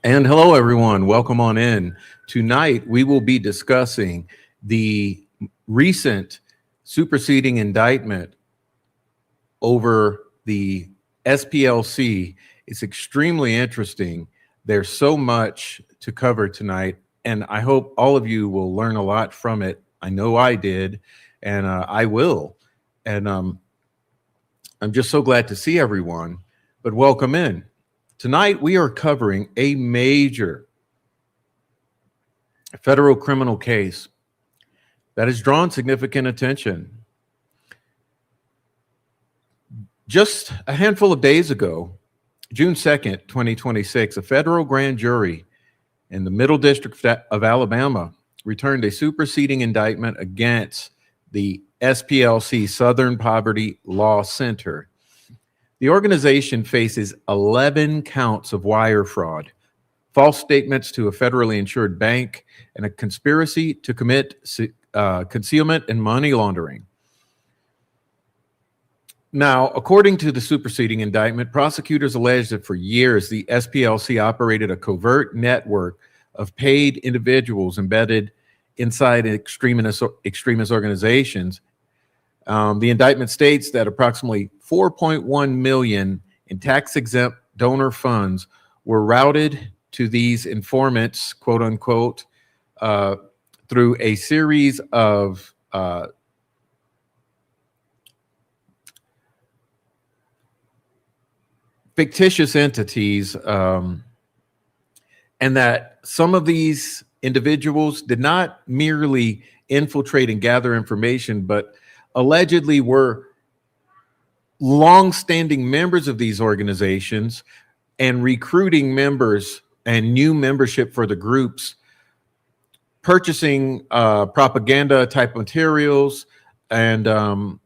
And hello, everyone. Welcome on in. Tonight, we will be discussing the recent superseding indictment over the SPLC. It's extremely interesting. There's so much to cover tonight, and I hope all of you will learn a lot from it. I know I did, and I will. And I'm just so glad to see everyone, but welcome in. Tonight, we are covering a major federal criminal case that has drawn significant attention. Just a handful of days ago, June 2nd, 2026, a federal grand jury in the Middle District of Alabama returned a superseding indictment against the SPLC, Southern Poverty Law Center. The organization faces 11 counts of wire fraud, false statements to a federally insured bank, and a conspiracy to commit concealment and money laundering. Now, according to the superseding indictment, prosecutors allege that for years the SPLC operated a covert network of paid individuals embedded inside extremist organizations. The indictment states that approximately 4.1 million in tax-exempt donor funds were routed to these informants, quote unquote, through a series of fictitious entities, and that some of these individuals did not merely infiltrate and gather information, but allegedly were long-standing members of these organizations and recruiting members and new membership for the groups, purchasing propaganda type materials and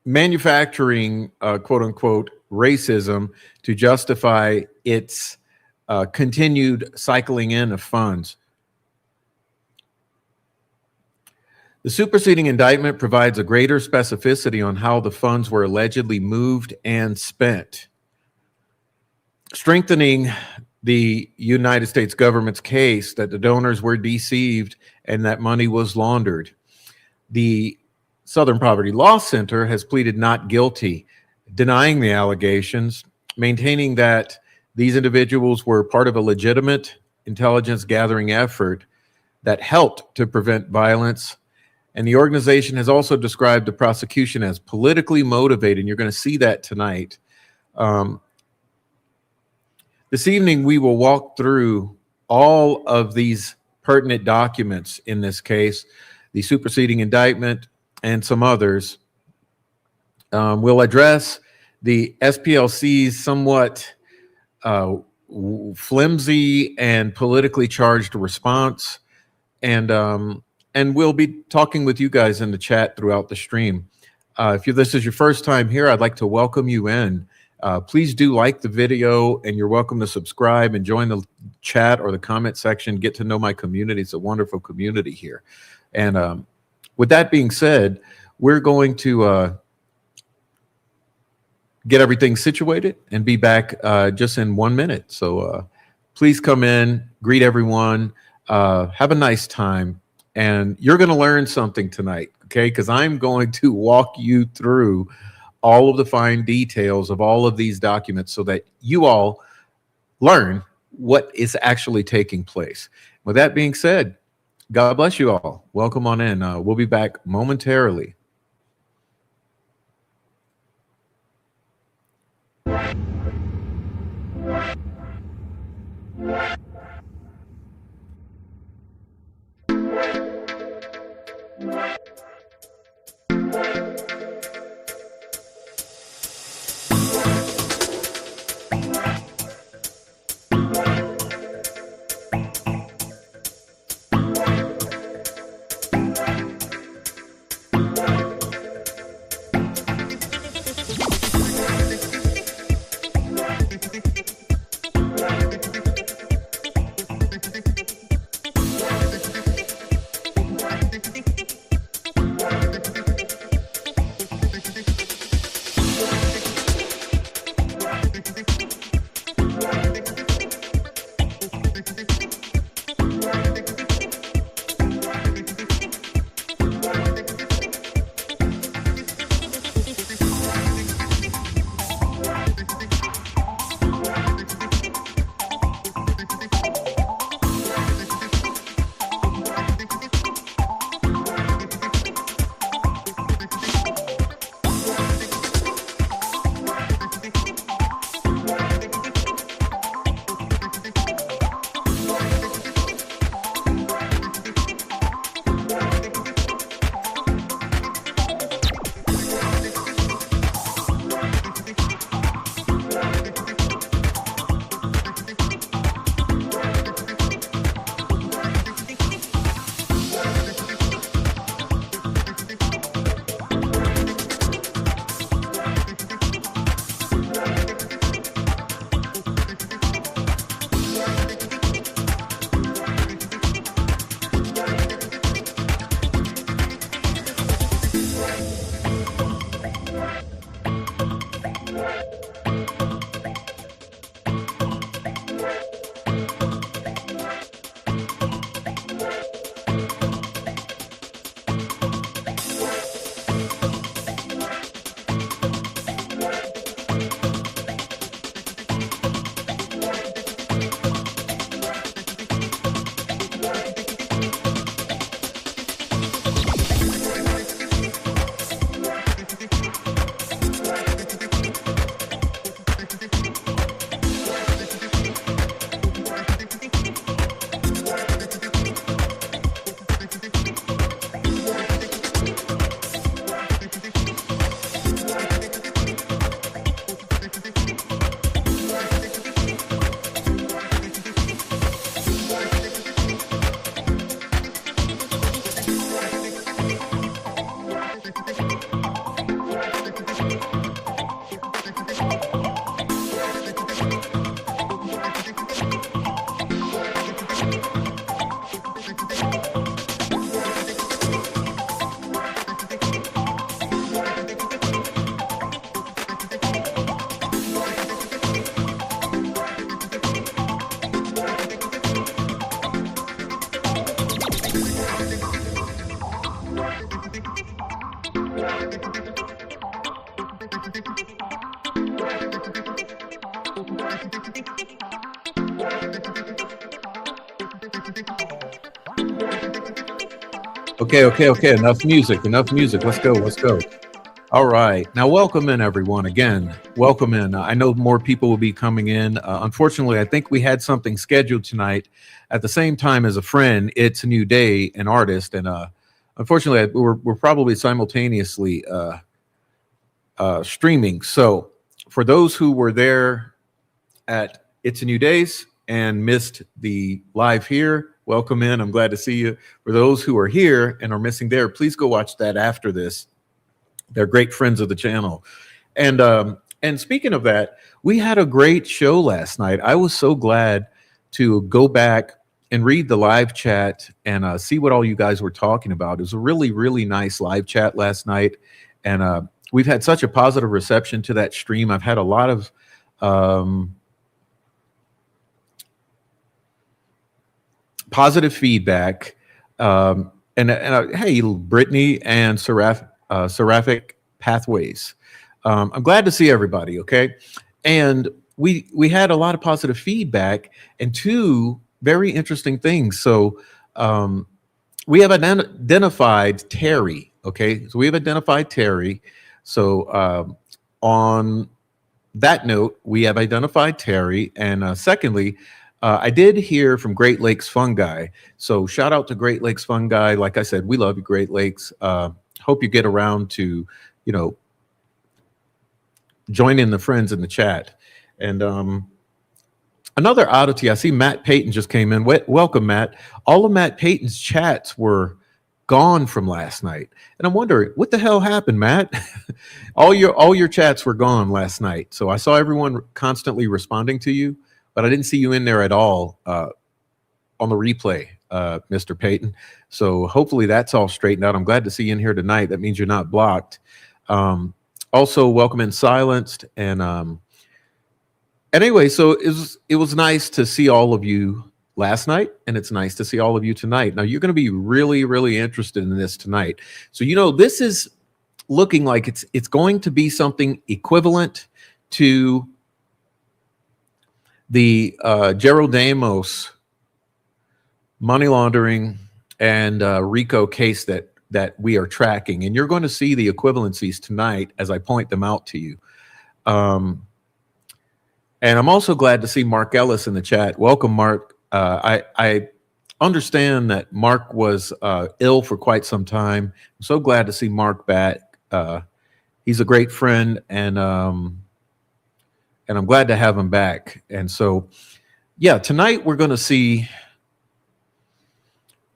manufacturing quote unquote racism to justify its continued cycling in of funds. The superseding indictment provides a greater specificity on how the funds were allegedly moved and spent, strengthening the United States government's case that the donors were deceived and that money was laundered. The Southern Poverty Law Center has pleaded not guilty, denying the allegations, maintaining that these individuals were part of a legitimate intelligence gathering effort that helped to prevent violence. And the organization has also described the prosecution as politically motivated, and you're going to see that tonight. This evening, we will walk through all of these pertinent documents in this case, the superseding indictment, and some others. We'll address the SPLC's somewhat flimsy and politically charged response, and we'll be talking with you guys in the chat throughout the stream. If this is your first time here, I'd like to welcome you in. Please do like the video, and you're welcome to subscribe and join the chat or the comment section. Get to know my community. It's a wonderful community here. And with that being said, we're going to get everything situated and be back just in 1 minute. So please come in, greet everyone, have a nice time. And you're going to learn something tonight, okay? Because I'm going to walk you through all of the fine details of all of these documents so that you all learn what is actually taking place. With that being said, God bless you all. Welcome on in. We'll be back momentarily. Okay. Enough music. Let's go. All right. Now, welcome in, everyone. Again, welcome in. I know more people will be coming in. Unfortunately, I think we had something scheduled tonight at the same time as a friend. It's a New Day, an artist, and unfortunately, we're probably simultaneously streaming. So, for those who were there at It's a New Days and missed the live here, welcome in. I'm glad to see you. For those who are here and are missing there, please go watch that after this. They're great friends of the channel. And speaking of that, we had a great show last night. I was so glad to go back and read the live chat and see what all you guys were talking about. It was a really, really nice live chat last night. And we've had such a positive reception to that stream. I've had a lot of positive feedback. Hey, Brittany and Seraphic Pathways. I'm glad to see everybody, okay? And we had a lot of positive feedback and two very interesting things. So we have identified Terry, okay? So we have identified Terry. So on that note, we have identified Terry. And secondly, I did hear from Great Lakes Fungi. So shout out to Great Lakes Fungi. Like I said, we love you, Great Lakes. Hope you get around to, join in the friends in the chat. And another oddity, I see Matt Payton just came in. Welcome, Matt. All of Matt Payton's chats were gone from last night. And I'm wondering, what the hell happened, Matt? all your chats were gone last night. So I saw everyone constantly responding to you, but I didn't see you in there at all on the replay, Mr. Payton. So hopefully that's all straightened out. I'm glad to see you in here tonight. That means you're not blocked. Also, welcome in Silenced. And anyway, so it was nice to see all of you last night, and it's nice to see all of you tonight. Now, you're going to be really, really interested in this tonight. So, this is looking like it's going to be something equivalent to the Gerald Damos money laundering and RICO case that we are tracking. And you're going to see the equivalencies tonight as I point them out to you. And I'm also glad to see Mark Ellis in the chat. Welcome, Mark. I understand that Mark was ill for quite some time. I'm so glad to see Mark back. He's a great friend, and I'm glad to have him back. And so, yeah, tonight we're going to see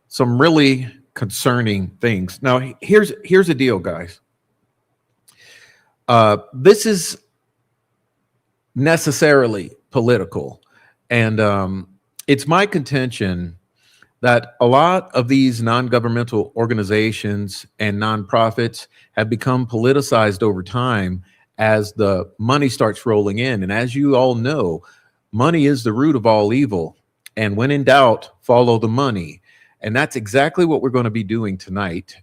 some really concerning things. Now, here's the deal, guys. This is necessarily political, and it's my contention that a lot of these non-governmental organizations and nonprofits have become politicized over time as the money starts rolling in. And as you all know, money is the root of all evil. And when in doubt, follow the money. And that's exactly what we're going to be doing tonight.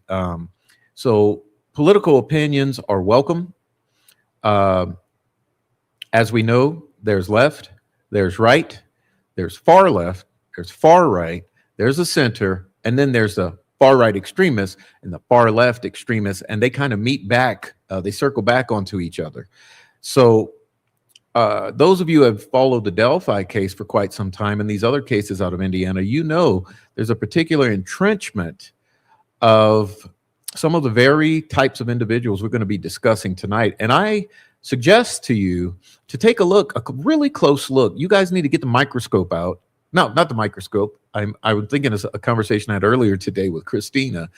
So political opinions are welcome. As we know, there's left, there's right, there's far left, there's far right, there's a center, and then there's the far right extremists and the far left extremists, and they kind of meet back, they circle back onto each other. So those of you who have followed the Delphi case for quite some time and these other cases out of Indiana, there's a particular entrenchment of some of the very types of individuals we're going to be discussing tonight. And I suggest to you to take a really close look. You guys need to get the microscope out. No, not the microscope. I was thinking of a conversation I had earlier today with Christina.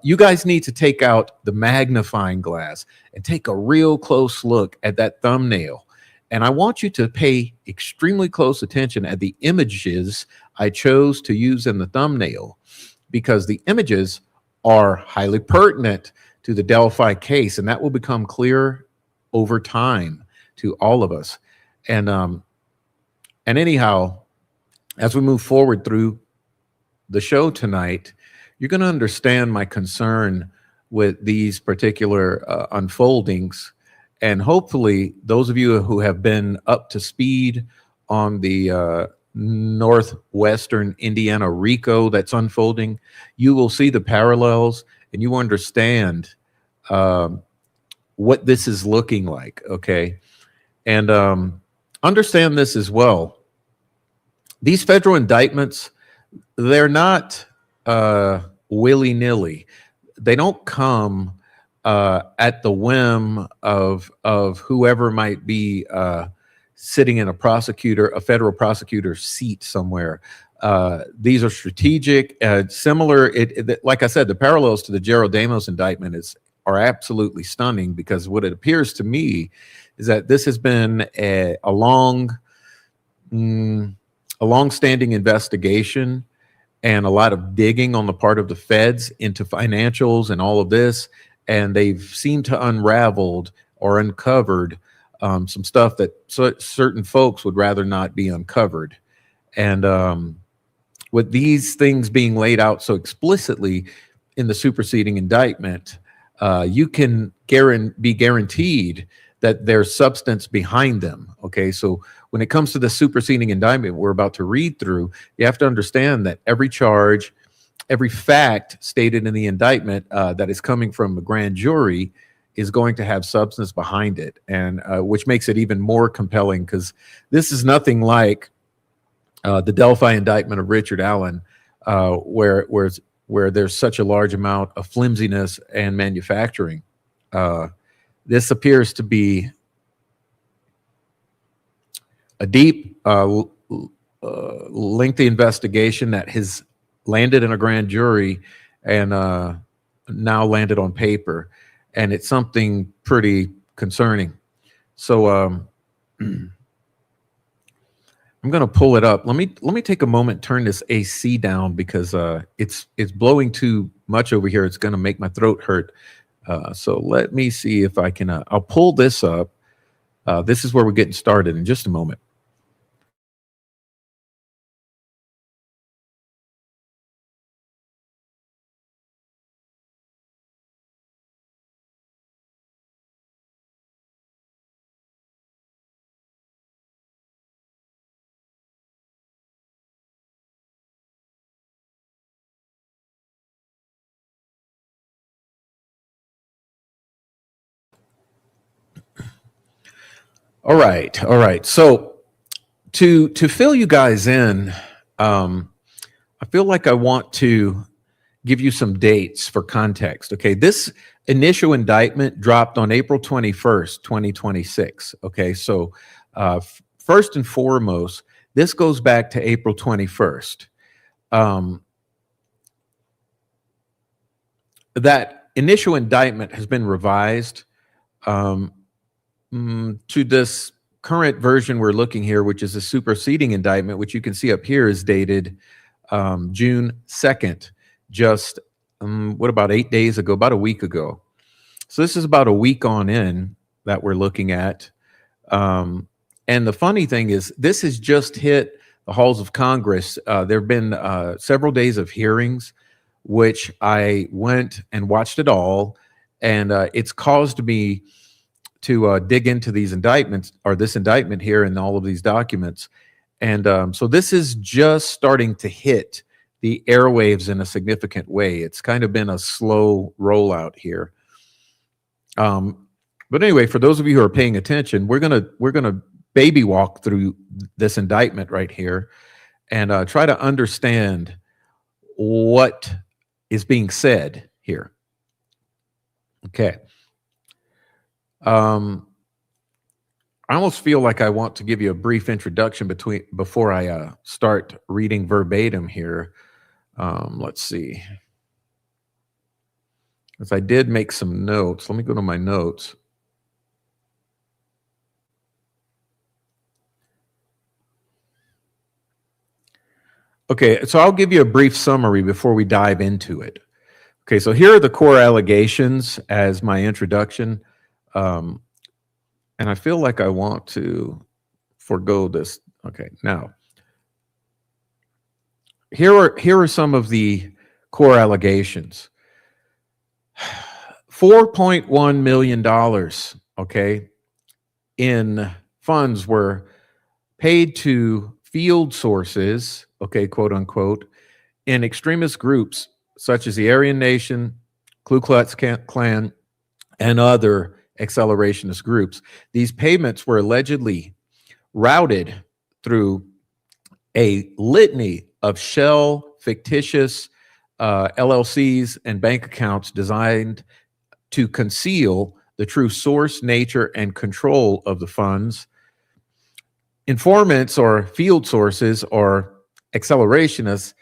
You guys need to take out the magnifying glass and take a real close look at that thumbnail. And I want you to pay extremely close attention at the images I chose to use in the thumbnail, because the images are highly pertinent to the Delphi case, and that will become clear over time to all of us. And anyhow, as we move forward through the show tonight, you're going to understand my concern with these particular unfoldings. And hopefully, those of you who have been up to speed on the northwestern Indiana RICO that's unfolding, you will see the parallels and you understand um, what this is looking like, okay? And understand this as well. These federal indictments, they're not willy-nilly. They don't come at the whim of whoever might be sitting in a federal prosecutor's seat somewhere. These are strategic, similar. Like I said, the parallels to the Gerald Damos indictment are absolutely stunning, because what it appears to me is that this has been a long-standing investigation and a lot of digging on the part of the feds into financials and all of this, and they've seemed to unraveled or uncovered some stuff that certain folks would rather not be uncovered. And with these things being laid out so explicitly in the superseding indictment, you can be guaranteed that there's substance behind them. Okay, so when it comes to the superseding indictment we're about to read through, you have to understand that every charge, every fact stated in the indictment that is coming from a grand jury is going to have substance behind it, and which makes it even more compelling, because this is nothing like the Delphi indictment of Richard Allen, where there's such a large amount of flimsiness and manufacturing. This appears to be a deep, lengthy investigation that has landed in a grand jury and now landed on paper, and it's something pretty concerning. So I'm going to pull it up. Let me take a moment, turn this AC down, because it's blowing too much over here. It's going to make my throat hurt. So let me see if I can. I'll pull this up. This is where we're getting started in just a moment. All right. So to fill you guys in, I feel like I want to give you some dates for context. Okay, this initial indictment dropped on April 21st, 2026. Okay, so first and foremost, this goes back to April 21st. That initial indictment has been revised to this current version we're looking here, which is a superseding indictment, which you can see up here is dated June 2nd, just what, about 8 days ago, about a week ago. So this is about a week on in that we're looking at. And the funny thing is, this has just hit the halls of Congress. There have been several days of hearings, which I went and watched it all. And it's caused me to dig into these indictments, or this indictment here and all of these documents. And so this is just starting to hit the airwaves in a significant way. It's kind of been a slow rollout here. But anyway, for those of you who are paying attention, we're gonna baby walk through this indictment right here and try to understand what is being said here. Okay. I almost feel like I want to give you a brief introduction before I start reading verbatim here. Let's see. As I did make some notes. Let me go to my notes. Okay, so I'll give you a brief summary before we dive into it. Okay, so here are the core allegations as my introduction. And I feel like I want to forego this. Okay, now, here are some of the core allegations. $4.1 million okay, in funds were paid to field sources, okay, quote unquote, in extremist groups such as the Aryan Nation, Ku Klux Klan, and other accelerationist groups. These payments were allegedly routed through a litany of shell, fictitious LLCs and bank accounts designed to conceal the true source, nature, and control of the funds. Informants or field sources or accelerationists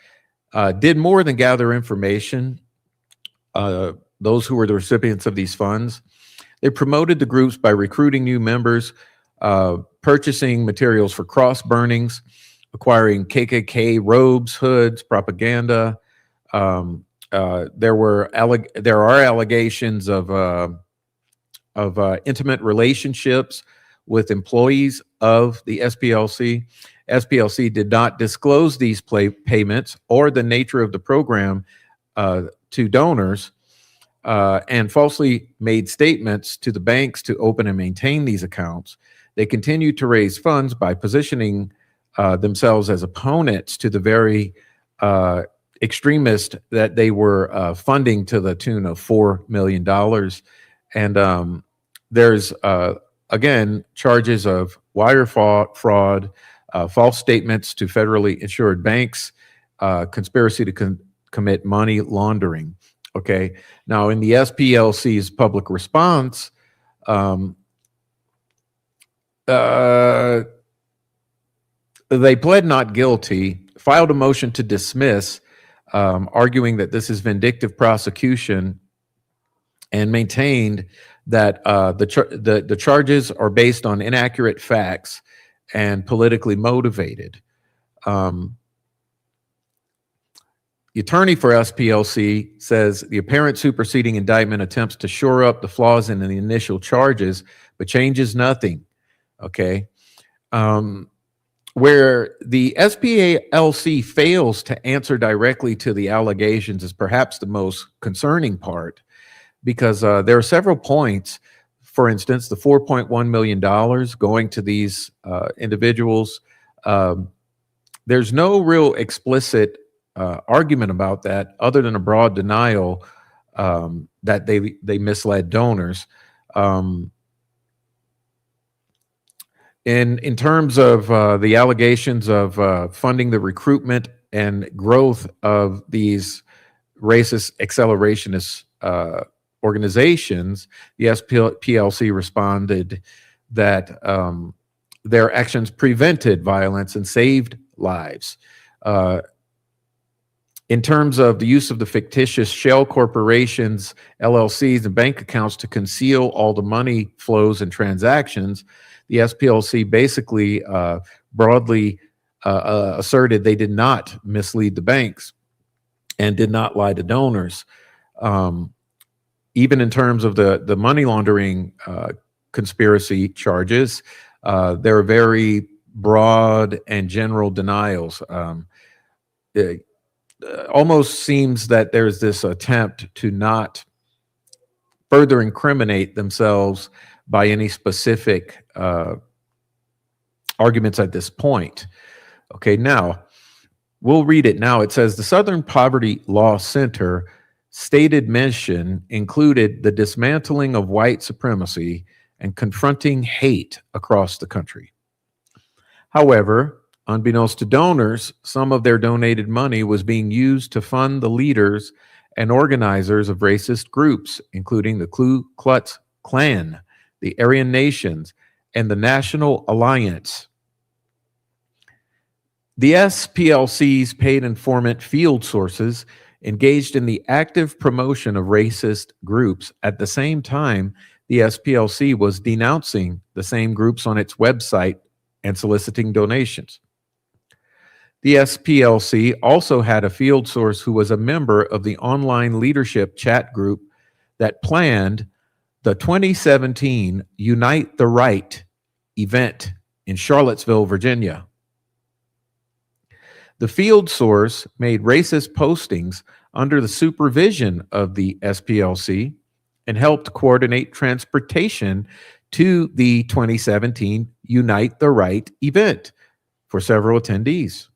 did more than gather information. Those who were the recipients of these funds, they promoted the groups by recruiting new members, purchasing materials for cross burnings, acquiring KKK robes, hoods, propaganda. There are allegations of intimate relationships with employees of the SPLC. SPLC did not disclose these payments or the nature of the program to donors, and falsely made statements to the banks to open and maintain these accounts. They continued to raise funds by positioning themselves as opponents to the very extremists that they were funding to the tune of $4 million. And there's, again, charges of wire fraud, false statements to federally insured banks, conspiracy to commit money laundering. Okay. Now, in the SPLC's public response, they pled not guilty, filed a motion to dismiss, arguing that this is vindictive prosecution, and maintained that the charges are based on inaccurate facts and politically motivated. The attorney for SPLC says the apparent superseding indictment attempts to shore up the flaws in the initial charges, but changes nothing. Okay. Where the SPLC fails to answer directly to the allegations is perhaps the most concerning part, because there are several points. For instance, the $4.1 million going to these individuals. There's no real explicit argument about that, other than a broad denial that they misled donors. In terms of the allegations of funding the recruitment and growth of these racist accelerationist organizations, the SPLC responded that their actions prevented violence and saved lives. In terms of the use of the fictitious shell corporations, LLCs, and bank accounts to conceal all the money flows and transactions, the SPLC basically broadly asserted they did not mislead the banks and did not lie to donors. Even in terms of the money laundering conspiracy charges, there are very broad and general denials. It almost seems that there's this attempt to not further incriminate themselves by any specific arguments at this point. Okay, now we'll read it now. It says the Southern Poverty Law Center stated mission included the dismantling of white supremacy and confronting hate across the country. However, unbeknownst to donors, some of their donated money was being used to fund the leaders and organizers of racist groups, including the Ku Klux Klan, the Aryan Nations, and the National Alliance. The SPLC's paid informant field sources engaged in the active promotion of racist groups. At the same time, the SPLC was denouncing the same groups on its website and soliciting donations. The SPLC also had a field source who was a member of the online leadership chat group that planned the 2017 Unite the Right event in Charlottesville, Virginia. The field source made racist postings under the supervision of the SPLC and helped coordinate transportation to the 2017 Unite the Right event for several attendees.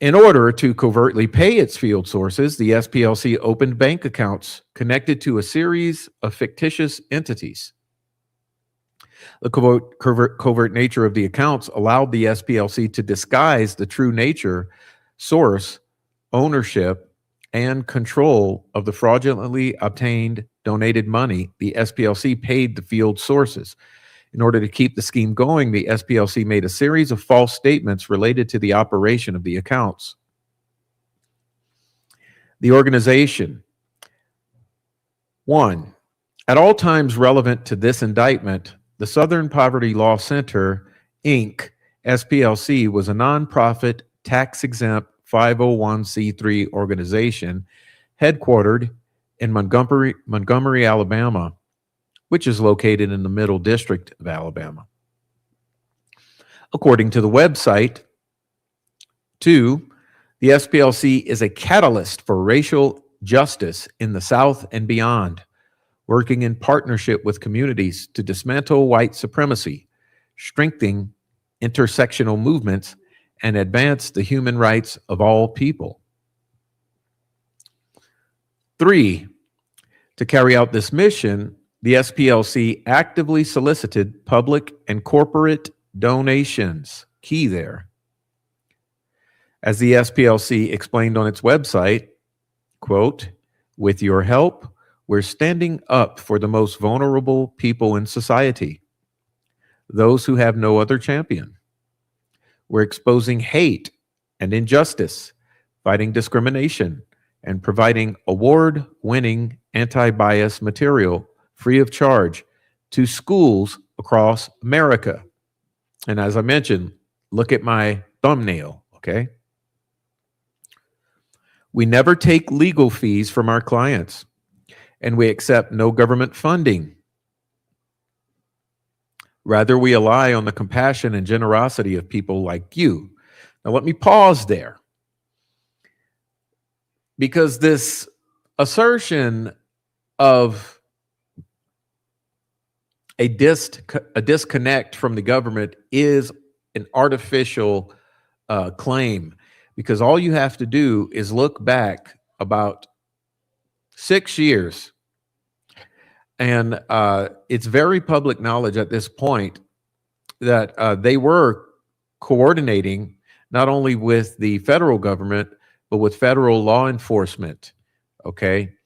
In order to covertly pay its field sources, the SPLC opened bank accounts connected to a series of fictitious entities. The covert nature of the accounts allowed the SPLC to disguise the true nature, source, ownership, and control of the fraudulently obtained donated money the SPLC paid the field sources. In order to keep the scheme going, the SPLC made a series of false statements related to the operation of the accounts. The organization. 1. At all times relevant to this indictment, the Southern Poverty Law Center, Inc., SPLC, was a nonprofit, tax-exempt 501c3 organization headquartered in Montgomery, Alabama, which is located in the Middle District of Alabama. According to the website, 2, the SPLC is a catalyst for racial justice in the South and beyond, working in partnership with communities to dismantle white supremacy, strengthen intersectional movements, and advance the human rights of all people. 3, to carry out this mission, the SPLC actively solicited public and corporate donations. Key there. As the SPLC explained on its website, quote, "With your help, we're standing up for the most vulnerable people in society, those who have no other champion. We're exposing hate and injustice, fighting discrimination, and providing award-winning anti-bias material free of charge to schools across America." And as I mentioned, look at my thumbnail, okay? "We never take legal fees from our clients, and we accept no government funding. Rather, we rely on the compassion and generosity of people like you." Now, let me pause there, because this assertion of a disconnect from the government is an artificial claim, because all you have to do is look back about 6 years, and it's very public knowledge at this point that they were coordinating not only with the federal government, but with federal law enforcement, okay?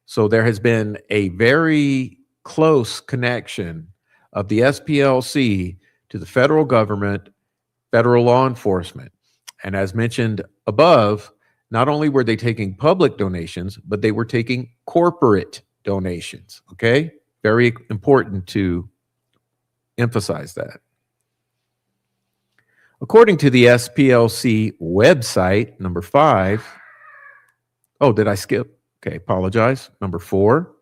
So there has been a very close connection of the SPLC to the federal government, federal law enforcement. And as mentioned above, not only were they taking public donations, but they were taking corporate donations, okay? Very important to emphasize that. According to the SPLC website, number 5, oh, did I skip? Okay, apologize. Number 4,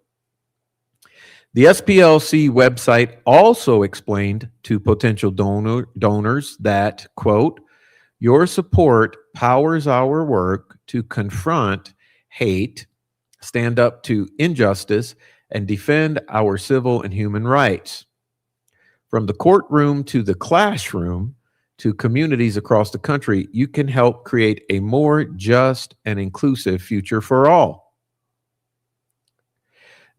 the SPLC website also explained to potential donors that, quote, "Your support powers our work to confront hate, stand up to injustice, and defend our civil and human rights. From the courtroom to the classroom to communities across the country, you can help create a more just and inclusive future for all."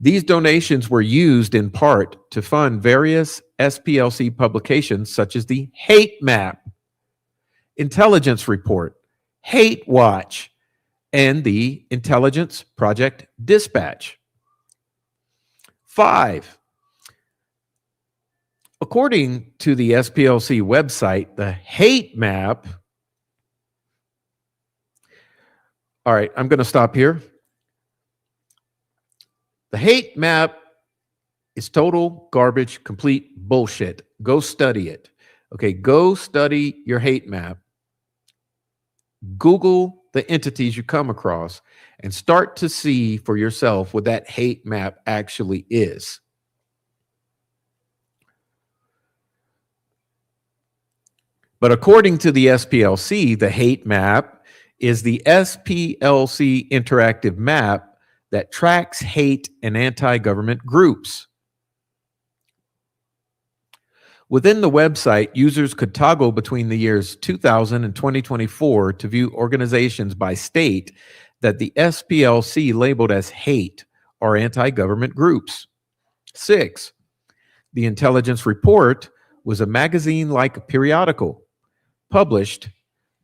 These donations were used in part to fund various SPLC publications such as the Hate Map, Intelligence Report, Hate Watch, and the Intelligence Project Dispatch. 5, according to the SPLC website, the Hate Map, all right, I'm going to stop here. The Hate Map is total garbage, complete bullshit. Go study it. Okay, go study your hate map. Google the entities you come across and start to see for yourself what that hate map actually is. But according to the SPLC, the hate map is the SPLC interactive map that tracks hate and anti-government groups. Within the website, users could toggle between the years 2000 and 2024 to view organizations by state that the SPLC labeled as hate or anti-government groups. 6. The Intelligence Report was a magazine-like periodical published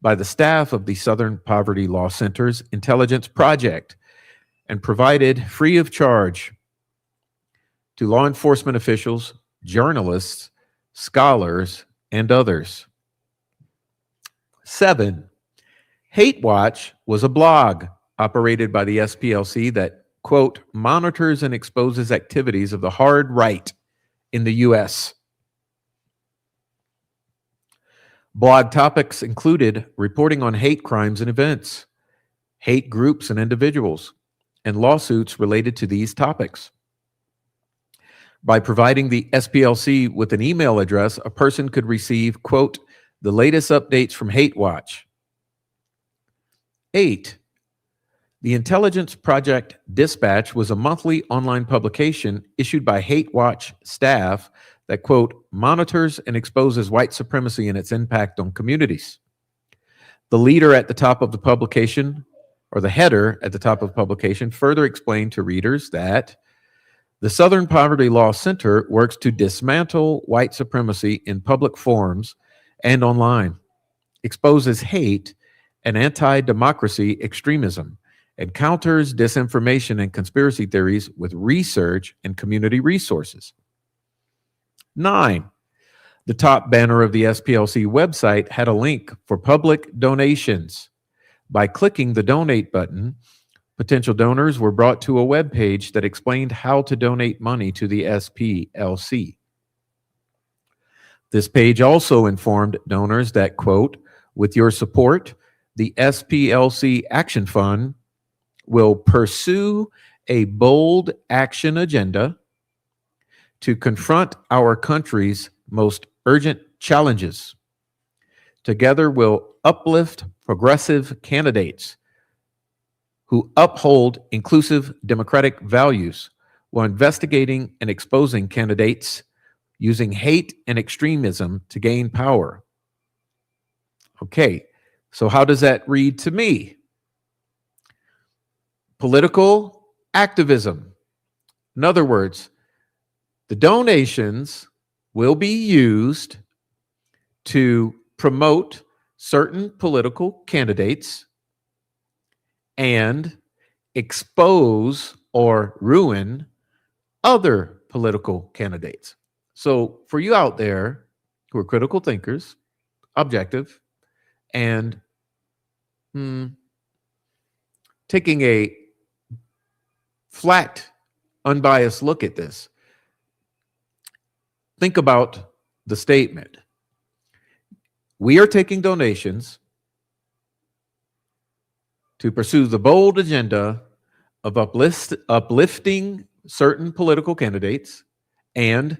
by the staff of the Southern Poverty Law Center's Intelligence Project and provided free of charge to law enforcement officials, journalists, scholars, and others. 7. Hate Watch was a blog operated by the SPLC that, quote, monitors and exposes activities of the hard right in the U.S. Blog topics included reporting on hate crimes and events, hate groups and individuals, and lawsuits related to these topics. By providing the SPLC with an email address, a person could receive, quote, the latest updates from Hate Watch. 8. The Intelligence Project Dispatch was a monthly online publication issued by Hate Watch staff that, quote, monitors and exposes white supremacy and its impact on communities. The leader at the top of the publication, or the header at the top of the publication, further explained to readers that the Southern Poverty Law Center works to dismantle white supremacy in public forums and online, exposes hate and anti-democracy extremism, and counters disinformation and conspiracy theories with research and community resources. 9. The top banner of the SPLC website had a link for public donations. By clicking the donate button, potential donors were brought to a web page that explained how to donate money to the SPLC. This page also informed donors that, quote, with your support, the SPLC Action Fund will pursue a bold action agenda to confront our country's most urgent challenges. Together, we'll uplift progressive candidates who uphold inclusive democratic values while investigating and exposing candidates using hate and extremism to gain power. Okay, so how does that read to me? Political activism. In other words, the donations will be used to promote certain political candidates and expose or ruin other political candidates. So for you out there who are critical thinkers, objective, and taking a flat, unbiased look at this, think about the statement. We are taking donations to pursue the bold agenda of uplifting certain political candidates and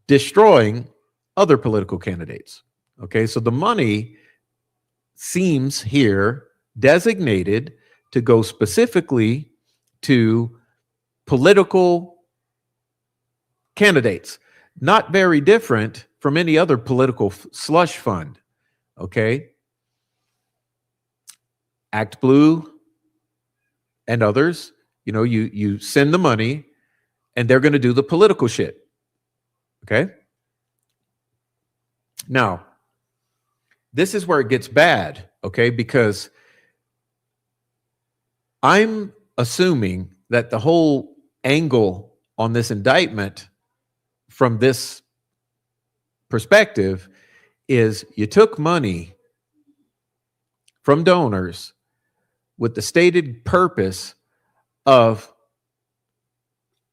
destroying other political candidates. Okay, so the money seems here designated to go specifically to political candidates, not very different from any other political slush fund. Okay, Act Blue and others, you know, you send the money and they're going to do the political shit. Okay. Now, this is where it gets bad, okay, because I'm assuming that the whole angle on this indictment from this perspective is you took money from donors with the stated purpose of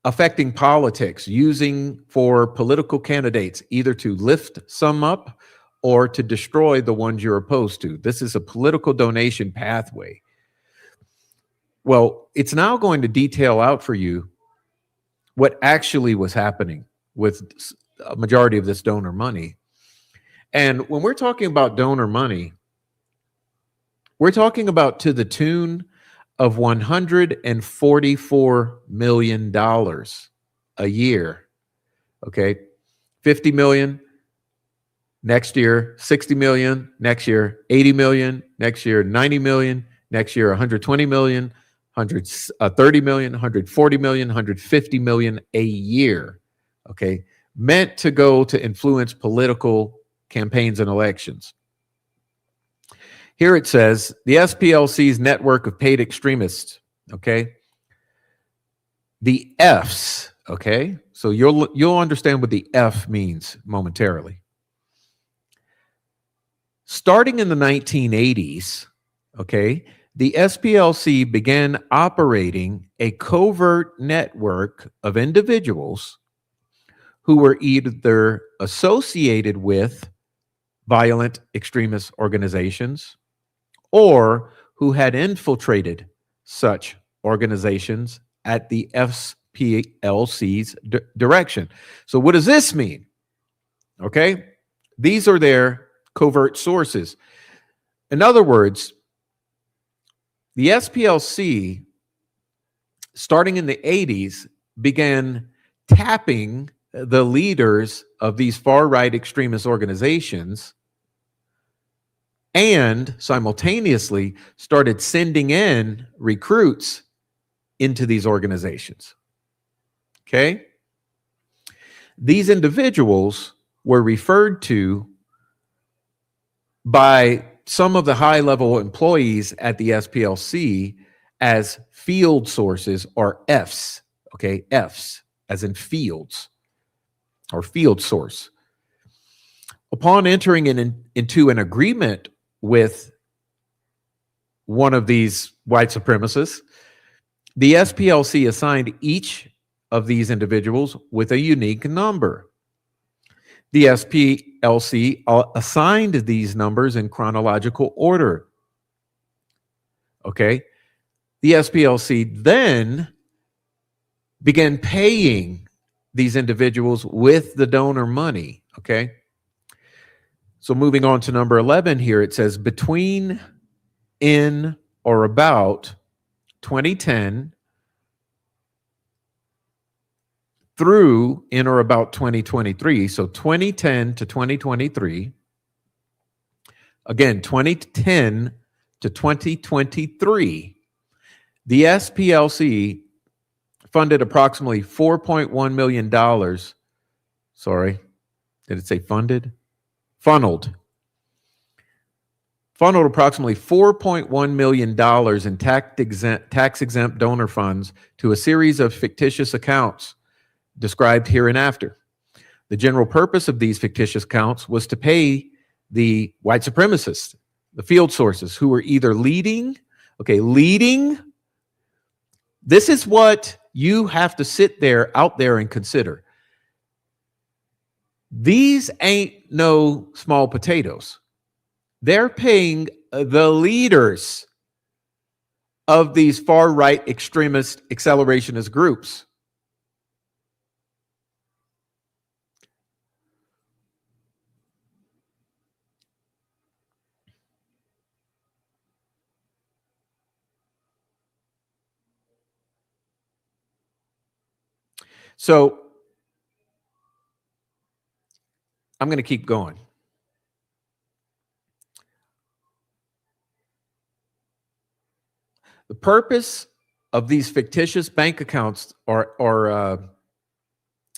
affecting politics, using for political candidates, either to lift some up or to destroy the ones you're opposed to. This is a political donation pathway. Well, it's now going to detail out for you what actually was happening with a majority of this donor money. And when we're talking about donor money, we're talking about to the tune of $144 million a year. Okay, 50 million Next year, 60 million. Next year, 80 million. Next year, 90 million. Next year, 120 million, 130 million, 140 million, 150 million a year. Okay. Meant to go to influence political campaigns and elections. Here it says the SPLC's network of paid extremists. Okay. The F's. Okay. So you'll understand what the F means momentarily. Starting in the 1980s, okay, the SPLC began operating a covert network of individuals who were either associated with violent extremist organizations or who had infiltrated such organizations at the SPLC's direction. So what does this mean? Okay, these are their covert sources. In other words, the SPLC, starting in the 80s, began tapping the leaders of these far-right extremist organizations and simultaneously started sending in recruits into these organizations. Okay? These individuals were referred to by some of the high-level employees at the SPLC as field sources, or Fs. Okay, Fs as in fields or field source. Upon entering into an agreement with one of these white supremacists, the SPLC assigned each of these individuals with a unique number. The SPLC assigned these numbers in chronological order. Okay. The SPLC then began paying these individuals with the donor money. Okay. So moving on to number 11 here, it says between, in, or about 2010 through in or about 2023. So 2010 to 2023. Again, 2010 to 2023. The SPLC funded approximately $4.1 million. Sorry, did it say funded? Funneled approximately $4.1 million in tax-exempt donor funds to a series of fictitious accounts described hereinafter. The general purpose of these fictitious accounts was to pay the white supremacists, the field sources, who were either leading. This is what you have to sit there out there and consider. These ain't no small potatoes. They're paying the leaders of these far-right extremist accelerationist groups. So I'm going to keep going. The purpose of these fictitious bank accounts or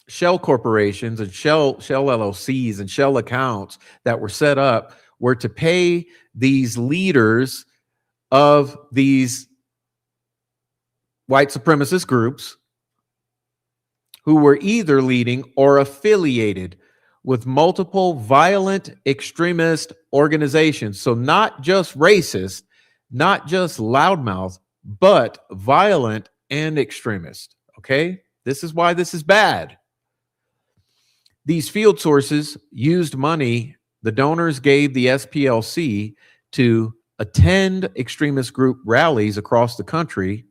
shell corporations and shell LLCs and shell accounts that were set up were to pay these leaders of these white supremacist groups who were either leading or affiliated with multiple violent extremist organizations. So not just racist, not just loudmouth, but violent and extremist. Okay? This is why this is bad. These field sources used money the donors gave the SPLC to attend extremist group rallies across the country,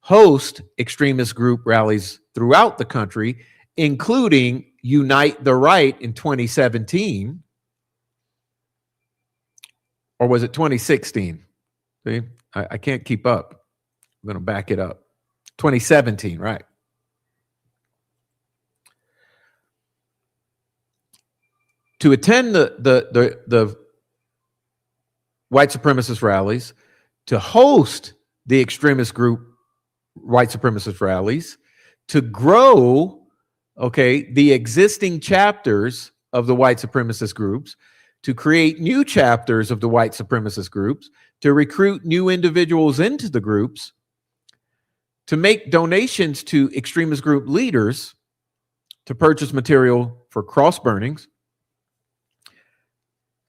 host extremist group rallies throughout the country, including Unite the Right in 2017. Or was it 2016? See, I can't keep up. I'm going to back it up. 2017, right? to attend the white supremacist rallies, to host the extremist group white supremacist rallies, to grow, okay, the existing chapters of the white supremacist groups, to create new chapters of the white supremacist groups, to recruit new individuals into the groups, to make donations to extremist group leaders, to purchase material for cross burnings,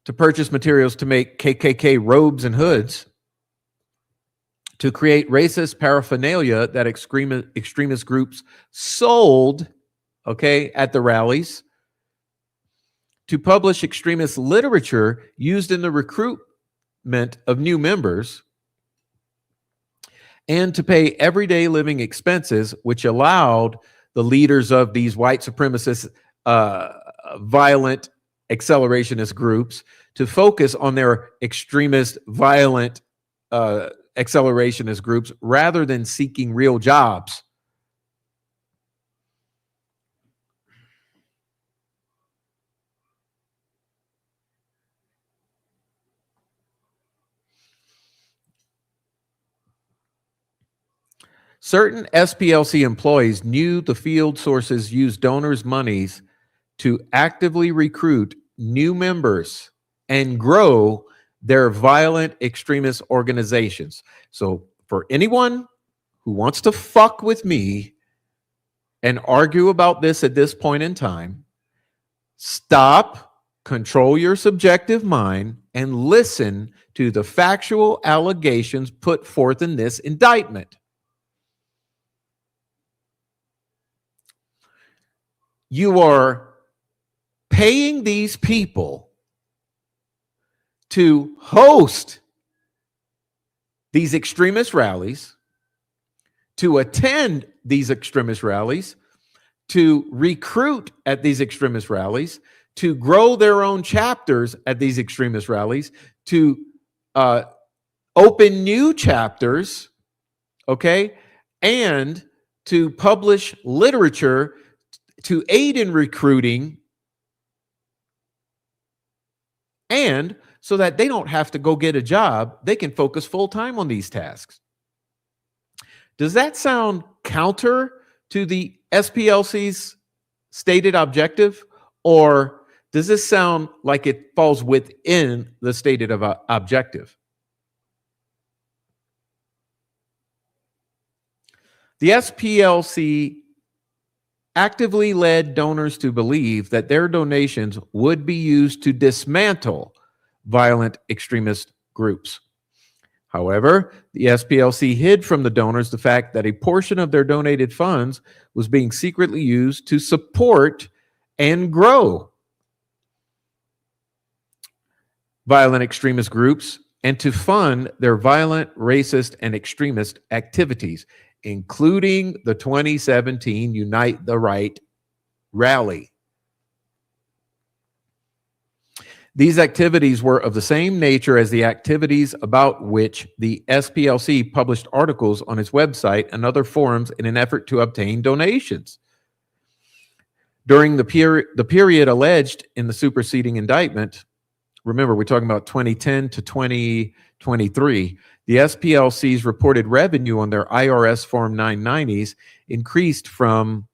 to purchase materials to make KKK robes and hoods, to create racist paraphernalia that extremist groups sold, okay, at the rallies, to publish extremist literature used in the recruitment of new members, and to pay everyday living expenses, which allowed the leaders of these white supremacist violent accelerationist groups to focus on their extremist violent accelerationist groups rather than seeking real jobs. Certain SPLC employees knew the field sources used donors' monies to actively recruit new members and grow their violent extremist organizations. So for anyone who wants to fuck with me and argue about this at this point in time, stop, control your subjective mind, and listen to the factual allegations put forth in this indictment. You are paying these people to host these extremist rallies, to attend these extremist rallies, to recruit at these extremist rallies, to grow their own chapters at these extremist rallies, to open new chapters, okay, and to publish literature to aid in recruiting, and so that they don't have to go get a job, they can focus full-time on these tasks. Does that sound counter to the SPLC's stated objective, or does this sound like it falls within the stated objective? The SPLC actively led donors to believe that their donations would be used to dismantle violent extremist groups. However, the SPLC hid from the donors the fact that a portion of their donated funds was being secretly used to support and grow violent extremist groups and to fund their violent, racist, and extremist activities, including the 2017 Unite the Right rally. These activities were of the same nature as the activities about which the SPLC published articles on its website and other forums in an effort to obtain donations. During the period alleged in the superseding indictment, remember, we're talking about 2010 to 2023, the SPLC's reported revenue on their IRS Form 990s increased from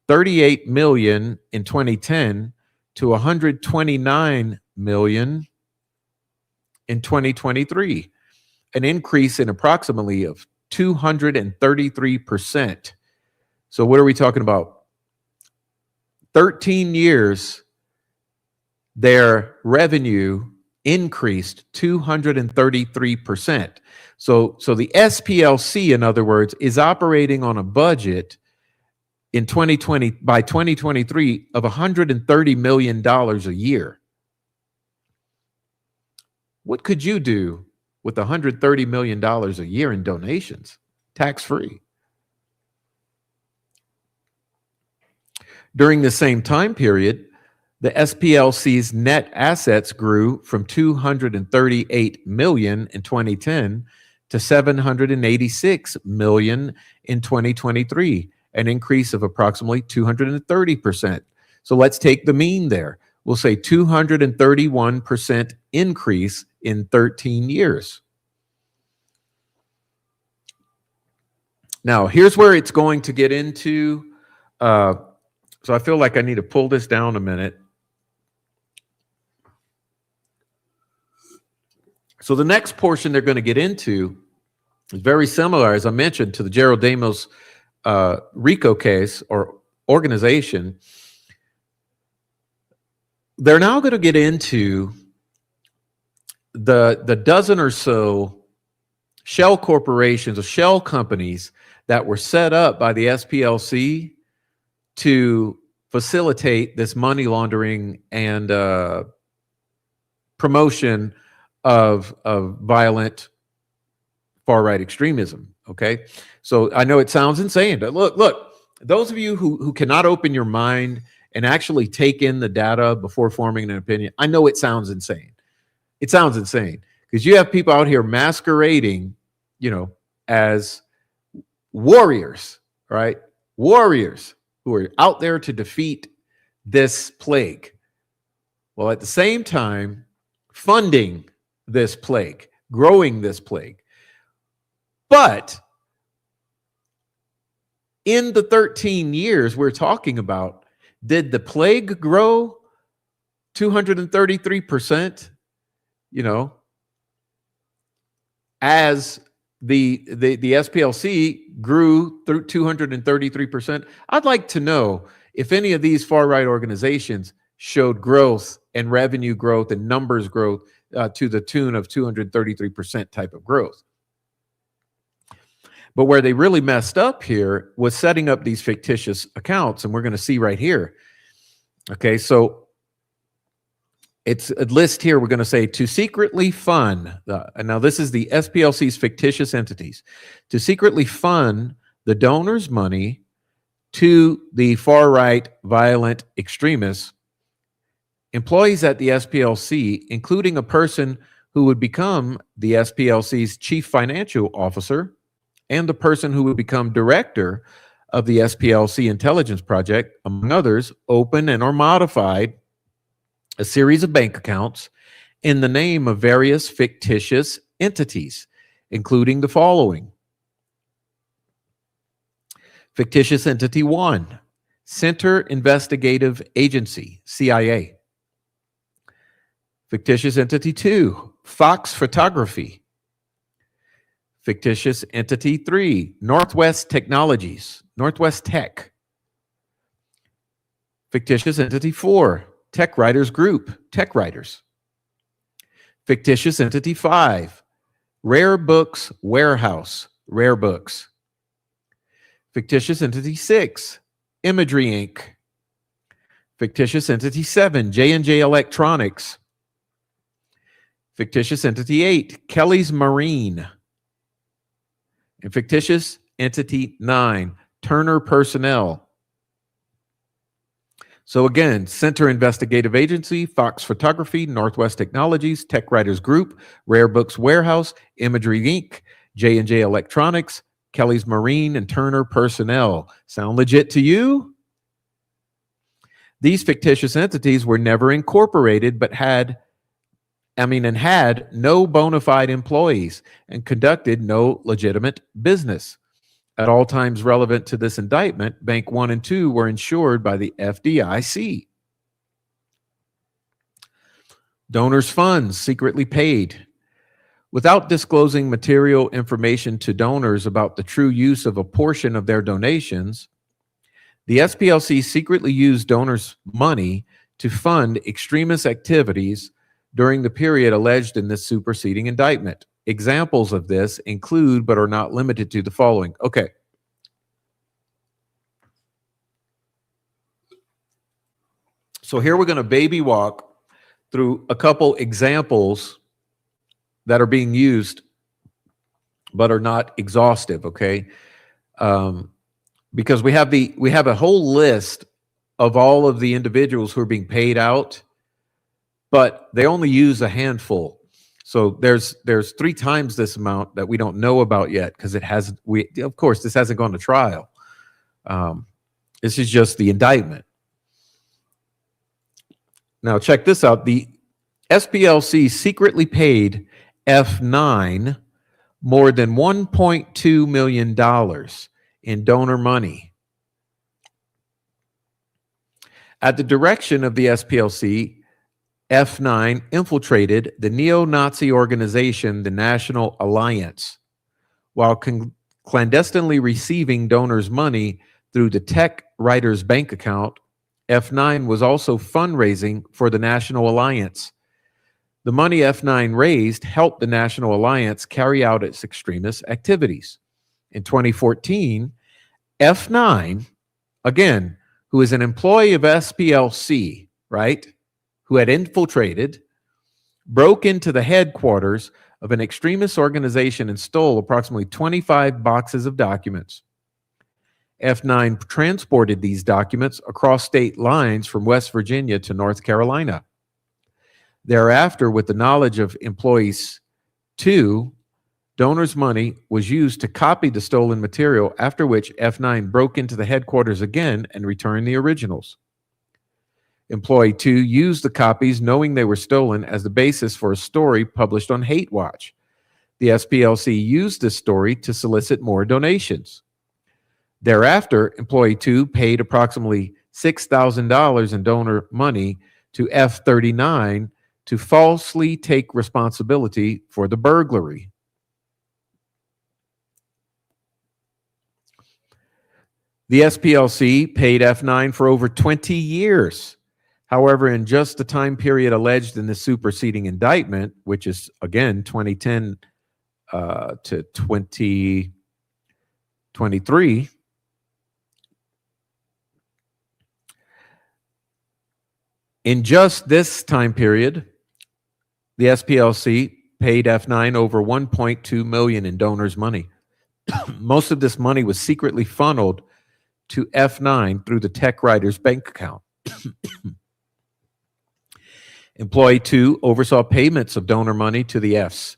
$38 million in 2010 to $129 million in 2023, an increase in approximately of 233%. So what are we talking about? 13 years, their revenue increased 233%. So the SPLC, in other words, is operating on a budget in 2020 by 2023 of $130 million a year. What could you do with $130 million a year in donations, tax-free? During the same time period, the SPLC's net assets grew from $238 million in 2010 to $786 million in 2023, an increase of approximately 230%. So let's take the mean there. will say 231% increase in 13 years. Now, here's where it's going to get into. So I feel like I need to pull this down a minute. So the next portion they're going to get into is very similar, as I mentioned, to the Gerald Damos RICO case or organization. They're now going to get into the dozen or so shell corporations or shell companies that were set up by the SPLC to facilitate this money laundering and promotion of violent far-right extremism. Okay, so I know it sounds insane, but look, those of you who cannot open your mind and actually take in the data before forming an opinion, I know it sounds insane. It sounds insane because you have people out here masquerading, as warriors, right? Warriors who are out there to defeat this plague. Well, at the same time, funding this plague, growing this plague. But in the 13 years we're talking about, did the plague grow 233%? As the SPLC grew through 233%. I'd like to know if any of these far-right organizations showed growth and revenue growth and numbers growth to the tune of 233% type of growth. But where they really messed up here was setting up these fictitious accounts, and we're going to see right here. Okay, so it's a list here. We're going to say to secretly fund, and now this is the SPLC's fictitious entities, to secretly fund the donor's money to the far-right violent extremists. Employees at the SPLC, including a person who would become the SPLC's chief financial officer and the person who would become director of the SPLC intelligence project, among others, opened and or modified a series of bank accounts in the name of various fictitious entities, including the following. Fictitious Entity 1, Center Investigative Agency, CIA. Fictitious Entity 2, Fox Photography. Fictitious Entity 3, Northwest Technologies, Northwest Tech. Fictitious Entity 4, Tech Writers Group, Tech Writers. Fictitious Entity 5, Rare Books Warehouse, Rare Books. Fictitious Entity 6, Imagery Inc. Fictitious Entity 7, J&J Electronics. Fictitious Entity 8, Kelly's Marine. And Fictitious Entity 9, Turner Personnel. So again, Center Investigative Agency, Fox Photography, Northwest Technologies, Tech Writers Group, Rare Books Warehouse, Imagery Inc., J&J Electronics, Kelly's Marine, and Turner Personnel. Sound legit to you? These fictitious entities were never incorporated, but had no bona fide employees and conducted no legitimate business. At all times relevant to this indictment, Bank 1 and 2 were insured by the FDIC. Donors' funds secretly paid. Without disclosing material information to donors about the true use of a portion of their donations, the SPLC secretly used donors' money to fund extremist activities during the period alleged in this superseding indictment. Examples of this include, but are not limited to, the following. Okay. So here we're going to baby walk through a couple examples that are being used, but are not exhaustive, okay? Because we have a whole list of all of the individuals who are being paid out, but they only use a handful. So there's 3 times this amount that we don't know about yet because of course this hasn't gone to trial. This is just the indictment. Now check this out. The SPLC secretly paid F9 more than $1.2 million in donor money. At the direction of the SPLC, F9 infiltrated the neo-Nazi organization, the National Alliance, while clandestinely receiving donors' money through the tech writer's bank account. F9 was also fundraising for the National Alliance. The money F9 raised helped the National Alliance carry out its extremist activities. In 2014, F9, again, who is an employee of SPLC, right, who had infiltrated, broke into the headquarters of an extremist organization and stole approximately 25 boxes of documents. F9 transported these documents across state lines from West Virginia to North Carolina. Thereafter, with the knowledge of employees 2, donors' money was used to copy the stolen material, after which F9 broke into the headquarters again and returned the originals. Employee 2 used the copies, knowing they were stolen, as the basis for a story published on Hate Watch. The SPLC used this story to solicit more donations. Thereafter, Employee 2 paid approximately $6,000 in donor money to F39 to falsely take responsibility for the burglary. The SPLC paid F9 for over 20 years. However, in just the time period alleged in the superseding indictment, which is, again, 2010 to 2023, in just this time period, the SPLC paid F9 over $1.2 million in donors' money. Most of this money was secretly funneled to F9 through the tech writer's bank account. Employee 2 oversaw payments of donor money to the Fs,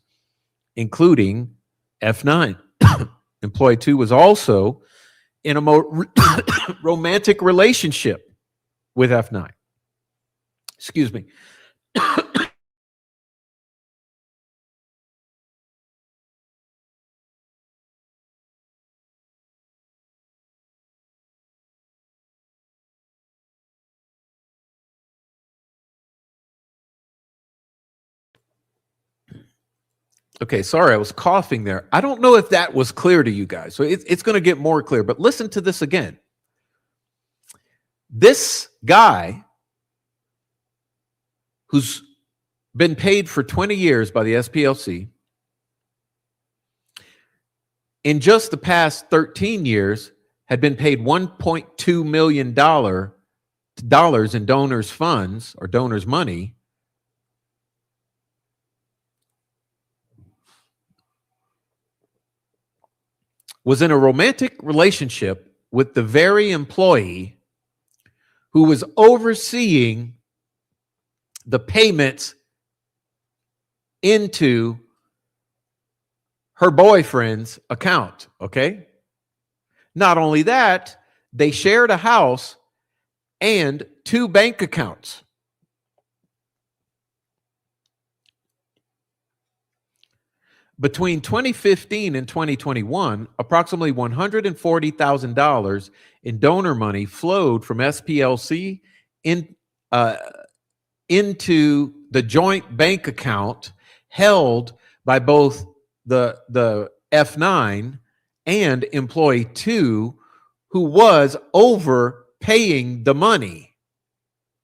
including F9. Employee 2 was also in a more romantic relationship with F9. Excuse me. Okay, sorry, I was coughing there. I don't know if that was clear to you guys. So it's going to get more clear, but listen to this again. This guy who's been paid for 20 years by the SPLC, in just the past 13 years, had been paid $1.2 million in donors' funds or donors' money, was in a romantic relationship with the very employee who was overseeing the payments into her boyfriend's account, okay? Not only that, they shared a house and 2 bank accounts. Between 2015 and 2021, approximately $140,000 in donor money flowed from SPLC into the joint bank account held by both the F9 and Employee 2, who was overpaying the money.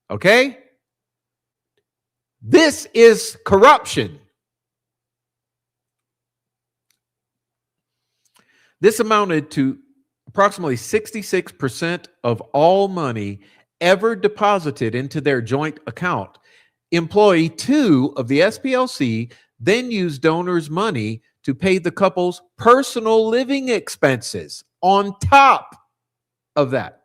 Okay? This is corruption. This amounted to approximately 66% of all money ever deposited into their joint account. Employee 2 of the SPLC then used donors' money to pay the couple's personal living expenses on top of that.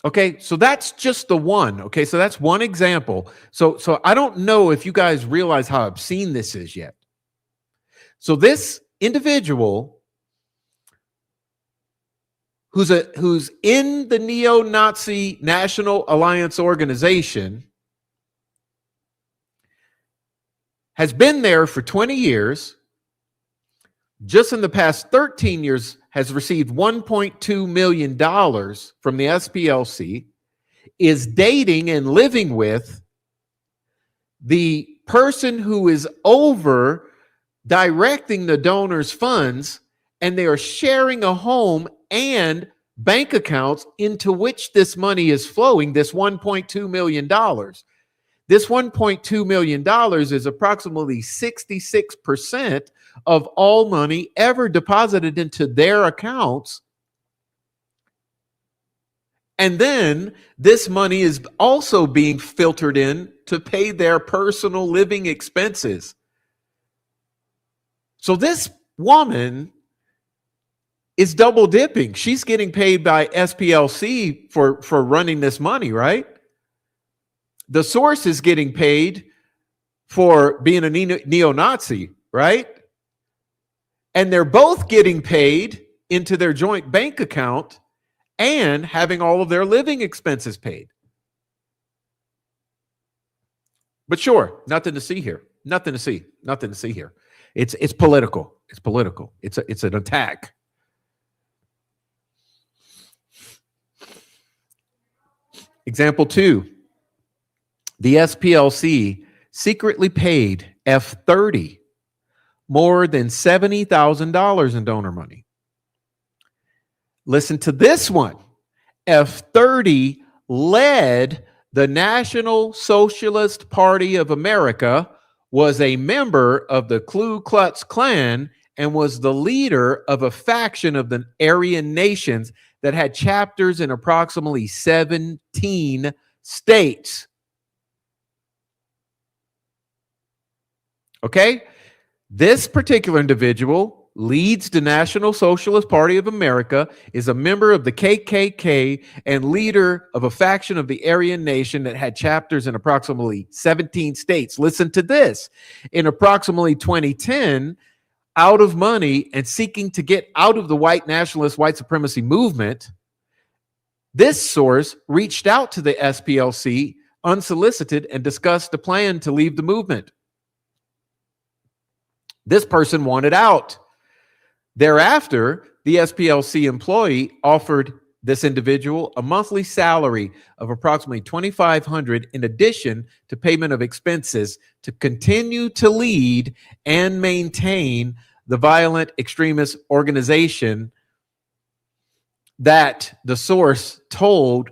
Okay, so that's just the one. Okay, so that's one example. So I don't know if you guys realize how obscene this is yet. So this individual who's in the neo-Nazi National Alliance organization, has been there for 20 years, just in the past 13 years has received $1.2 million from the SPLC, is dating and living with the person who is over directing the donors' funds, and they are sharing a home and bank accounts into which this money is flowing, this $1.2 million. This $1.2 million is approximately 66% of all money ever deposited into their accounts. And then this money is also being filtered in to pay their personal living expenses. So this woman is double dipping. She's getting paid by SPLC for running this money, right? The source is getting paid for being a neo-Nazi, right? And they're both getting paid into their joint bank account and having all of their living expenses paid. But sure, nothing to see here. Nothing to see here. It's political. It's political. It's an attack. Example 2. The SPLC secretly paid F30 more than $70,000 in donor money. Listen to this one. F30 led the National Socialist Party of America, was a member of the Ku Klux Klan, and was the leader of a faction of the Aryan nations that had chapters in approximately 17 states. Okay? This particular individual leads the National Socialist Party of America, is a member of the KKK, and leader of a faction of the Aryan nation that had chapters in approximately 17 states. Listen to this. In approximately 2010, out of money and seeking to get out of the white nationalist, white supremacy movement, this source reached out to the SPLC unsolicited and discussed a plan to leave the movement. This person wanted out. Thereafter, the SPLC employee offered this individual a monthly salary of approximately $2,500 in addition to payment of expenses to continue to lead and maintain the violent extremist organization that the source told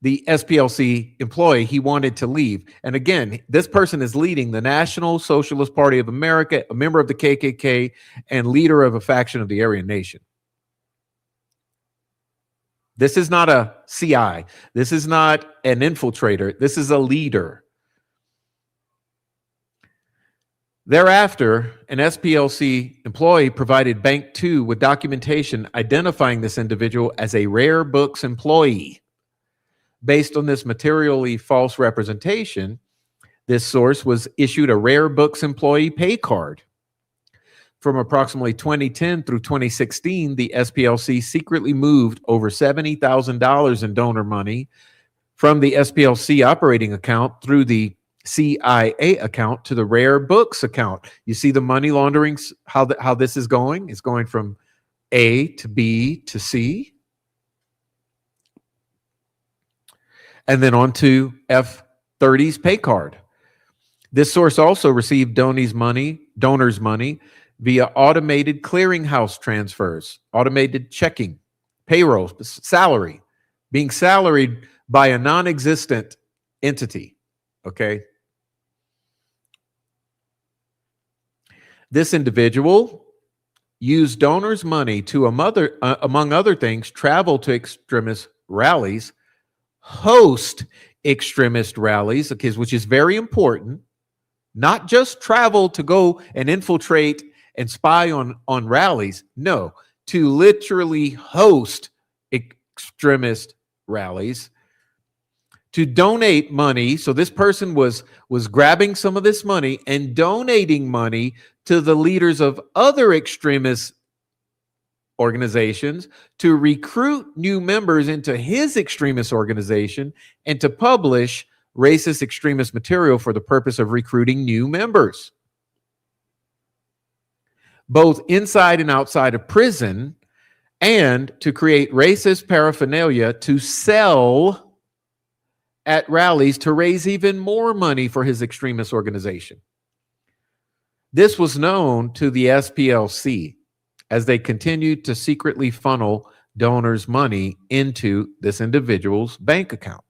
the SPLC employee he wanted to leave. And again, this person is leading the National Socialist Party of America, a member of the KKK, and leader of a faction of the Aryan nation. This is not a CI. This is not an infiltrator. This is a leader. Thereafter, an SPLC employee provided Bank 2 with documentation identifying this individual as a Rare Books employee. Based on this materially false representation, this source was issued a Rare Books employee pay card. From approximately 2010 through 2016, the SPLC secretly moved over $70,000 in donor money from the SPLC operating account through the CIA account to the Rare Books account. You see the money laundering, how this is going? It's going from A to B to C. And then on to F30's pay card. This source also received donors' money via automated clearinghouse transfers, automated checking, payroll, salary, being salaried by a non-existent entity. Okay. This individual used donors' money to, among other things, travel to extremist rallies, host extremist rallies, okay, which is very important. Not just travel to go and infiltrate and spy on rallies. No, to literally host extremist rallies, to donate money. So this person was grabbing some of this money and donating money to the leaders of other extremist organizations to recruit new members into his extremist organization and to publish racist extremist material for the purpose of recruiting new members. Both inside and outside of prison, and to create racist paraphernalia to sell at rallies to raise even more money for his extremist organization. This was known to the SPLC as they continued to secretly funnel donors' money into this individual's bank account.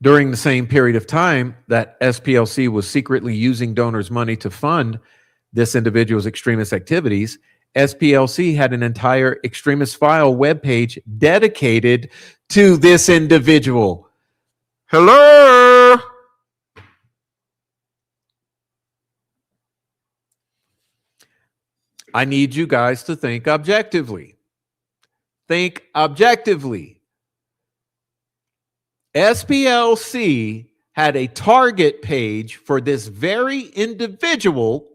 During the same period of time that SPLC was secretly using donors' money to fund this individual's extremist activities, SPLC had an entire extremist file webpage dedicated to this individual. Hello? I need you guys to think objectively. Think objectively. SPLC had a target page for this very individual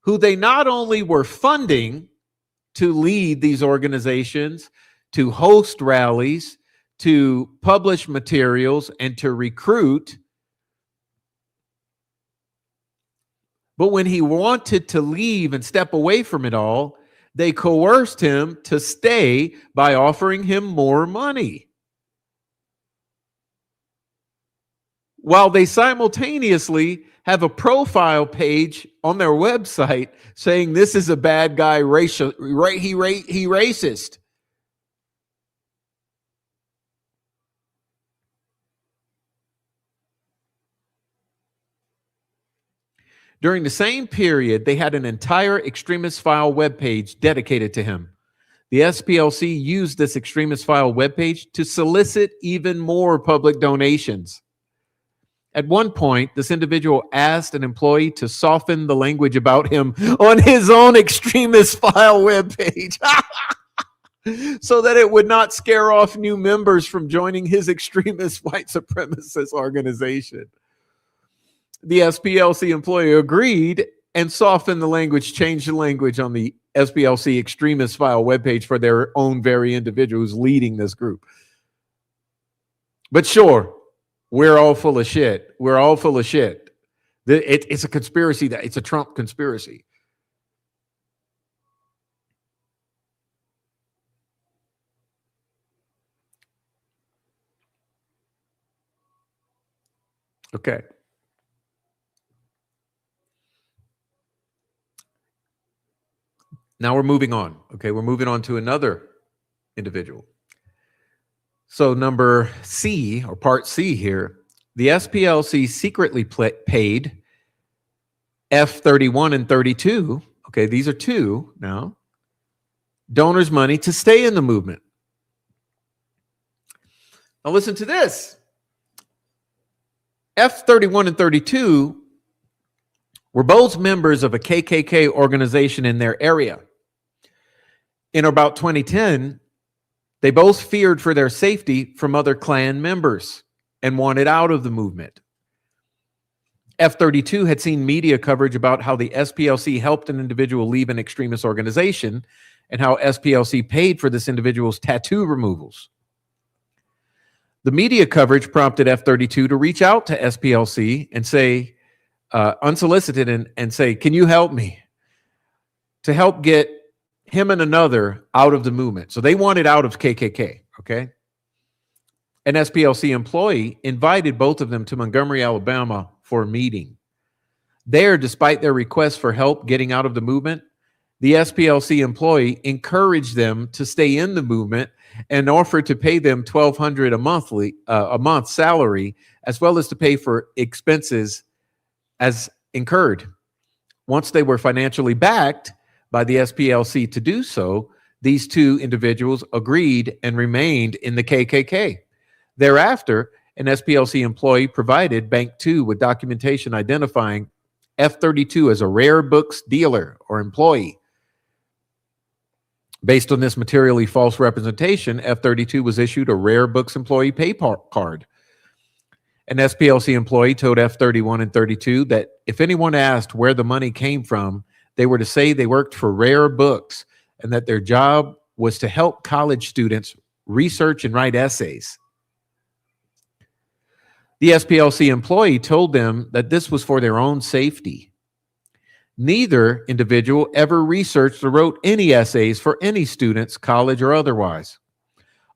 who they not only were funding to lead these organizations, to host rallies, to publish materials, and to recruit, but when he wanted to leave and step away from it all, they coerced him to stay by offering him more money, while they simultaneously have a profile page on their website saying this is a bad guy, he racist. During the same period, they had an entire extremist file webpage dedicated to him. The SPLC used this extremist file webpage to solicit even more public donations. At one point, this individual asked an employee to soften the language about him on his own extremist file webpage so that it would not scare off new members from joining his extremist white supremacist organization. The SPLC employee agreed and softened the language, changed the language on the SPLC extremist file webpage for their own very individual who's leading this group. But sure, we're all full of shit. We're all full of shit. It's a conspiracy. It's a Trump conspiracy. Okay. Now we're moving on. Okay, we're moving on to another individual. So number C, or part C here, the SPLC secretly paid F31 and 32, okay, these are two now, donors' money to stay in the movement. Now listen to this. F31 and 32 were both members of a KKK organization in their area. In about 2010, they both feared for their safety from other Klan members and wanted out of the movement. F32 had seen media coverage about how the SPLC helped an individual leave an extremist organization and how SPLC paid for this individual's tattoo removals. The media coverage prompted F32 to reach out to SPLC and say, unsolicited, and say, can you help me? To help get him and another out of the movement. So they wanted out of KKK, okay? An SPLC employee invited both of them to Montgomery, Alabama for a meeting. There, despite their request for help getting out of the movement, the SPLC employee encouraged them to stay in the movement and offered to pay them $1,200 a month salary, as well as to pay for expenses as incurred. Once they were financially backed by the SPLC to do so, these two individuals agreed and remained in the KKK. Thereafter, an SPLC employee provided Bank 2 with documentation identifying F32 as a rare books dealer or employee. Based on this materially false representation, F32 was issued a rare books employee pay card. An SPLC employee told F31 and 32 that if anyone asked where the money came from, they were to say they worked for Rare Books and that their job was to help college students research and write essays. The SPLC employee told them that this was for their own safety. Neither individual ever researched or wrote any essays for any students, college or otherwise.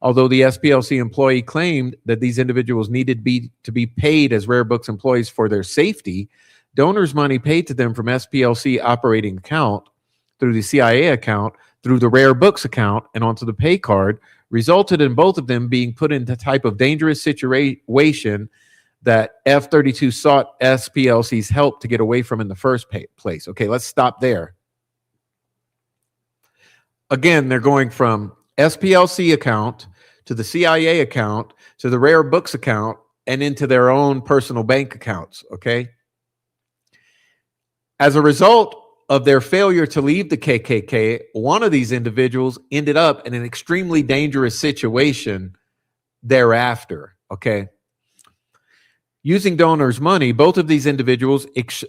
Although the SPLC employee claimed that these individuals needed to be paid as Rare Books employees for their safety, donors' money paid to them from SPLC operating account, through the CIA account, through the Rare Books account, and onto the pay card resulted in both of them being put into type of dangerous situation that F-32 sought SPLC's help to get away from in the first place. Okay, let's stop there. Again, they're going from SPLC account to the CIA account to the Rare Books account and into their own personal bank accounts, okay? As a result of their failure to leave the KKK, one of these individuals ended up in an extremely dangerous situation thereafter, okay? Using donors' money, both of these individuals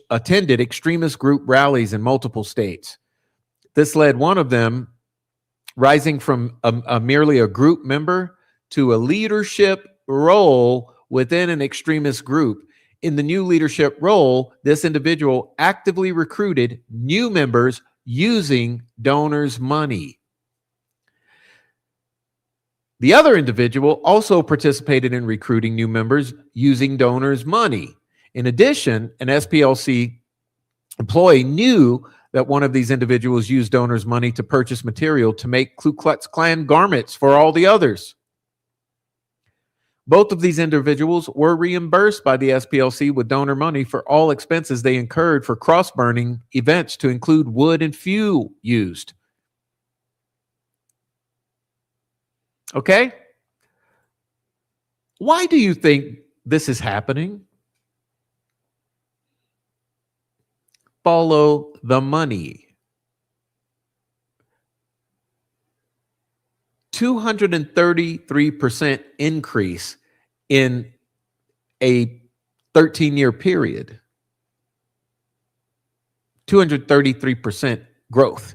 attended extremist group rallies in multiple states. This led one of them rising from merely a group member to a leadership role within an extremist group. In the new leadership role, this individual actively recruited new members using donors' money. The other individual also participated in recruiting new members using donors' money. In addition, an SPLC employee knew that one of these individuals used donors' money to purchase material to make Ku Klux Klan garments for all the others. Both of these individuals were reimbursed by the SPLC with donor money for all expenses they incurred for cross-burning events, to include wood and fuel used. Okay? Why do you think this is happening? Follow the money. 233% increase in a 13-year period. 233% growth.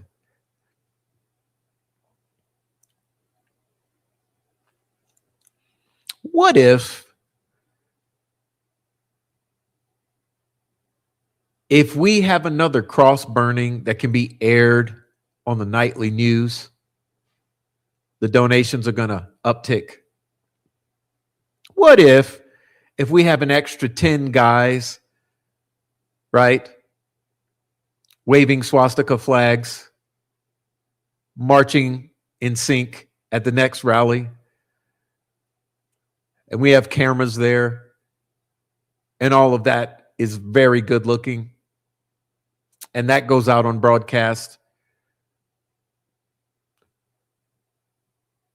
What if we have another cross burning that can be aired on the nightly news, the donations are going to uptick? What if we have an extra 10 guys, right, waving swastika flags, marching in sync at the next rally, and we have cameras there, and all of that is very good looking, and that goes out on broadcast?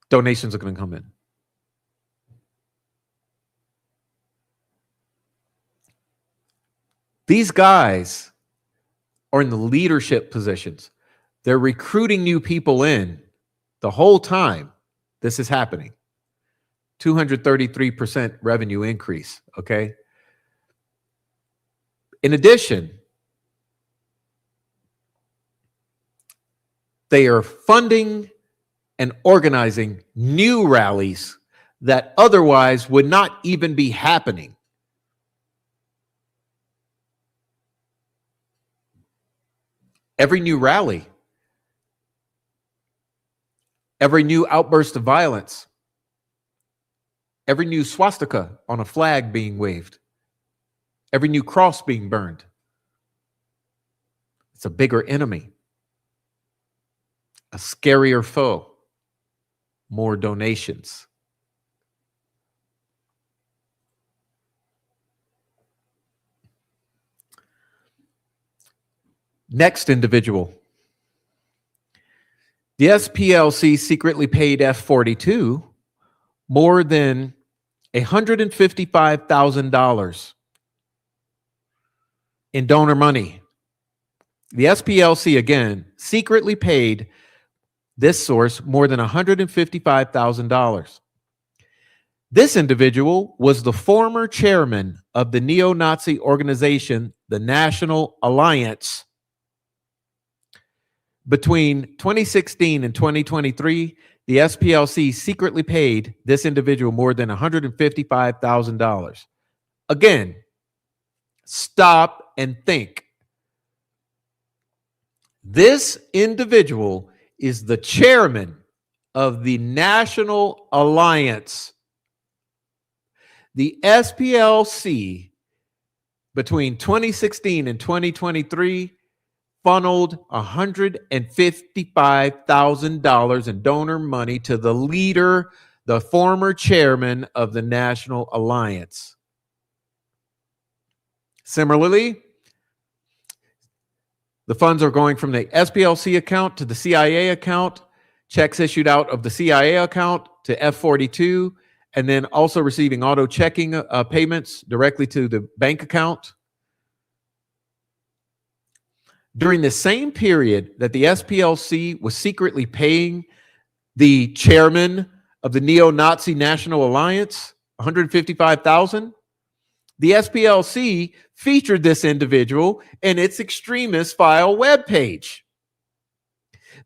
Donations are going to come in. These guys are in the leadership positions. They're recruiting new people in the whole time this is happening. 233% revenue increase, okay? In addition, they are funding and organizing new rallies that otherwise would not even be happening. Every new rally, every new outburst of violence, every new swastika on a flag being waved, every new cross being burned, it's a bigger enemy, a scarier foe, more donations. Next individual. The SPLC secretly paid F-42 more than $155,000 in donor money. The SPLC, again, secretly paid this source more than $155,000. This individual was the former chairman of the neo-Nazi organization, the National Alliance, Between 2016 and 2023, the SPLC secretly paid this individual more than $155,000. Again, stop and think. This individual is the chairman of the National Alliance. The SPLC, between 2016 and 2023, funneled $155,000 in donor money to the leader, the former chairman of the National Alliance. Similarly, the funds are going from the SPLC account to the CIA account, checks issued out of the CIA account to F42, and then also receiving auto checking payments directly to the bank account. During the same period that the SPLC was secretly paying the chairman of the neo-Nazi National Alliance $155,000, the SPLC featured this individual in its extremist file webpage.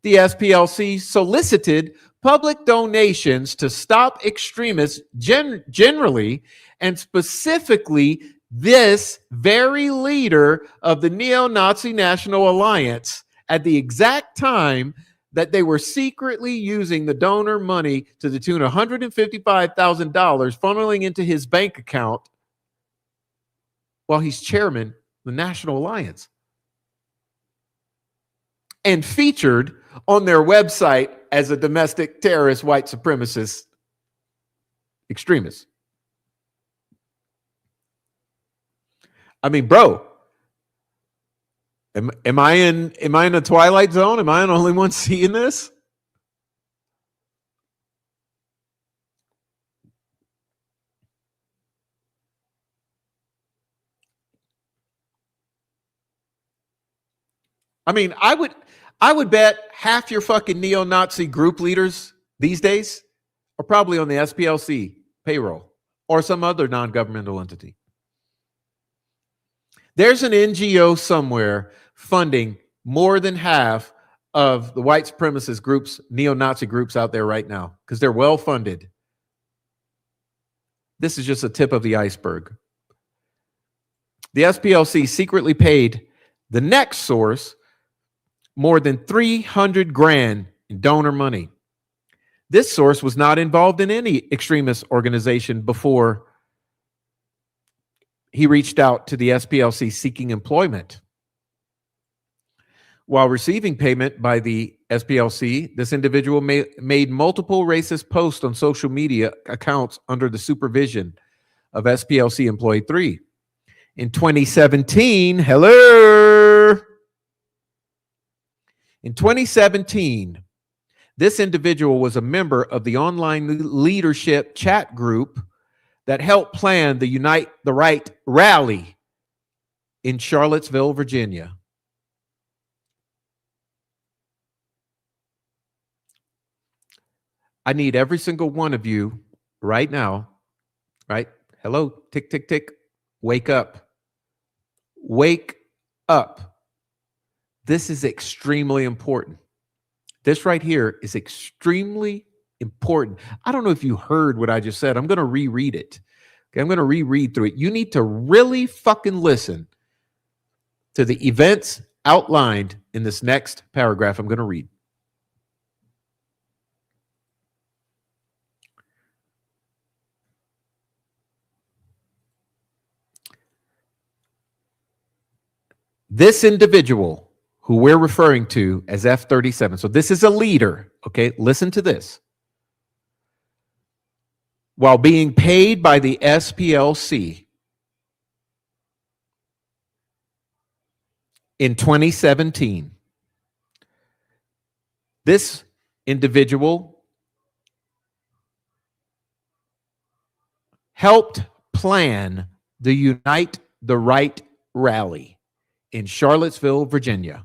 The SPLC solicited public donations to stop extremists generally, and specifically this very leader of the neo-Nazi National Alliance at the exact time that they were secretly using the donor money to the tune of $155,000 funneling into his bank account while he's chairman of the National Alliance, and featured on their website as a domestic terrorist, white supremacist extremist. I mean, bro, am I in a Twilight Zone? Am I the only one seeing this? I mean, I would bet half your fucking neo-Nazi group leaders these days are probably on the SPLC payroll or some other non-governmental entity. There's an NGO somewhere funding more than half of the white supremacist groups, neo-Nazi groups out there right now, because they're well funded. This is just a tip of the iceberg. The SPLC secretly paid the next source more than 300 grand in donor money. This source was not involved in any extremist organization before he reached out to the SPLC seeking employment. While receiving payment by the SPLC, this individual made multiple racist posts on social media accounts under the supervision of SPLC Employee 3. In 2017, In 2017, this individual was a member of the online leadership chat group that helped plan the Unite the Right rally in Charlottesville, Virginia. I need every single one of you right now, right? Hello, tick, tick, tick. Wake up. Wake up. This is extremely important. This right here is extremely important. I don't know if you heard what I just said. I'm going to reread it. Okay, I'm going to reread through it. You need to really fucking listen to the events outlined in this next paragraph I'm going to read. This individual who we're referring to as F37. So this is a leader. Okay, listen to this. While being paid by the SPLC in 2017, this individual helped plan the Unite the Right rally in Charlottesville, Virginia.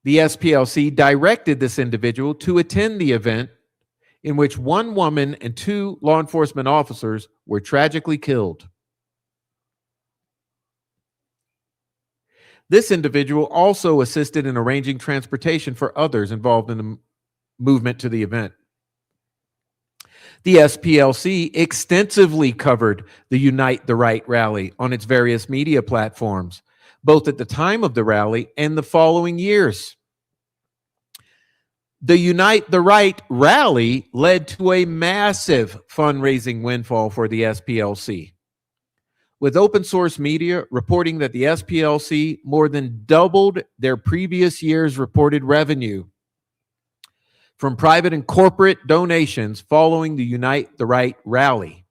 The SPLC directed this individual to attend the event, in which one woman and two law enforcement officers were tragically killed. This individual also assisted in arranging transportation for others involved in the movement to the event. The SPLC extensively covered the Unite the Right rally on its various media platforms, both at the time of the rally and the following years. The Unite the Right rally led to a massive fundraising windfall for the SPLC, with open source media reporting that the SPLC more than doubled their previous year's reported revenue from private and corporate donations following the Unite the Right rally.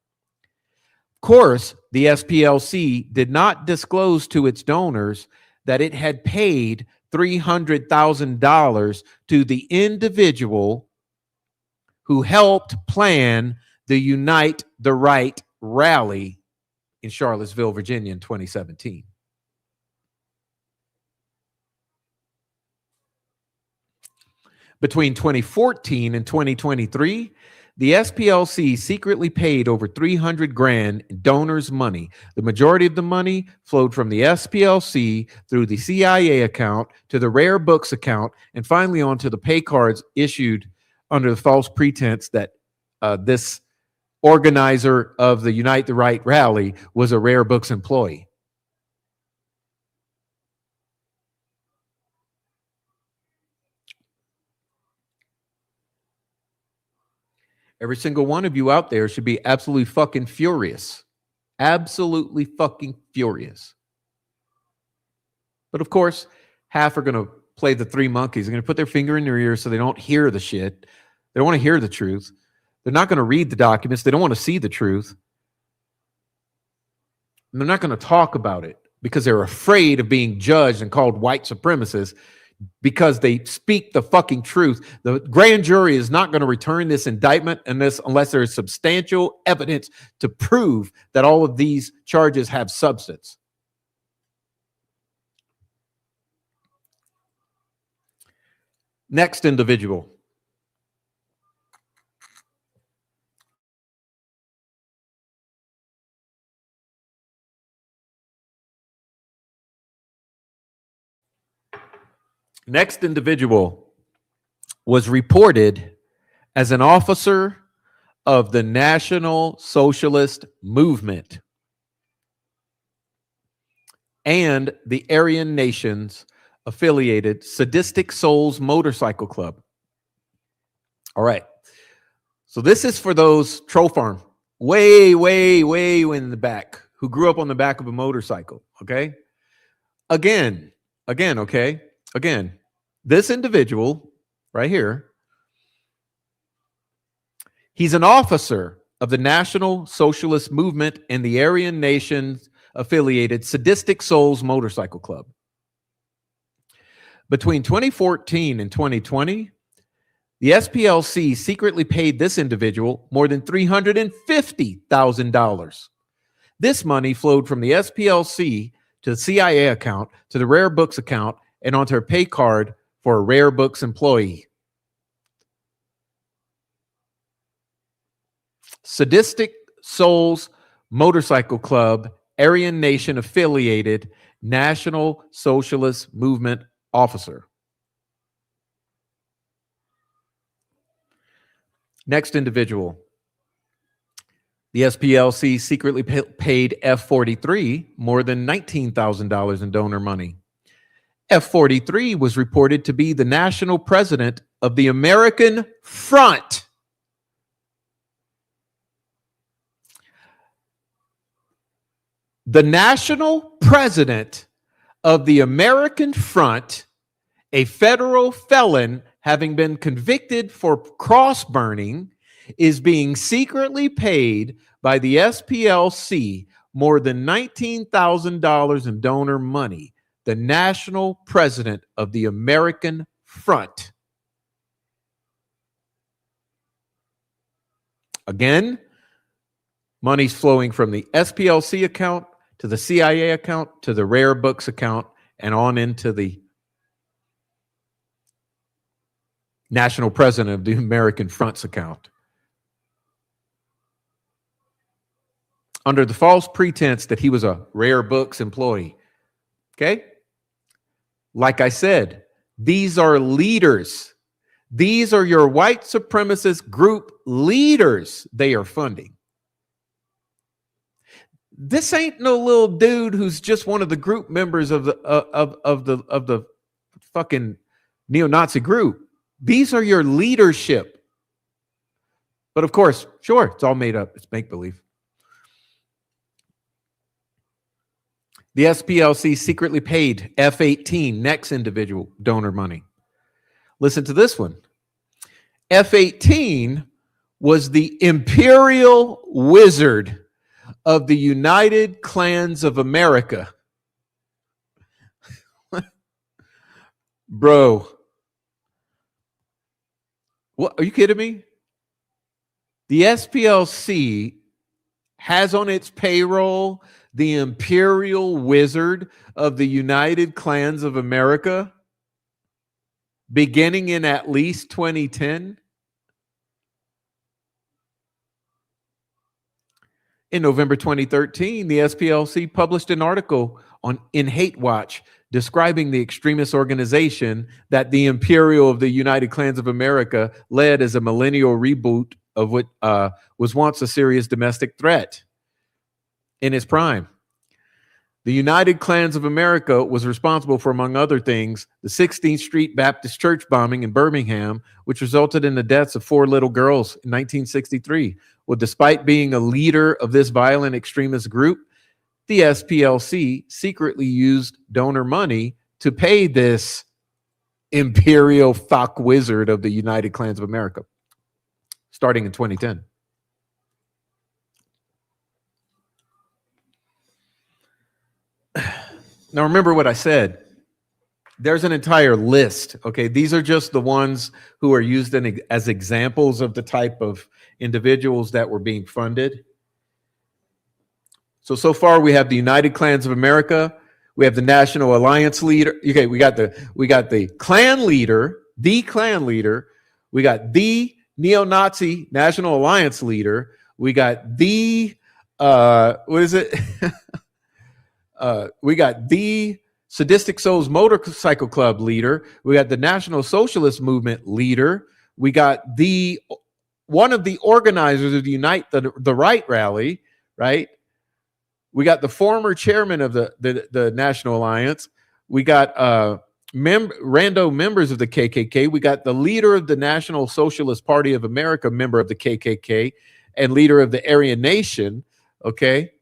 Of course, the SPLC did not disclose to its donors that it had paid $300,000 to the individual who helped plan the Unite the Right rally in Charlottesville, Virginia in 2017. Between 2014 and 2023, the SPLC secretly paid over 300 grand in donors' money. The majority of the money flowed from the SPLC through the CIA account to the Rare Books account, and finally onto the pay cards issued under the false pretense that this organizer of the Unite the Right rally was a Rare Books employee. Every single one of you out there should be absolutely fucking furious. Absolutely fucking furious. But of course, half are going to play the three monkeys. They're going to put their finger in their ear so they don't hear the shit. They don't want to hear the truth. They're not going to read the documents. They don't want to see the truth. And they're not going to talk about it because they're afraid of being judged and called white supremacists because they speak the fucking truth. The grand jury is not going to return this indictment unless there is substantial evidence to prove that all of these charges have substance. Next individual. Next individual was reported as an officer of the National Socialist Movement and the Aryan Nations affiliated Sadistic Souls Motorcycle Club. All right. So this is for those troll farm way in the back who grew up on the back of a motorcycle. Okay. Again, okay. Again, this individual right here, he's an officer of the National Socialist Movement and the Aryan Nations affiliated Sadistic Souls Motorcycle Club. Between 2014 and 2020, the SPLC secretly paid this individual more than $350,000. This money flowed from the SPLC to the CIA account, to the Rare Books account, and onto her pay card for a Rare Books employee. Sadistic Souls Motorcycle Club, Aryan Nation affiliated National Socialist Movement officer. Next individual. The SPLC secretly paid F-43 more than $19,000 in donor money. F-43 was reported to be the national president of the American Front. The national president of the American Front, a federal felon having been convicted for cross burning, is being secretly paid by the SPLC more than $19,000 in donor money. The national president of the American Front. Again, money's flowing from the SPLC account to the CIA account to the Rare Books account and on into the national president of the American Front's account. Under the false pretense that he was a Rare Books employee. Okay? Like I said, these are leaders. These are your white supremacist group leaders they are funding. This ain't no little dude who's just one of the group members of the fucking neo-Nazi group. These are your leadership. But of course, sure, it's all made up. It's make-believe. The SPLC secretly paid F-18, next individual donor money. Listen to this one. F-18 was the imperial wizard of the United Clans of America. Bro. What, are you kidding me? The SPLC has on its payroll the imperial wizard of the United Clans of America, beginning in at least 2010. In November 2013, the SPLC published an article in Hate Watch describing the extremist organization that the Imperial of the United Clans of America led as a millennial reboot of what was once a serious domestic threat in its prime. The United Clans of America was responsible for, among other things, the 16th Street Baptist Church bombing in Birmingham, which resulted in the deaths of 4 little girls in 1963. Well, despite being a leader of this violent extremist group, the SPLC secretly used donor money to pay this imperial fuck wizard of the United Clans of America, starting in 2010. Now, remember what I said. There's an entire list. Okay, these are just the ones who are used as examples of the type of individuals that were being funded. So far we have the United Clans of America. We have the National Alliance leader. Okay, we got the clan leader, the clan leader. We got the neo-Nazi National Alliance leader. We got the what is it? We got the Sadistic Souls Motorcycle Club leader. We got the National Socialist Movement leader. We got one of the organizers of the Unite the Right rally, right? We got the former chairman of the National Alliance. We got rando members of the KKK. We got the leader of the National Socialist Party of America, member of the KKK, and leader of the Aryan Nation. Okay.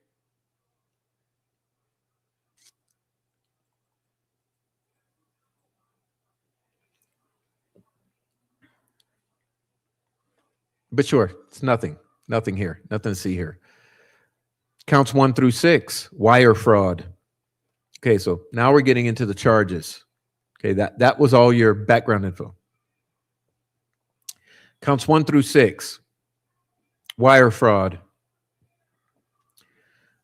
But sure, it's nothing here, nothing to see here. Counts 1 through 6, wire fraud. Okay, so now we're getting into the charges. Okay, that was all your background info. Counts 1 through 6, wire fraud.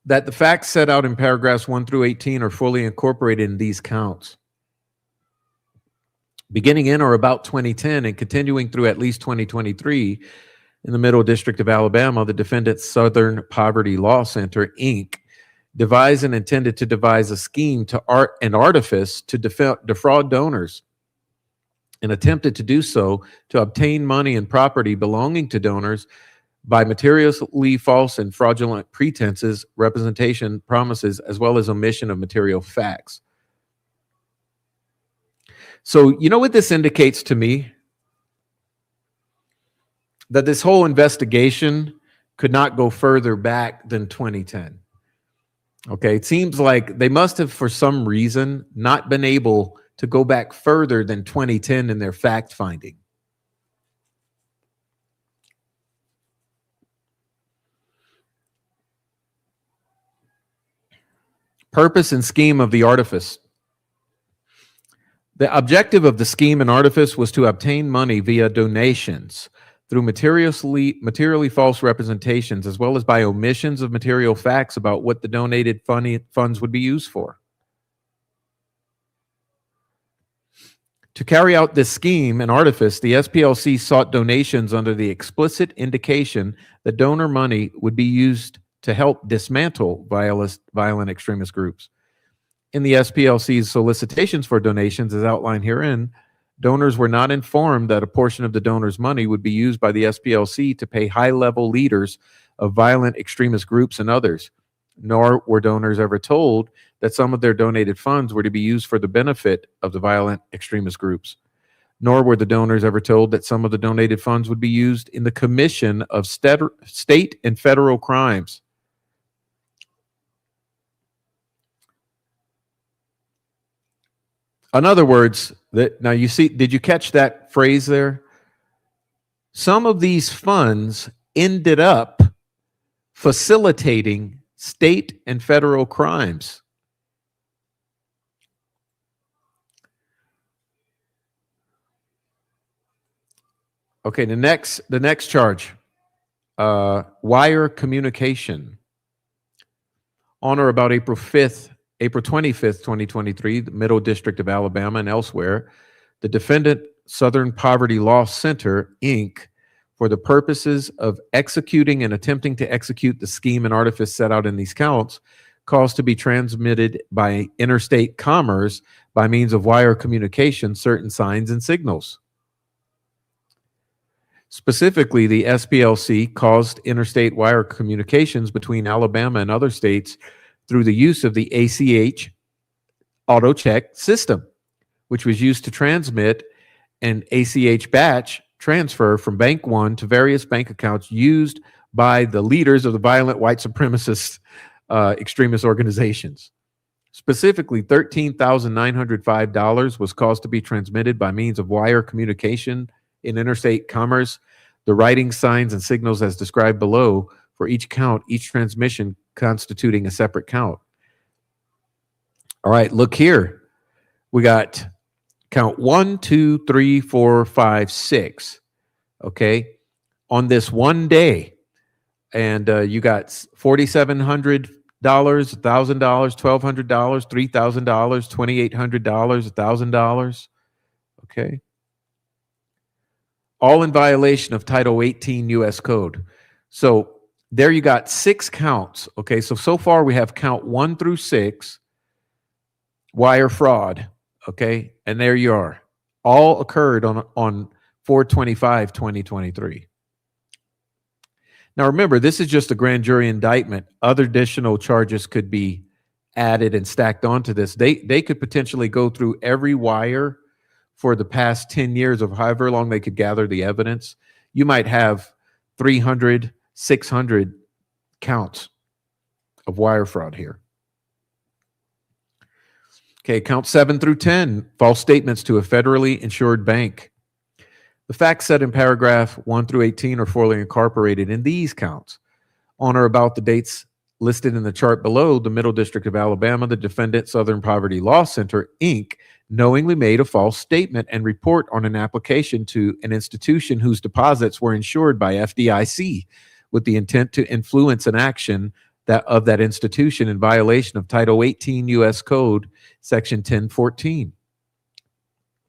That the facts set out in paragraphs 1 through 18 are fully incorporated in these counts. Beginning in or about 2010 and continuing through at least 2023, in the Middle District of Alabama, the defendant's Southern Poverty Law Center, Inc., devised and intended to devise a scheme to artifice to defraud donors and attempted to do so to obtain money and property belonging to donors by materially false and fraudulent pretenses, representation, promises, as well as omission of material facts. So, you know what this indicates to me? That this whole investigation could not go further back than 2010. Okay, it seems like they must have, for some reason, not been able to go back further than 2010 in their fact finding. Purpose and scheme of the artifice. The objective of the scheme and artifice was to obtain money via donations through materially false representations, as well as by omissions of material facts about what the donated funds would be used for. To carry out this scheme and artifice, the SPLC sought donations under the explicit indication that donor money would be used to help dismantle violent extremist groups. in the SPLC's solicitations for donations, as outlined herein, donors were not informed that a portion of the donor's money would be used by the SPLC to pay high-level leaders of violent extremist groups and others, nor were donors ever told that some of their donated funds were to be used for the benefit of the violent extremist groups. Nor were the donors ever told that some of the donated funds would be used in the commission of state and federal crimes. In other words, now you see, did you catch that phrase there? Some of these funds ended up facilitating state and federal crimes. Okay, the next charge, wire communication. On or about April 25th, 2023, the Middle District of Alabama and elsewhere, the defendant, Southern Poverty Law Center, Inc., for the purposes of executing and attempting to execute the scheme and artifice set out in these counts, caused to be transmitted by interstate commerce by means of wire communication certain signs and signals. Specifically, the SPLC caused interstate wire communications between Alabama and other states through the use of the ACH auto check system, which was used to transmit an ACH batch transfer from Bank One to various bank accounts used by the leaders of the violent white supremacist extremist organizations. Specifically, $13,905 was caused to be transmitted by means of wire communication in interstate commerce, the writing, signs, and signals as described below for each count, each transmission constituting a separate count. All right, look here. We got count 1, 2, 3, 4, 5, 6. Okay, on this one day, and you got $4,700, $1,000, $1,200, $3,000, $2,800, $1,000. Okay. All in violation of Title 18 U.S. Code. So there you got 6 counts. Okay, so far we have count 1 through 6, wire fraud. Okay, and there you are. All occurred on 4/25/2023. Now remember, this is just a grand jury indictment. Other additional charges could be added and stacked onto this. They could potentially go through every wire for the past 10 years of however long they could gather the evidence. You might have 300, 600 counts of wire fraud here. Okay, count 7 through 10, false statements to a federally insured bank. The facts set in paragraph 1 through 18 are fully incorporated in these counts. On or about the dates listed in the chart below, the Middle District of Alabama, the defendant, Southern Poverty Law Center, Inc., knowingly made a false statement and report on an application to an institution whose deposits were insured by FDIC with the intent to influence an action of that institution in violation of Title 18 U.S. Code, Section 1014.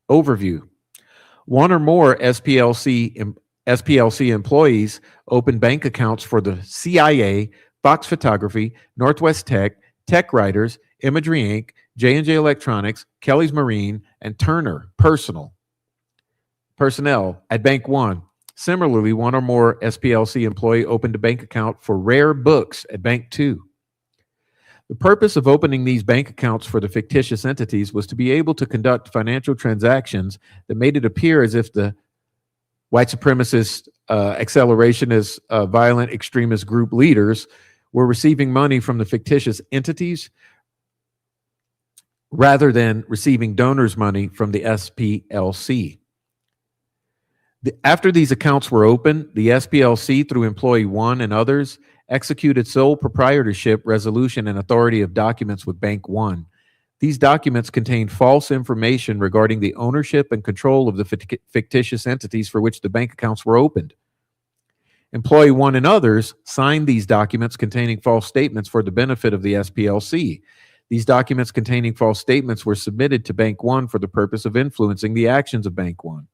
Overview. One or more SPLC employees opened bank accounts for the CIA, Fox Photography, Northwest Tech, Tech Writers, Imagery Inc., J&J Electronics, Kelly's Marine, and Turner personnel at Bank One. Similarly, one or more SPLC employee opened a bank account for Rare Books at Bank Two. The purpose of opening these bank accounts for the fictitious entities was to be able to conduct financial transactions that made it appear as if the white supremacist, accelerationist, violent extremist group leaders were receiving money from the fictitious entities rather than receiving donors' money from the SPLC. After these accounts were opened, the SPLC, through Employee 1 and others, executed sole proprietorship, resolution, and authority of documents with Bank One. These documents contained false information regarding the ownership and control of the fictitious entities for which the bank accounts were opened. Employee 1 and others signed these documents containing false statements for the benefit of the SPLC. These documents containing false statements were submitted to Bank One for the purpose of influencing the actions of Bank One.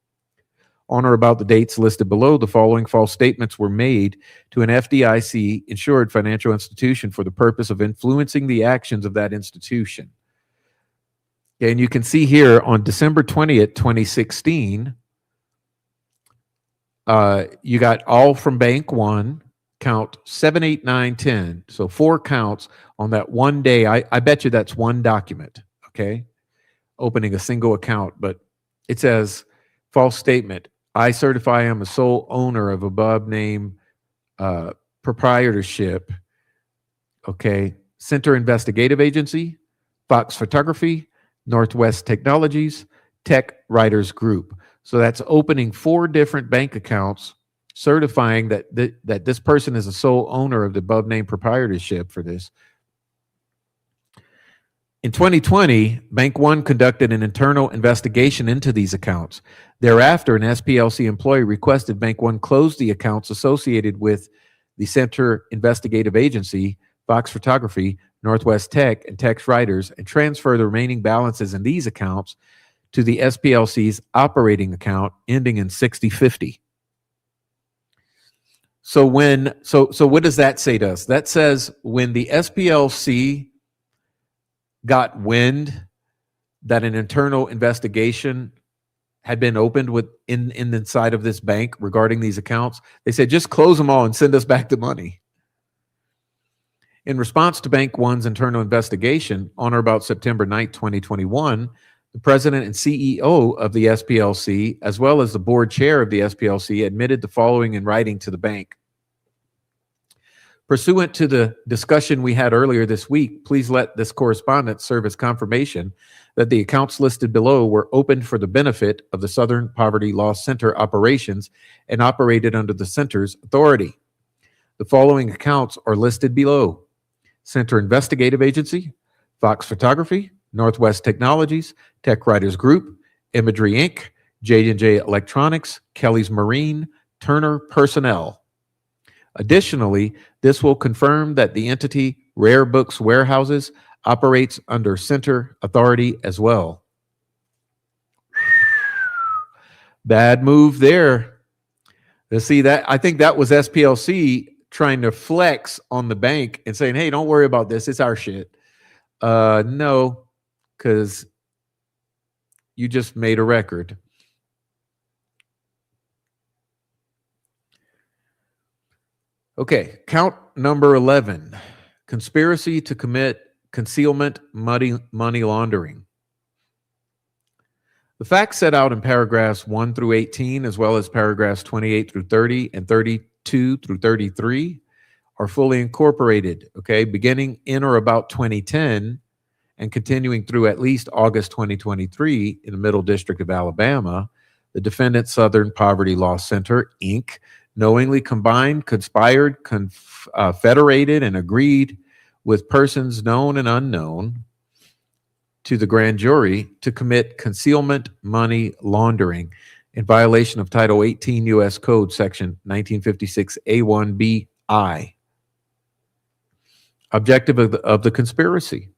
On or about the dates listed below, the following false statements were made to an FDIC insured financial institution for the purpose of influencing the actions of that institution. And you can see here on December 20th, 2016, you got all from Bank One, count 7, 8, 9, 10. So 4 counts on that one day. I bet you that's one document, okay? Opening a single account, but it says false statement. I certify I'm a sole owner of above name proprietorship, okay? Center Investigative Agency, Fox Photography, Northwest Technologies, Tech Writers Group. So that's opening 4 different bank accounts, certifying that that this person is a sole owner of the above named proprietorship for this. In 2020, Bank One conducted an internal investigation into these accounts. Thereafter, an SPLC employee requested Bank One close the accounts associated with the Center Investigative Agency, Fox Photography, Northwest Tech, and Tex Writers, and transfer the remaining balances in these accounts to the SPLC's operating account ending in 6050. So what does that say to us? That says when the SPLC got wind that an internal investigation had been opened inside of this bank regarding these accounts, they said, just close them all and send us back the money. In response to Bank One's internal investigation, on or about September 9th, 2021, the president and CEO of the SPLC, as well as the board chair of the SPLC, admitted the following in writing to the bank. Pursuant to the discussion we had earlier this week, please let this correspondence serve as confirmation that the accounts listed below were opened for the benefit of the Southern Poverty Law Center operations and operated under the center's authority. The following accounts are listed below: Center Investigative Agency, Fox Photography, Northwest Technologies, Tech Writers Group, Imagery Inc., J&J Electronics, Kelly's Marine, Turner Personnel. Additionally, this will confirm that the entity Rare Books Warehouses operates under center authority as well. Bad move there. Let's see that. I think that was SPLC trying to flex on the bank and saying, hey, don't worry about this. It's our shit. No, because you just made a record. Okay, count number 11, conspiracy to commit concealment money laundering. The facts set out in paragraphs 1 through 18, as well as paragraphs 28 through 30 and 32 through 33 are fully incorporated, okay, beginning in or about 2010 and continuing through at least August 2023 in the Middle District of Alabama. The defendant, Southern Poverty Law Center, Inc., knowingly combined, conspired, federated, and agreed with persons known and unknown to the grand jury to commit concealment money laundering in violation of Title 18 U.S. Code Section 1956 A1BI. Objective of the conspiracy.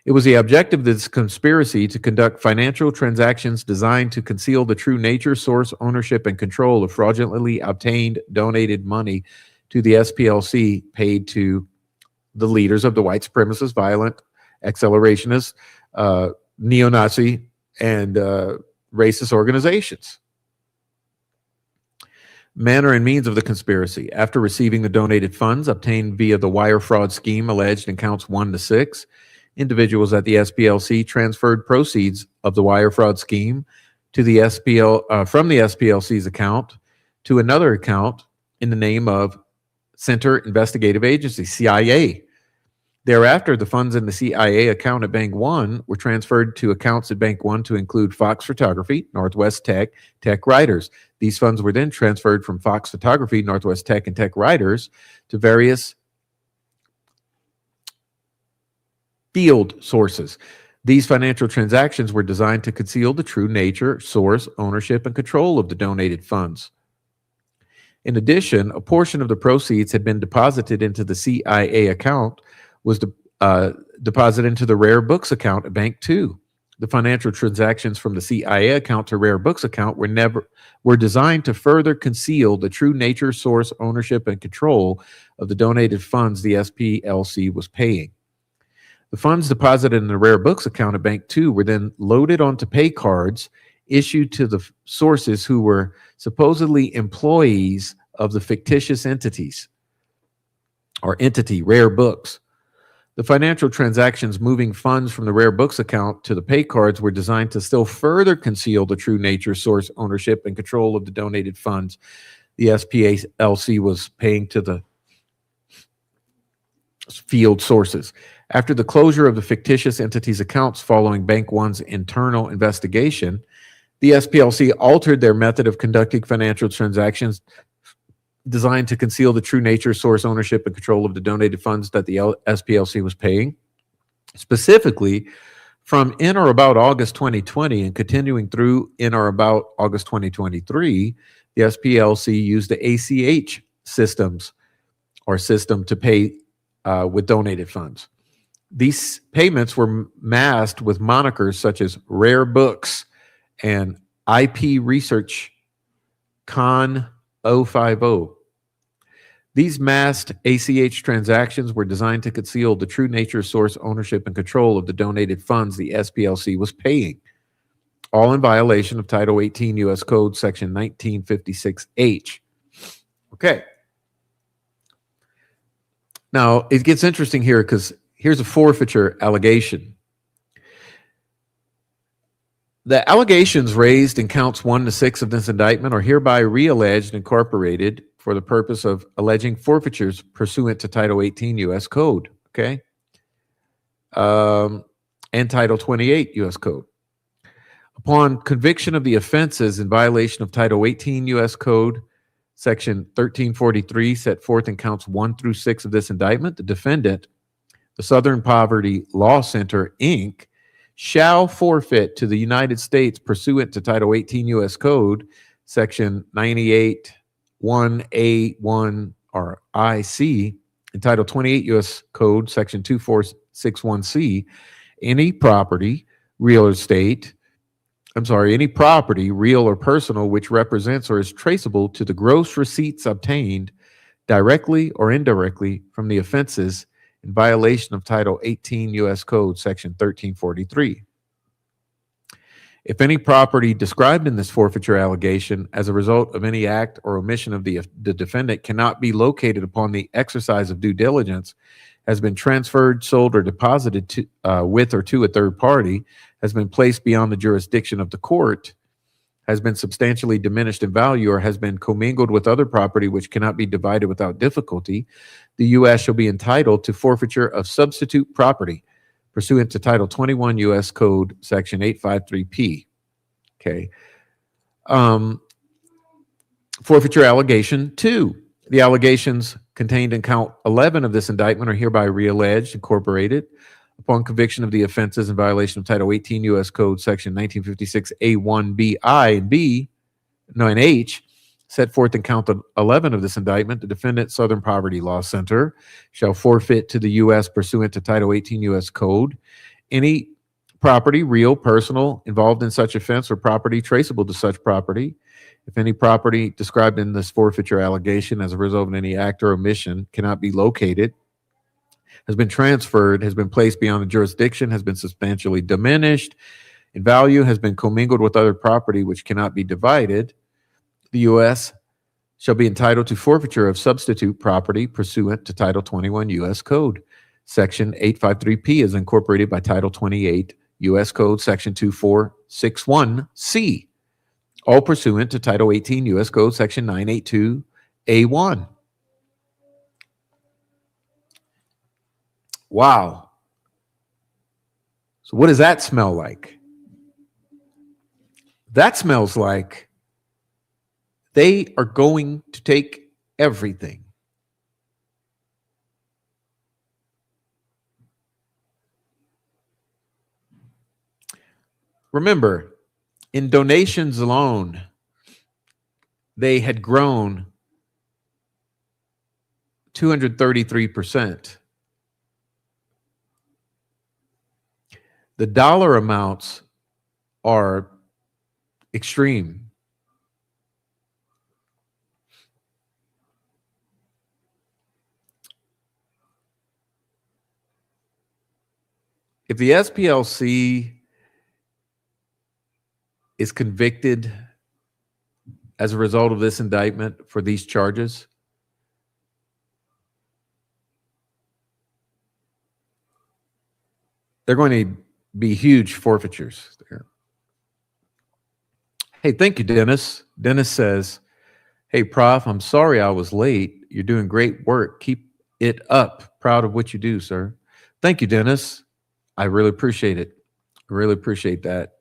It was the objective of this conspiracy to conduct financial transactions designed to conceal the true nature, source, ownership, and control of fraudulently obtained donated money to the SPLC paid to the leaders of the white supremacist, violent, accelerationist, neo-Nazi, and racist organizations. Manner and means of the conspiracy. After receiving the donated funds obtained via the wire fraud scheme alleged in counts 1 to 6, individuals at the SPLC transferred proceeds of the wire fraud scheme to the from the SPLC's account to another account in the name of Center Investigative Agency, CIA. Thereafter, the funds in the CIA account at Bank One were transferred to accounts at Bank One to include Fox Photography, Northwest Tech, Tech Writers. These funds were then transferred from Fox Photography, Northwest Tech, and Tech Writers to various field sources. These financial transactions were designed to conceal the true nature, source, ownership, and control of the donated funds. In addition, a portion of the proceeds had been deposited into the CIA account, was deposited into the Rare Books account at Bank Two. The financial transactions from the CIA account to Rare Books account were designed to further conceal the true nature, source, ownership, and control of the donated funds the SPLC was paying. The funds deposited in the rare books account at Bank 2 were then loaded onto pay cards issued to the sources who were supposedly employees of the fictitious entities or entity, rare books. The financial transactions moving funds from the rare books account to the pay cards were designed to still further conceal the true nature, source, ownership, and control of the donated funds the SPLC was paying to the field sources. After the closure of the fictitious entities' accounts following Bank One's internal investigation, the SPLC altered their method of conducting financial transactions designed to conceal the true nature, source, ownership, and control of the donated funds that the SPLC was paying. Specifically, from in or about August 2020 and continuing through in or about August 2023, the SPLC used the ACH system to pay with donated funds. These payments were masked with monikers such as Rare Books and IP Research Con 050. These masked ACH transactions were designed to conceal the true nature, source, ownership, and control of the donated funds the SPLC was paying, all in violation of Title 18 U.S. Code Section 1956H. Okay. Now, it gets interesting here because here's a forfeiture allegation. The allegations raised in counts 1 to 6 of this indictment are hereby realleged and incorporated for the purpose of alleging forfeitures pursuant to Title 18 U.S. Code, okay? And Title 28 U.S. Code. Upon conviction of the offenses in violation of Title 18 U.S. Code, Section 1343, set forth in counts 1 through 6 of this indictment, the defendant, the Southern Poverty Law Center, Inc., shall forfeit to the United States pursuant to Title 18 U.S. Code, Section 98(1)(a)(1) or IC, and Title 28 U.S. Code, Section 2461C, any property, real or personal, which represents or is traceable to the gross receipts obtained directly or indirectly from the offenses in violation of Title 18 U.S. Code, Section 1343. If any property described in this forfeiture allegation as a result of any act or omission of the defendant cannot be located upon the exercise of due diligence, has been transferred, sold, or deposited to, with or to a third party, has been placed beyond the jurisdiction of the court, has been substantially diminished in value, or has been commingled with other property which cannot be divided without difficulty, the U.S. shall be entitled to forfeiture of substitute property pursuant to Title 21 U.S. Code, Section 853P. Okay. Forfeiture allegation 2. The allegations contained in count 11 of this indictment are hereby realleged, incorporated, upon conviction of the offenses in violation of Title 18 U.S. Code, Section 1956 A1, B, I, and B, no, and H, set forth in count 11 of this indictment, the defendant, Southern Poverty Law Center, shall forfeit to the U.S. pursuant to Title 18 U.S. Code any property, real, personal, involved in such offense or property traceable to such property. If any property described in this forfeiture allegation as a result of any act or omission cannot be located, has been transferred, has been placed beyond the jurisdiction, has been substantially diminished in value, has been commingled with other property which cannot be divided, the U.S. shall be entitled to forfeiture of substitute property pursuant to Title 21 U.S. Code. Section 853P is incorporated by Title 28 U.S. Code, Section 2461C, all pursuant to Title 18 U.S. Code, Section 982A1. Wow. So what does that smell like? That smells like they are going to take everything. Remember, in donations alone, they had grown 233%. The dollar amounts are extreme. if the SPLC is convicted as a result of this indictment for these charges, they're going to be huge forfeitures there. Hey, thank you, Dennis. Dennis says, hey, Prof, I'm sorry I was late. You're doing great work. Keep it up. Proud of what you do, sir. Thank you, Dennis. I really appreciate it. I really appreciate that.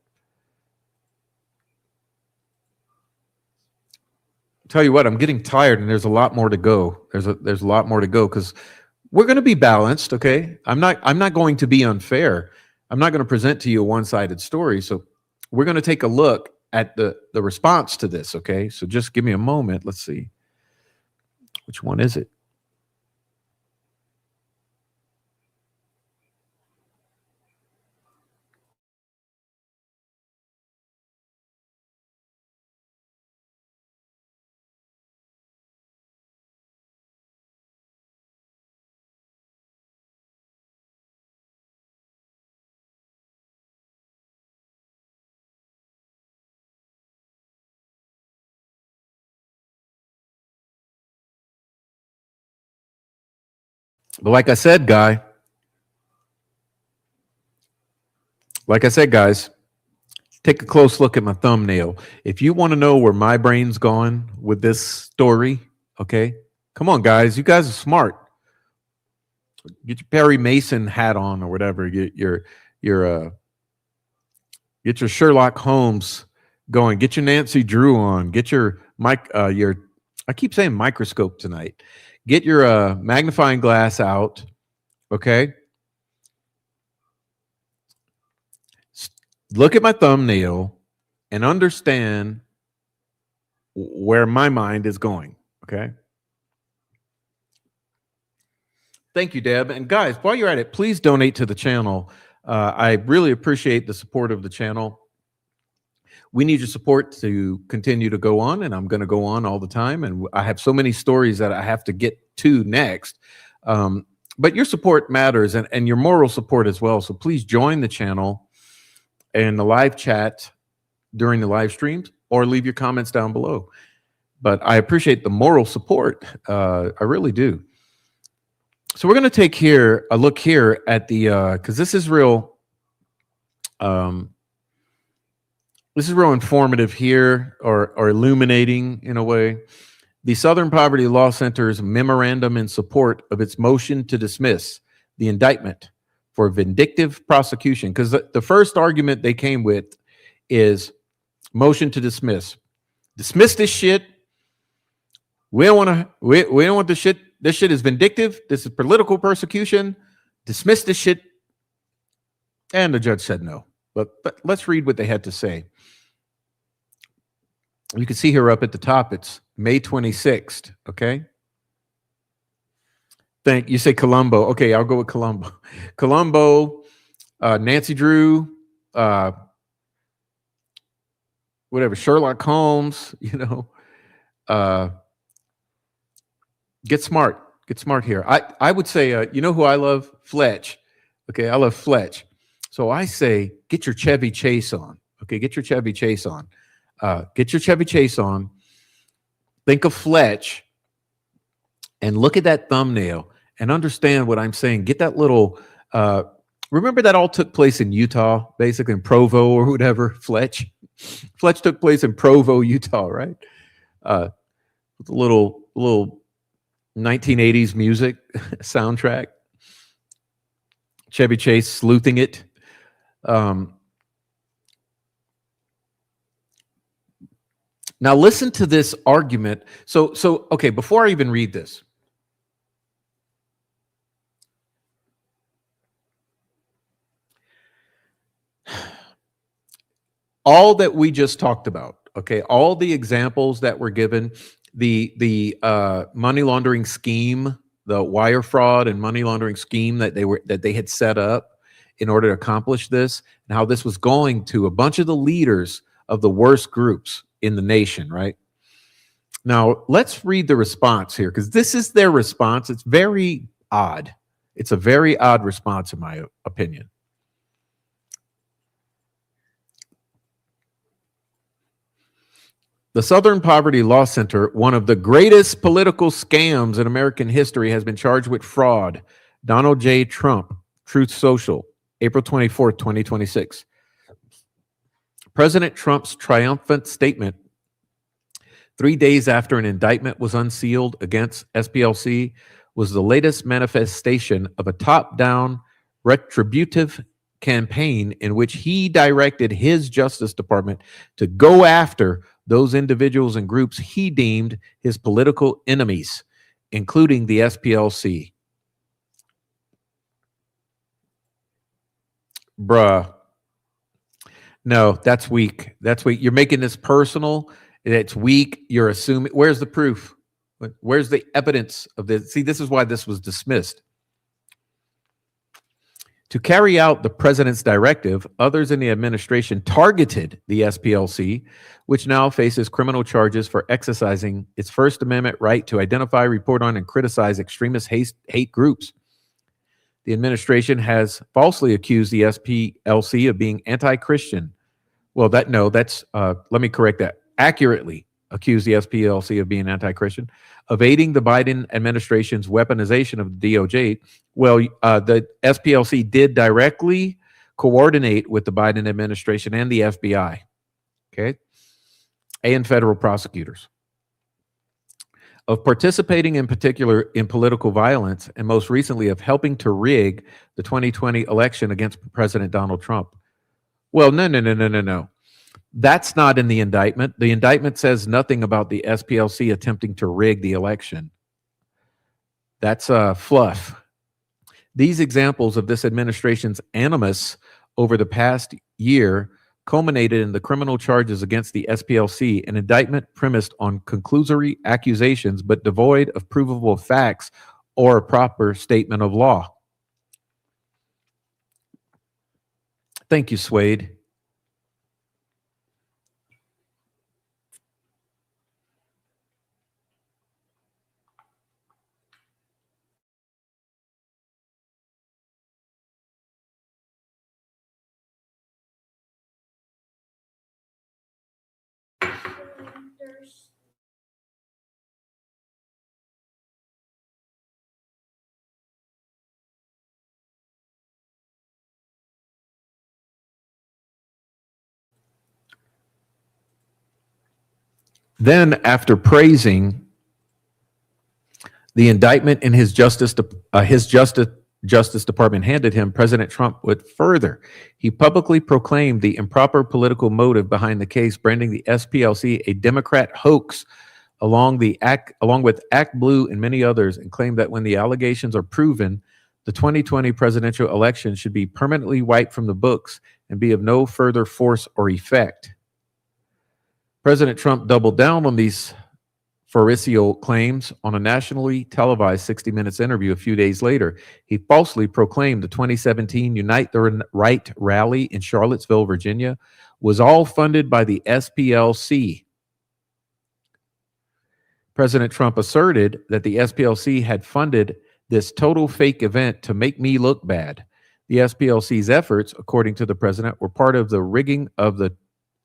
Tell you what, I'm getting tired, and there's a lot more to go. There's a lot more to go because we're going to be balanced. Okay, I'm not going to be unfair. I'm not going to present to you a one-sided story. So we're going to take a look at the response to this. Okay, so just give me a moment. Let's see, which one is it? But like I said, guys, take a close look at my thumbnail. If you want to know where my brain's going with this story, okay, come on, guys. You guys are smart. Get your Perry Mason hat on or whatever. Get your Sherlock Holmes going. Get your Nancy Drew on. Get your I keep saying microscope tonight. Get your magnifying glass out. Okay. Look at my thumbnail and understand where my mind is going. Okay. Thank you, Deb. And guys, while you're at it, please donate to the channel. I really appreciate the support of the channel. We need your support to continue to go on, and I'm going to go on all the time. And I have so many stories that I have to get to next. But your support matters, and your moral support as well. So please join the channel and the live chat during the live streams, or leave your comments down below. But I appreciate the moral support. I really do. So we're going to take a look here at the, because this is real informative here, or illuminating in a way. The Southern Poverty Law Center's memorandum in support of its motion to dismiss the indictment for vindictive prosecution. Because the first argument they came with is motion to dismiss. Dismiss this shit. We don't want this shit. This shit is vindictive. This is political persecution. Dismiss this shit. And the judge said no. But let's read what they had to say. You can see here up at the top, it's May 26th, okay? You say Colombo. Okay, I'll go with Colombo. Colombo, Nancy Drew, whatever, Sherlock Holmes, get smart. Get smart here. I would say, you know who I love? Fletch. Okay, I love Fletch. So I say, get your Chevy Chase on. Okay, get your Chevy Chase on. Get your Chevy Chase on. Think of Fletch and look at that thumbnail and understand what I'm saying. Get that little, remember that all took place in Utah, basically in Provo or whatever, Fletch. Fletch took place in Provo, Utah, right? With a little 1980s music soundtrack. Chevy Chase sleuthing it. Now listen to this argument. So okay, before I even read this, all that we just talked about, okay, all the examples that were given, the money laundering scheme, the wire fraud and money laundering scheme that they had set up in order to accomplish this, and how this was going to a bunch of the leaders of the worst groups in the nation, right? Now, let's read the response here, because this is their response. It's very odd. It's a very odd response, in my opinion. The Southern Poverty Law Center, one of the greatest political scams in American history, has been charged with fraud. Donald J. Trump, Truth Social, April 24th, 2026. President Trump's triumphant statement 3 days after an indictment was unsealed against SPLC was the latest manifestation of a top-down retributive campaign in which he directed his Justice Department to go after those individuals and groups he deemed his political enemies, including the SPLC. Bruh. No, that's weak. That's weak. You're making this personal. It's weak. You're assuming. Where's the proof? Where's the evidence of this? See, this is why this was dismissed. To carry out the president's directive, others in the administration targeted the SPLC, which now faces criminal charges for exercising its First Amendment right to identify, report on, and criticize extremist hate groups. The administration has falsely accused the SPLC of being anti-Christian. Well, let me correct that. Accurately accused the SPLC of being anti-Christian, of aiding the Biden administration's weaponization of the DOJ. Well, the SPLC did directly coordinate with the Biden administration and the FBI, okay, and federal prosecutors. Of participating in particular in political violence, and most recently of helping to rig the 2020 election against President Donald Trump. Well, no. That's not in the indictment. The indictment says nothing about the SPLC attempting to rig the election. That's fluff. These examples of this administration's animus over the past year culminated in the criminal charges against the SPLC, an indictment premised on conclusory accusations but devoid of provable facts or a proper statement of law. Thank you, Swade. Then, after praising the indictment in his Justice Department handed him, President Trump went further. He publicly proclaimed the improper political motive behind the case, branding the SPLC a Democrat hoax, along with Act Blue and many others, and claimed that when the allegations are proven, the 2020 presidential election should be permanently wiped from the books and be of no further force or effect. President Trump doubled down on these farcical claims on a nationally televised 60 Minutes interview a few days later. He falsely proclaimed the 2017 Unite the Right rally in Charlottesville, Virginia, was all funded by the SPLC. President Trump asserted that the SPLC had funded this total fake event to make me look bad. The SPLC's efforts, according to the president, were part of the rigging of the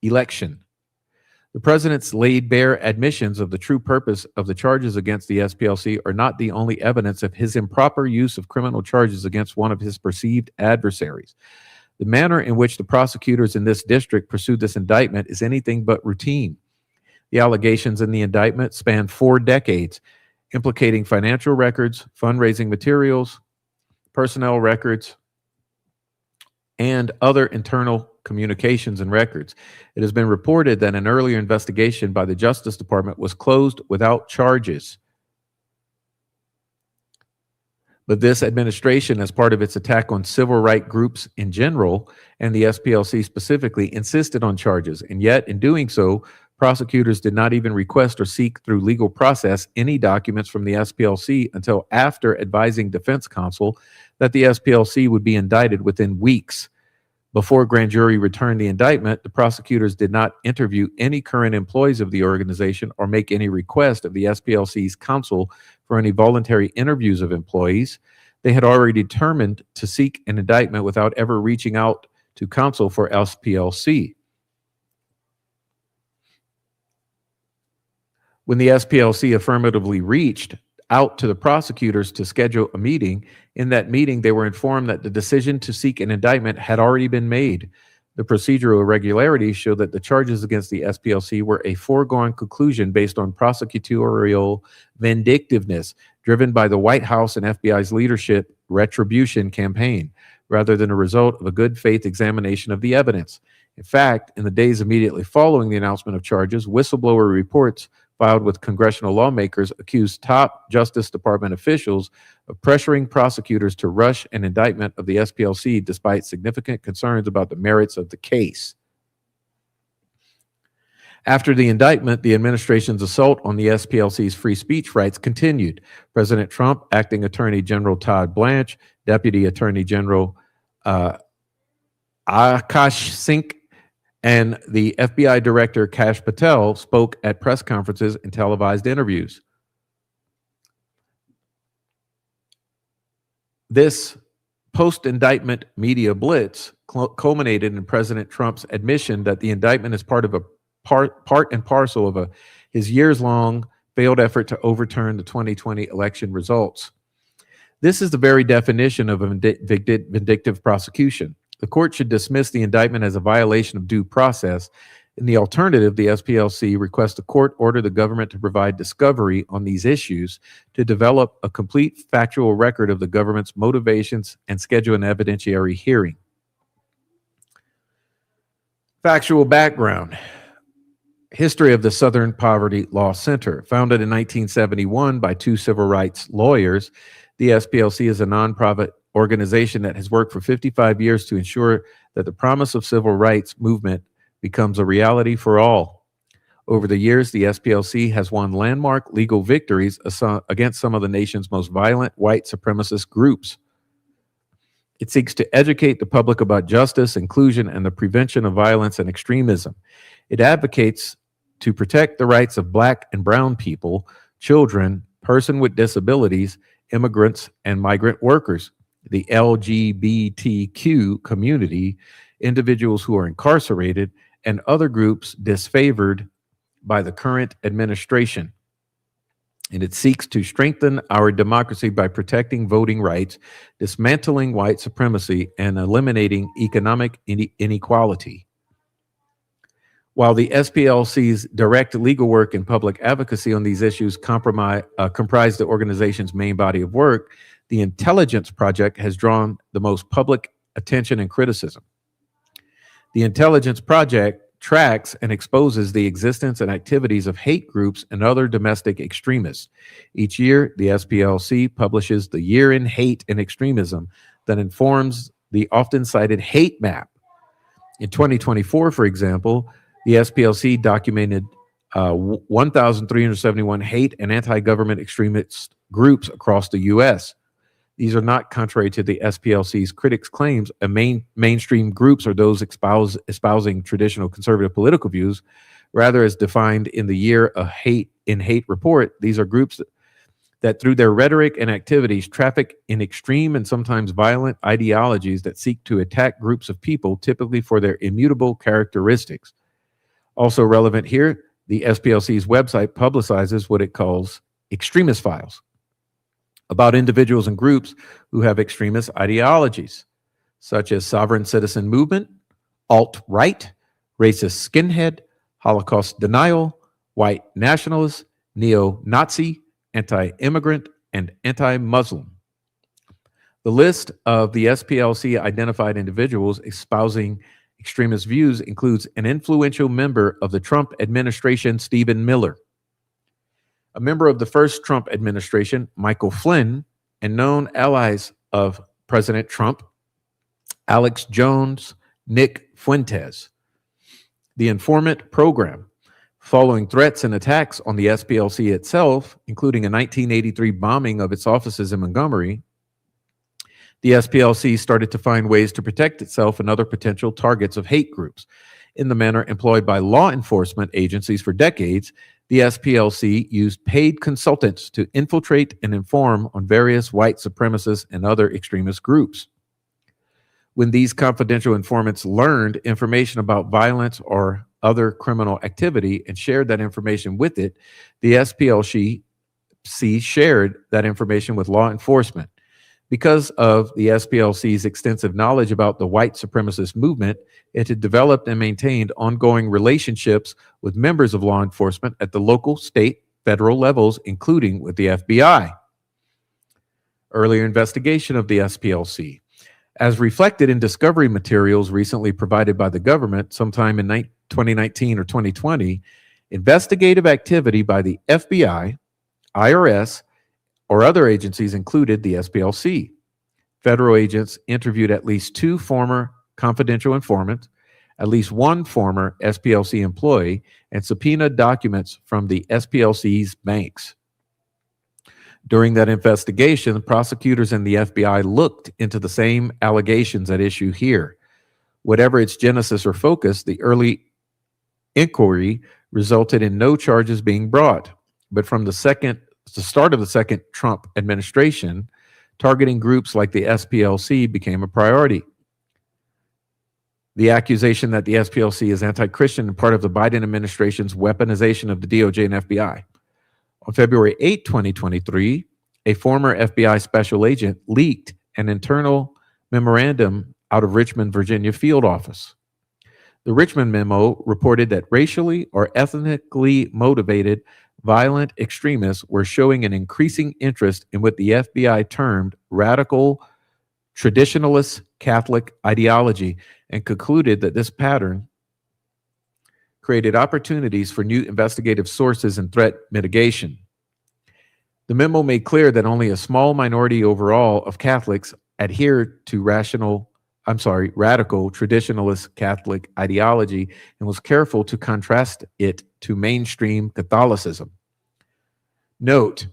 election. The president's laid bare admissions of the true purpose of the charges against the SPLC are not the only evidence of his improper use of criminal charges against one of his perceived adversaries. The manner in which the prosecutors in this district pursued this indictment is anything but routine. The allegations in the indictment span 4 decades, implicating financial records, fundraising materials, personnel records, and other internal communications and records. It has been reported that an earlier investigation by the Justice Department was closed without charges. But this administration, as part of its attack on civil rights groups in general, and the SPLC specifically, insisted on charges. And yet, in doing so, prosecutors did not even request or seek through legal process any documents from the SPLC until after advising defense counsel that the SPLC would be indicted within weeks. Before grand jury returned the indictment, the prosecutors did not interview any current employees of the organization or make any request of the SPLC's counsel for any voluntary interviews of employees. They had already determined to seek an indictment without ever reaching out to counsel for SPLC. When the SPLC affirmatively reached out to the prosecutors to schedule a meeting, in that meeting they were informed that the decision to seek an indictment had already been made. The procedural irregularities show that the charges against the SPLC were a foregone conclusion based on prosecutorial vindictiveness driven by the White House and FBI's leadership retribution campaign, rather than a result of a good faith examination of the evidence. In fact, in the days immediately following the announcement of charges, whistleblower reports filed with congressional lawmakers accused top Justice Department officials of pressuring prosecutors to rush an indictment of the SPLC despite significant concerns about the merits of the case. After the indictment, the administration's assault on the SPLC's free speech rights continued. President Trump, Acting Attorney General Todd Blanche, Deputy Attorney General Akash Singh, and the FBI Director Kash Patel spoke at press conferences and televised interviews. This post-indictment media blitz culminated in President Trump's admission that the indictment is part and parcel of his years-long failed effort to overturn the 2020 election results. This is the very definition of a vindictive prosecution. The court should dismiss the indictment as a violation of due process. In the alternative, the SPLC requests the court order the government to provide discovery on these issues to develop a complete factual record of the government's motivations and schedule an evidentiary hearing. Factual background. History of the Southern Poverty Law Center. Founded in 1971 by two civil rights lawyers, the SPLC is a nonprofit organization that has worked for 55 years to ensure that the promise of civil rights movement becomes a reality for all. Over the years, the SPLC has won landmark legal victories against some of the nation's most violent white supremacist groups. It seeks to educate the public about justice, inclusion, and the prevention of violence and extremism. It advocates to protect the rights of Black and brown people, children, persons with disabilities, immigrants, and migrant workers, the LGBTQ community, individuals who are incarcerated, and other groups disfavored by the current administration. And it seeks to strengthen our democracy by protecting voting rights, dismantling white supremacy, and eliminating economic inequality. While the SPLC's direct legal work and public advocacy on these issues comprise the organization's main body of work, the Intelligence Project has drawn the most public attention and criticism. The Intelligence Project tracks and exposes the existence and activities of hate groups and other domestic extremists. Each year, the SPLC publishes the Year in Hate and Extremism that informs the often cited hate map. In 2024, for example, the SPLC documented 1,371 hate and anti-government extremist groups across the U.S. These are not contrary to the SPLC's critics' claims. Mainstream groups are those espousing traditional conservative political views. Rather, as defined in the Year of Hate in Hate report, these are groups that through their rhetoric and activities traffic in extreme and sometimes violent ideologies that seek to attack groups of people, typically for their immutable characteristics. Also relevant here, the SPLC's website publicizes what it calls extremist files about individuals and groups who have extremist ideologies, such as sovereign citizen movement, alt-right, racist skinhead, Holocaust denial, white nationalist, neo-Nazi, anti-immigrant, and anti-Muslim. The list of the SPLC identified individuals espousing extremist views includes an influential member of the Trump administration, Stephen Miller, a member of the first Trump administration, Michael Flynn, and known allies of President Trump, Alex Jones, Nick Fuentes. The informant program, following threats and attacks on the SPLC itself, including a 1983 bombing of its offices in Montgomery, the SPLC started to find ways to protect itself and other potential targets of hate groups. In the manner employed by law enforcement agencies for decades, the SPLC used paid consultants to infiltrate and inform on various white supremacist and other extremist groups. When these confidential informants learned information about violence or other criminal activity and shared that information with it, the SPLC shared that information with law enforcement. Because of the SPLC's extensive knowledge about the white supremacist movement, it had developed and maintained ongoing relationships with members of law enforcement at the local, state, federal levels, including with the FBI. Earlier investigation of the SPLC. As reflected in discovery materials recently provided by the government sometime in 2019 or 2020, investigative activity by the FBI, IRS, or other agencies included the SPLC. Federal agents interviewed at least 2 former confidential informants, at least 1 former SPLC employee, and subpoenaed documents from the SPLC's banks. During that investigation, prosecutors and the FBI looked into the same allegations at issue here. Whatever its genesis or focus, the early inquiry resulted in no charges being brought. But from the start of the second Trump administration, targeting groups like the SPLC became a priority. The accusation that the SPLC is anti-Christian and part of the Biden administration's weaponization of the DOJ and FBI. On February 8, 2023, a former FBI special agent leaked an internal memorandum out of Richmond, Virginia field office. The Richmond memo reported that racially or ethnically motivated violent extremists were showing an increasing interest in what the FBI termed radical traditionalist Catholic ideology and concluded that this pattern created opportunities for new investigative sources and threat mitigation. The memo made clear that only a small minority overall of Catholics adhere to radical traditionalist Catholic ideology and was careful to contrast it to mainstream Catholicism. Note,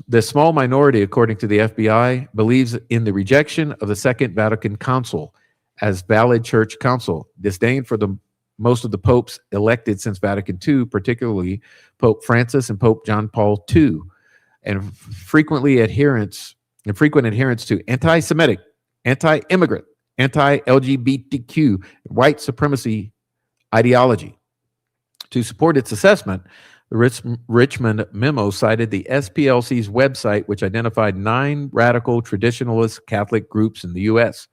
the small minority, according to the FBI, believes in the rejection of the Second Vatican Council as valid church council, disdain for most of the popes elected since Vatican II, particularly Pope Francis and Pope John Paul II, and frequent adherence to anti-Semitic, anti-immigrant, anti-LGBTQ, white supremacy ideology. To support its assessment, the Richmond memo cited the SPLC's website, which identified 9 radical traditionalist Catholic groups in the U.S.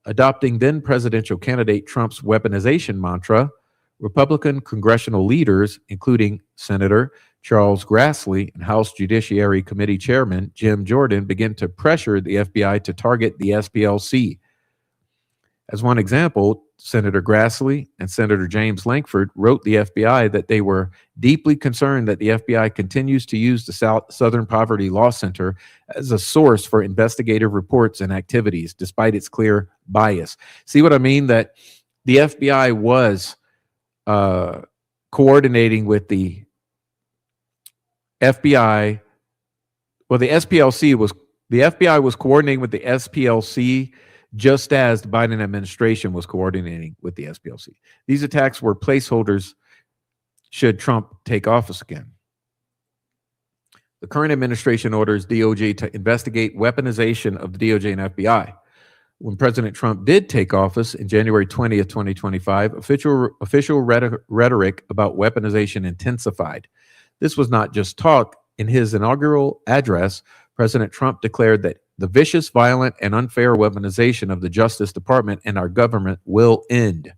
Adopting then presidential candidate Trump's weaponization mantra, Republican congressional leaders, including Senator Charles Grassley and House Judiciary Committee Chairman Jim Jordan, began to pressure the FBI to target the SPLC. As one example, Senator Grassley and Senator James Lankford wrote the FBI that they were deeply concerned that the FBI continues to use the Southern Poverty Law Center as a source for investigative reports and activities, despite its clear bias. See what I mean? That the FBI was coordinating with the FBI. Well, the FBI was coordinating with the SPLC just as the Biden administration was coordinating with the SPLC. These attacks were placeholders should Trump take office again. The current administration orders DOJ to investigate weaponization of the DOJ and FBI. When President Trump did take office in January 20th, 2025, official rhetoric about weaponization intensified. This was not just talk. In his inaugural address, President Trump declared that the vicious, violent, and unfair weaponization of the Justice Department and our government will end.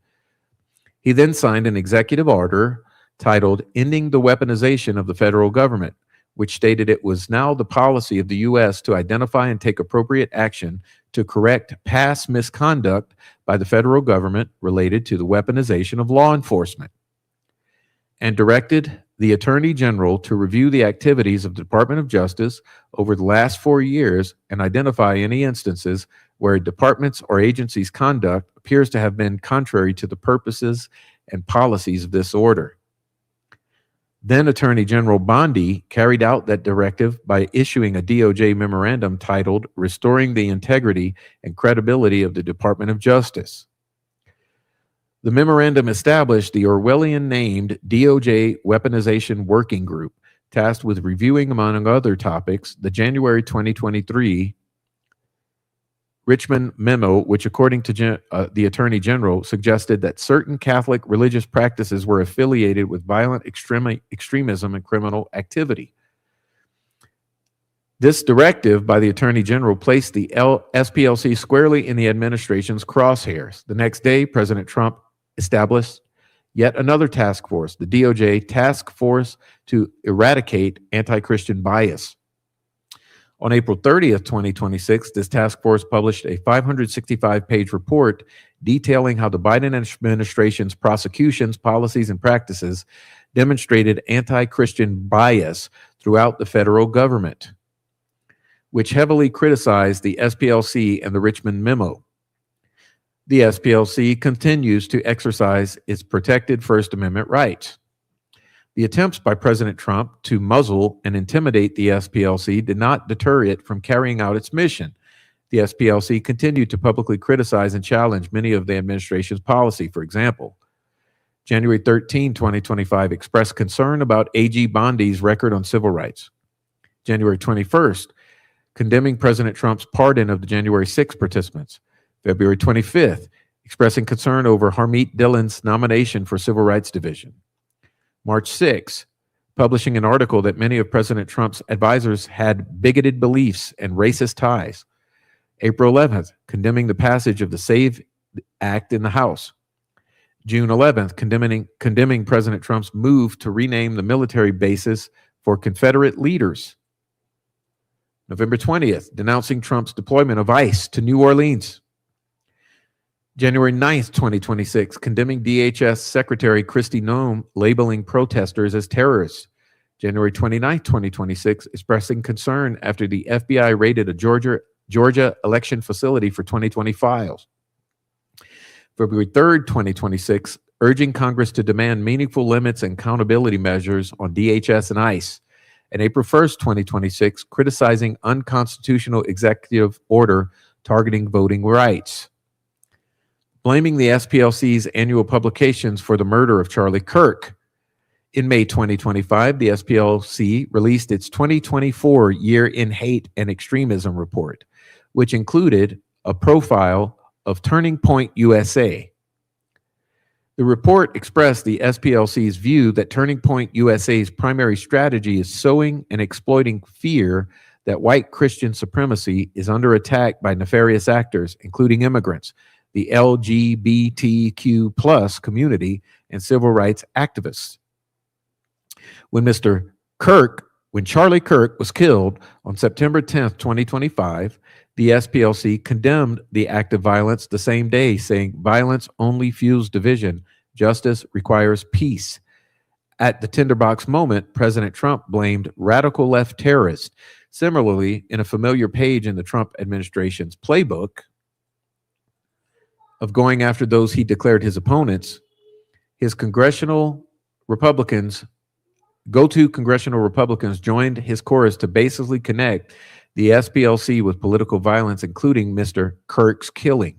He then signed an executive order titled Ending the Weaponization of the Federal Government, which stated it was now the policy of the U.S. to identify and take appropriate action to correct past misconduct by the federal government related to the weaponization of law enforcement, and directed the Attorney General to review the activities of the Department of Justice over the last 4 years and identify any instances where a department's or agency's conduct appears to have been contrary to the purposes and policies of this order. Then Attorney General Bondi carried out that directive by issuing a DOJ memorandum titled Restoring the Integrity and Credibility of the Department of Justice. The memorandum established the Orwellian-named DOJ Weaponization Working Group, tasked with reviewing, among other topics, the January 2023 Richmond memo, which according to the Attorney General suggested that certain Catholic religious practices were affiliated with violent extremism and criminal activity. This directive by the Attorney General placed the SPLC squarely in the administration's crosshairs. The next day, President Trump established yet another task force, the DOJ Task Force to Eradicate Anti-Christian Bias. On April 30th, 2026, this task force published a 565-page report detailing how the Biden administration's prosecutions, policies, and practices demonstrated anti-Christian bias throughout the federal government, which heavily criticized the SPLC and the Richmond memo. The SPLC continues to exercise its protected First Amendment rights. The attempts by President Trump to muzzle and intimidate the SPLC did not deter it from carrying out its mission. The SPLC continued to publicly criticize and challenge many of the administration's policy. For example, January 13, 2025, expressed concern about AG Bondi's record on civil rights. January 21st, condemning President Trump's pardon of the January 6 participants. February 25th, expressing concern over Harmeet Dillon's nomination for Civil Rights Division. March 6, publishing an article that many of President Trump's advisors had bigoted beliefs and racist ties. April 11th, condemning the passage of the SAVE Act in the House. June 11th, condemning President Trump's move to rename the military bases for Confederate leaders. November 20th, denouncing Trump's deployment of ICE to New Orleans. January 9th, 2026, condemning DHS Secretary Kristi Noem labeling protesters as terrorists. January 29th, 2026, expressing concern after the FBI raided a Georgia election facility for 2020 files. February 3rd, 2026, urging Congress to demand meaningful limits and accountability measures on DHS and ICE. And April 1st, 2026, criticizing unconstitutional executive order targeting voting rights. Blaming the SPLC's annual publications for the murder of Charlie Kirk. In May 2025, the SPLC released its 2024 Year in Hate and Extremism report, which included a profile of Turning Point USA. The report expressed the SPLC's view that Turning Point USA's primary strategy is sowing and exploiting fear that white Christian supremacy is under attack by nefarious actors, including immigrants, the LGBTQ+ community, and civil rights activists. When Charlie Kirk was killed on September 10th, 2025, the SPLC condemned the act of violence the same day, saying violence only fuels division. Justice requires peace. At the tinderbox moment, President Trump blamed radical left terrorists. Similarly, in a familiar page in the Trump administration's playbook of going after those he declared his opponents, his go-to congressional Republicans joined his chorus to basically connect the SPLC with political violence, including Mr. Kirk's killing.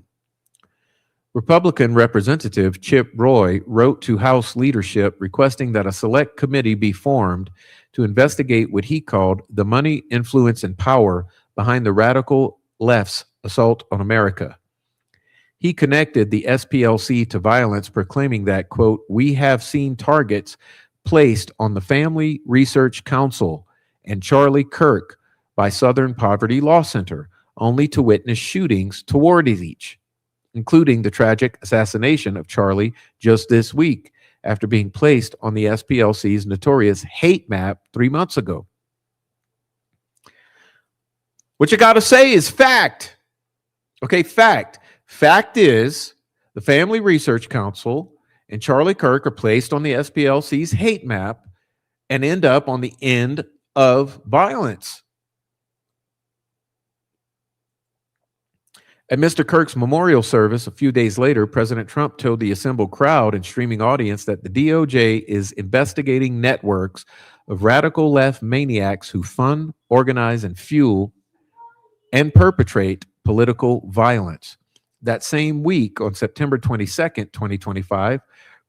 Republican Representative Chip Roy wrote to House leadership requesting that a select committee be formed to investigate what he called the money, influence, and power behind the radical left's assault on America. He connected the SPLC to violence, proclaiming that, quote, "We have seen targets placed on the Family Research Council and Charlie Kirk by Southern Poverty Law Center, only to witness shootings toward each, including the tragic assassination of Charlie just this week after being placed on the SPLC's notorious hate map 3 months ago." What you got to say is fact. Okay, fact. Fact is, the Family Research Council and Charlie Kirk are placed on the SPLC's hate map and end up on the end of violence. At Mr. Kirk's memorial service a few days later, President Trump told the assembled crowd and streaming audience that the DOJ is investigating networks of radical left maniacs who fund, organize, and fuel and perpetrate political violence. That same week, on September 22nd, 2025,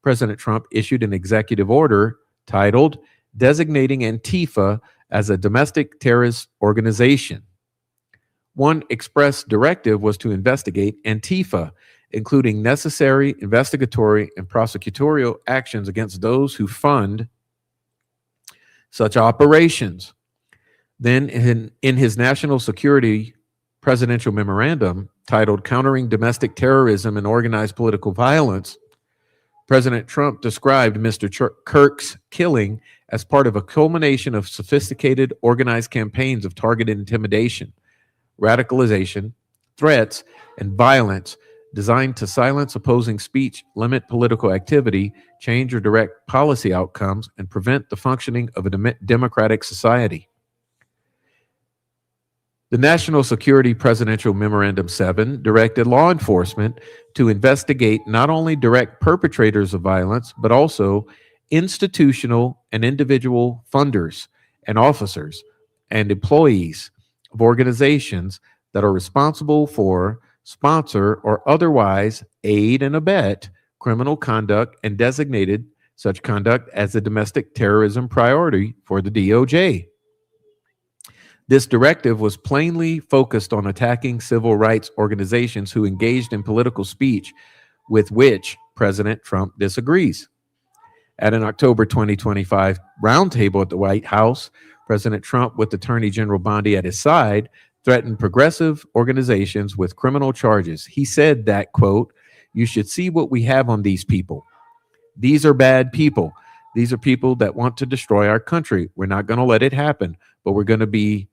President Trump issued an executive order titled Designating Antifa as a Domestic Terrorist Organization. One express directive was to investigate Antifa, including necessary investigatory and prosecutorial actions against those who fund such operations. Then, in his national security presidential memorandum titled Countering Domestic Terrorism and Organized Political Violence, President Trump described Mr. Kirk's killing as part of a culmination of sophisticated, organized campaigns of targeted intimidation, radicalization, threats, and violence designed to silence opposing speech, limit political activity, change or direct policy outcomes, and prevent the functioning of a democratic society. The National Security Presidential Memorandum 7 directed law enforcement to investigate not only direct perpetrators of violence, but also institutional and individual funders and officers and employees of organizations that are responsible for, sponsor, or otherwise aid and abet criminal conduct and designated such conduct as a domestic terrorism priority for the DOJ. This directive was plainly focused on attacking civil rights organizations who engaged in political speech with which President Trump disagrees. At an October 2025 roundtable at the White House, President Trump, with Attorney General Bondi at his side, threatened progressive organizations with criminal charges. He said that, quote, "You should see what we have on these people. These are bad people. These are people that want to destroy our country. We're not going to let it happen, but we're going to be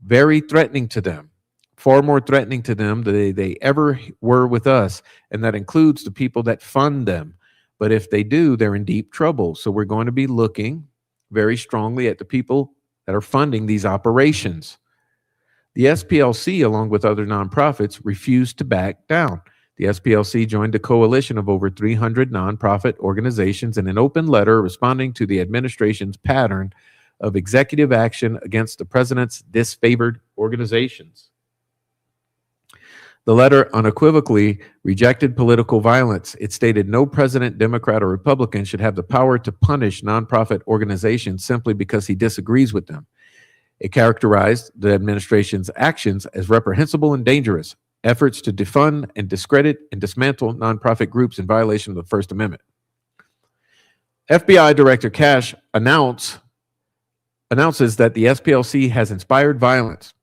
very threatening to them, far more threatening to them than they ever were with us. And that includes the people that fund them. But if they do, they're in deep trouble. So we're going to be looking very strongly at the people that are funding these operations." The SPLC, along with other nonprofits, refused to back down. The SPLC joined a coalition of over 300 nonprofit organizations in an open letter responding to the administration's pattern of executive action against the president's disfavored organizations. The letter unequivocally rejected political violence. It stated no president, Democrat, or Republican should have the power to punish nonprofit organizations simply because he disagrees with them. It characterized the administration's actions as reprehensible and dangerous, efforts to defund and discredit and dismantle nonprofit groups in violation of the First Amendment. FBI Director Cash announces that the SPLC has inspired violence.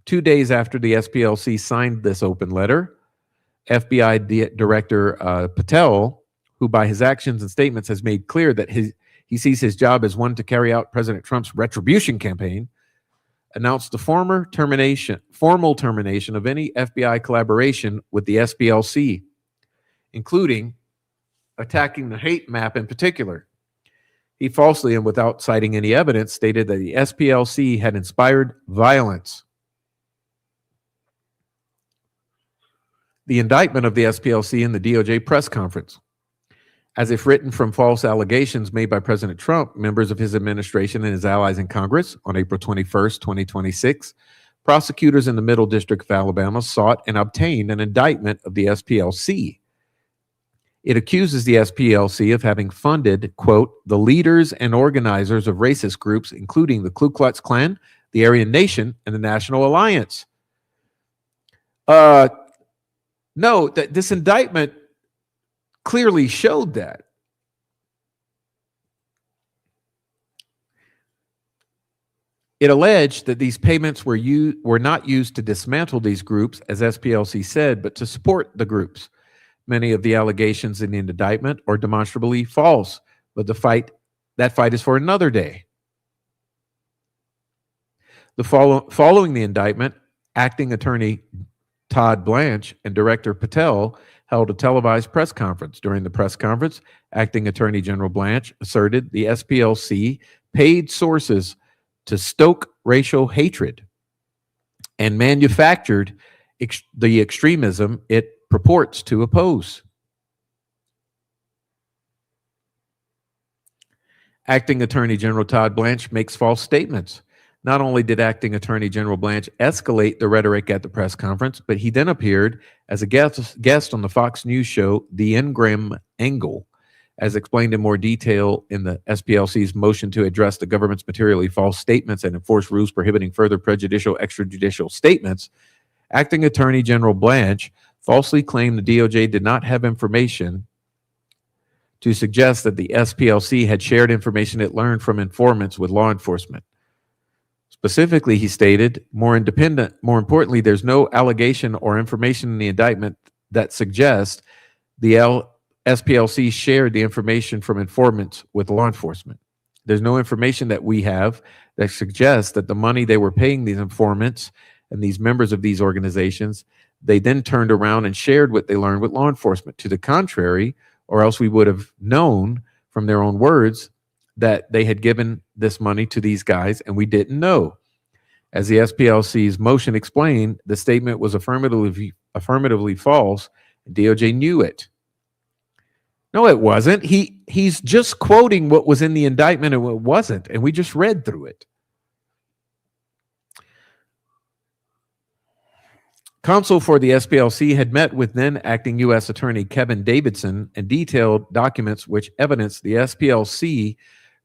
2 days after the SPLC signed this open letter, FBI Director Patel, who by his actions and statements has made clear that he sees his job as one to carry out President Trump's retribution campaign, announced the formal termination of any FBI collaboration with the SPLC, including attacking the hate map in particular. He falsely and without citing any evidence stated that the SPLC had inspired violence. The indictment of the SPLC in the DOJ press conference. As if written from false allegations made by President Trump, members of his administration and his allies in Congress on April 21st, 2026, prosecutors in the Middle District of Alabama sought and obtained an indictment of the SPLC. It accuses the SPLC of having funded, quote, "the leaders and organizers of racist groups, including the Ku Klux Klan, the Aryan Nation, and the National Alliance." No, this indictment clearly showed that. It alleged that these payments were not used to dismantle these groups, as SPLC said, but to support the groups. Many of the allegations in the indictment are demonstrably false, but that fight is for another day. Following the indictment, acting attorney Todd Blanche and Director Patel held a televised press conference. During the press conference, acting attorney General Blanche asserted the SPLC paid sources to stoke racial hatred and manufactured the extremism it purports to oppose. Acting Attorney General Todd Blanche makes false statements. Not only did Acting Attorney General Blanche escalate the rhetoric at the press conference, but he then appeared as a guest on the Fox News show, The Ingram Angle, as explained in more detail in the SPLC's motion to address the government's materially false statements and enforce rules prohibiting further prejudicial extrajudicial statements. Acting Attorney General Blanche falsely claimed the DOJ did not have information to suggest that the SPLC had shared information it learned from informants with law enforcement. Specifically, he stated, more importantly, there's no allegation or information in the indictment that suggests the SPLC shared the information from informants with law enforcement. There's no information that we have that suggests that the money they were paying these informants and these members of these organizations, they then turned around and shared what they learned with law enforcement. To the contrary, or else we would have known from their own words that they had given this money to these guys and we didn't know. As the SPLC's motion explained, the statement was affirmatively false. And DOJ knew it. No, it wasn't. He's just quoting what was in the indictment and what wasn't, and we just read through it. Counsel for the SPLC had met with then acting U.S. Attorney Kevin Davidson and detailed documents which evidenced the SPLC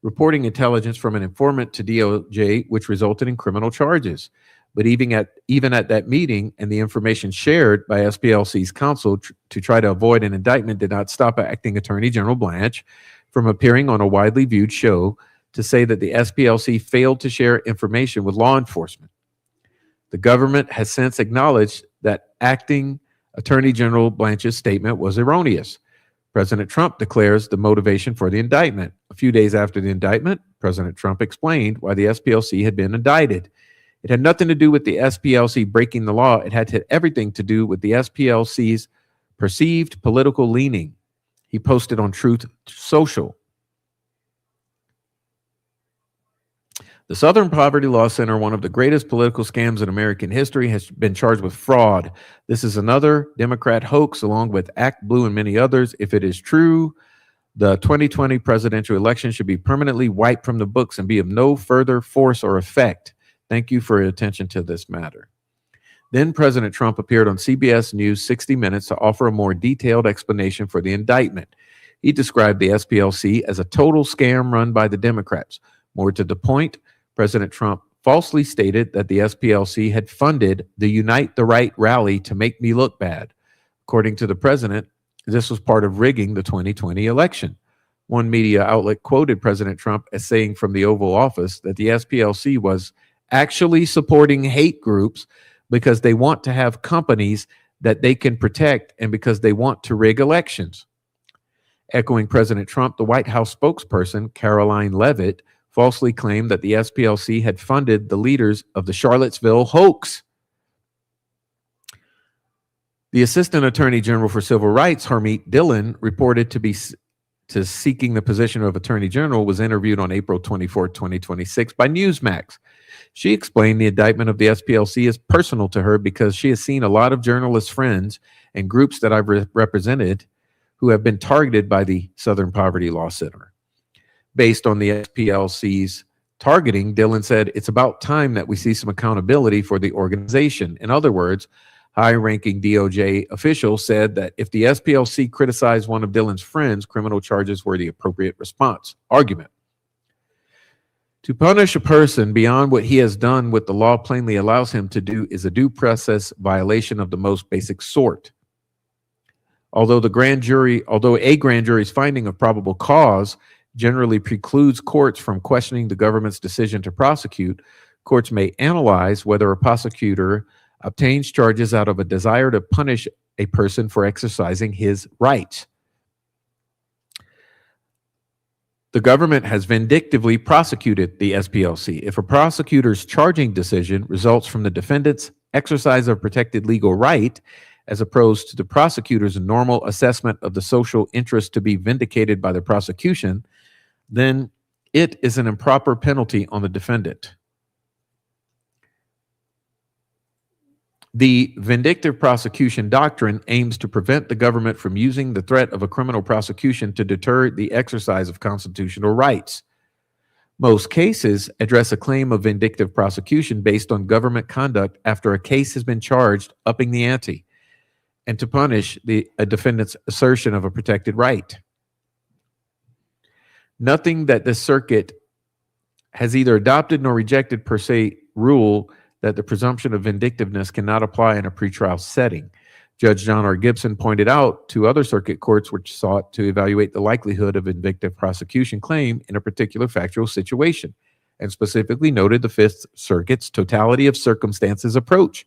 reporting intelligence from an informant to DOJ, which resulted in criminal charges. But even at that meeting and the information shared by SPLC's counsel to try to avoid an indictment did not stop Acting Attorney General Blanche from appearing on a widely viewed show to say that the SPLC failed to share information with law enforcement. The government has since acknowledged that Acting Attorney General Blanche's statement was erroneous. President Trump declares the motivation for the indictment. A few days after the indictment, President Trump explained why the SPLC had been indicted. It had nothing to do with the SPLC breaking the law. It had everything to do with the SPLC's perceived political leaning. He posted on Truth Social. The Southern Poverty Law Center, one of the greatest political scams in American history, has been charged with fraud. This is another Democrat hoax, along with Act Blue and many others. If it is true, the 2020 presidential election should be permanently wiped from the books and be of no further force or effect. Thank you for your attention to this matter. Then President Trump appeared on CBS News 60 Minutes to offer a more detailed explanation for the indictment. He described the SPLC as a total scam run by the Democrats. More to the point, President Trump falsely stated that the SPLC had funded the Unite the Right rally to make me look bad. According to the president, this was part of rigging the 2020 election. One media outlet quoted President Trump as saying from the Oval Office that the SPLC was actually supporting hate groups because they want to have companies that they can protect and because they want to rig elections. Echoing President Trump, the White House spokesperson, Caroline Leavitt, falsely claimed that the SPLC had funded the leaders of the Charlottesville hoax. The Assistant Attorney General for Civil Rights, Harmeet Dillon, reported to seeking the position of Attorney General, was interviewed on April 24, 2026 by Newsmax. She explained the indictment of the SPLC is personal to her because she has seen a lot of journalist friends and groups that I've represented who have been targeted by the Southern Poverty Law Center. Based on the SPLC's targeting, Dillon said, it's about time that we see some accountability for the organization. In other words, high-ranking DOJ officials said that if the SPLC criticized one of Dillon's friends, criminal charges were the appropriate response. Argument. To punish a person beyond what he has done, what the law plainly allows him to do, is a due process violation of the most basic sort. Although a grand jury's finding of probable cause generally precludes courts from questioning the government's decision to prosecute, courts may analyze whether a prosecutor obtains charges out of a desire to punish a person for exercising his rights. The government has vindictively prosecuted the SPLC. If a prosecutor's charging decision results from the defendant's exercise of protected legal right, as opposed to the prosecutor's normal assessment of the social interest to be vindicated by the prosecution, then it is an improper penalty on the defendant. The vindictive prosecution doctrine aims to prevent the government from using the threat of a criminal prosecution to deter the exercise of constitutional rights. Most cases address a claim of vindictive prosecution based on government conduct after a case has been charged, upping the ante, and to punish a defendant's assertion of a protected right. Nothing that this circuit has either adopted nor rejected per se rule that the presumption of vindictiveness cannot apply in a pretrial setting. Judge John R. Gibson pointed out to other circuit courts which sought to evaluate the likelihood of a vindictive prosecution claim in a particular factual situation, and specifically noted the Fifth Circuit's totality of circumstances approach,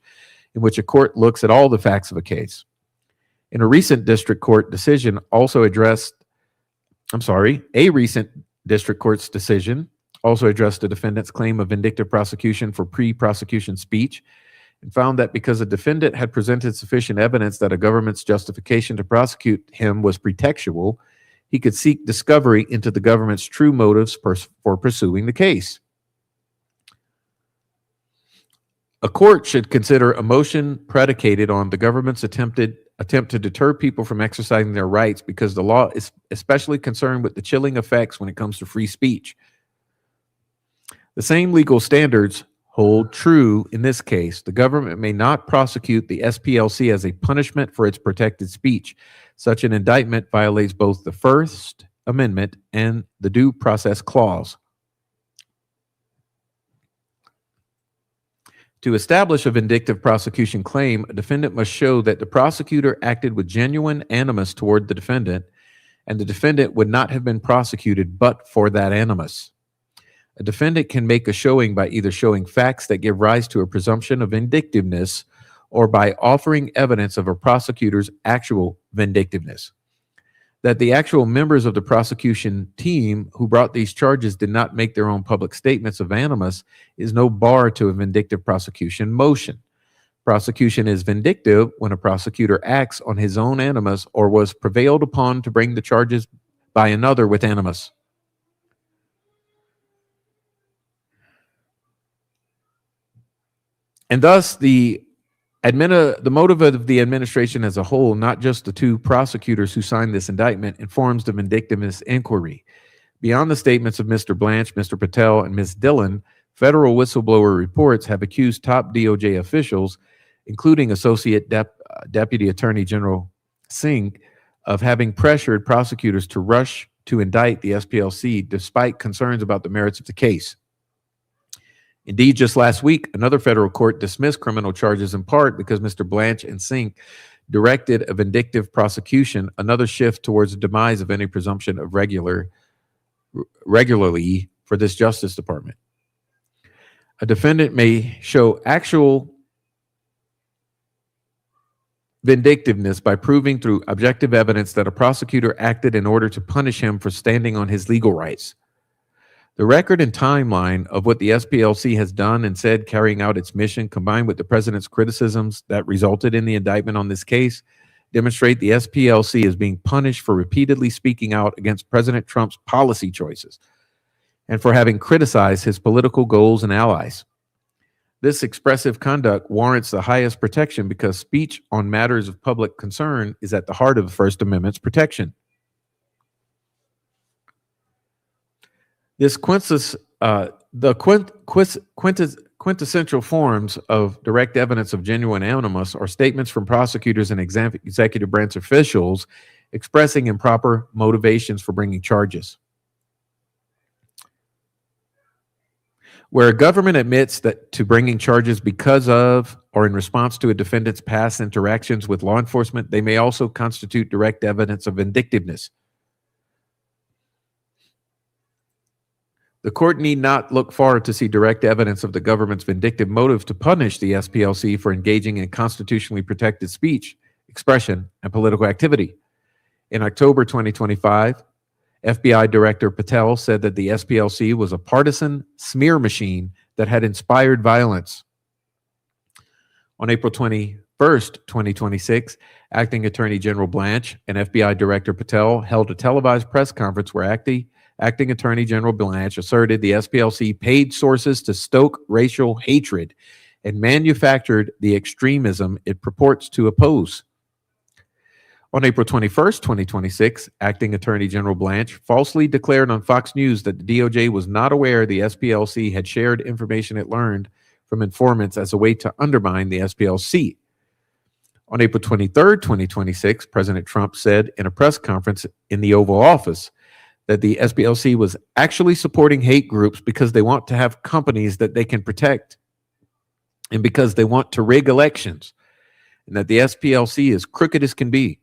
in which a court looks at all the facts of a case. In a recent district court decision also addressed, a recent district court's decision also addressed the defendant's claim of vindictive prosecution for pre-prosecution speech, and found that because a defendant had presented sufficient evidence that a government's justification to prosecute him was pretextual, he could seek discovery into the government's true motives for pursuing the case. A court should consider a motion predicated on the government's attempt to deter people from exercising their rights because the law is especially concerned with the chilling effects when it comes to free speech. The same legal standards hold true in this case. The government may not prosecute the SPLC as a punishment for its protected speech. Such an indictment violates both the First Amendment and the Due Process Clause. To establish a vindictive prosecution claim, a defendant must show that the prosecutor acted with genuine animus toward the defendant, and the defendant would not have been prosecuted but for that animus. A defendant can make a showing by either showing facts that give rise to a presumption of vindictiveness or by offering evidence of a prosecutor's actual vindictiveness. That the actual members of the prosecution team who brought these charges did not make their own public statements of animus is no bar to a vindictive prosecution motion. Prosecution is vindictive when a prosecutor acts on his own animus or was prevailed upon to bring the charges by another with animus. And thus, the motive of the administration as a whole, not just the two prosecutors who signed this indictment, informs the vindictiveness inquiry. Beyond the statements of Mr. Blanche, Mr. Patel, and Ms. Dillon, federal whistleblower reports have accused top DOJ officials, including Associate Deputy Attorney General Singh, of having pressured prosecutors to rush to indict the SPLC despite concerns about the merits of the case. Indeed, just last week, another federal court dismissed criminal charges in part because Mr. Blanche and Singh directed a vindictive prosecution, another shift towards the demise of any presumption of regularly for this Justice Department. A defendant may show actual vindictiveness by proving through objective evidence that a prosecutor acted in order to punish him for standing on his legal rights. The record and timeline of what the SPLC has done and said carrying out its mission, combined with the president's criticisms that resulted in the indictment on this case, demonstrate the SPLC is being punished for repeatedly speaking out against President Trump's policy choices and for having criticized his political goals and allies. This expressive conduct warrants the highest protection because speech on matters of public concern is at the heart of the First Amendment's protection. The quintessential forms of direct evidence of genuine animus are statements from prosecutors and executive branch officials expressing improper motivations for bringing charges. Where a government admits that to bringing charges because of or in response to a defendant's past interactions with law enforcement, they may also constitute direct evidence of vindictiveness. The court need not look far to see direct evidence of the government's vindictive motive to punish the SPLC for engaging in constitutionally protected speech, expression, and political activity. In October 2025, FBI Director Patel said that the SPLC was a partisan smear machine that had inspired violence. On April 21st, 2026, Acting Attorney General Blanche and FBI Director Patel held a televised press conference where Acting Attorney General Blanche asserted the SPLC paid sources to stoke racial hatred and manufactured the extremism it purports to oppose. On April 21st, 2026, Acting Attorney General Blanche falsely declared on Fox News that the DOJ was not aware the SPLC had shared information it learned from informants as a way to undermine the SPLC. On April 23rd, 2026, President Trump said in a press conference in the Oval Office that the SPLC was actually supporting hate groups because they want to have companies that they can protect and because they want to rig elections, and that the SPLC is crooked as can be.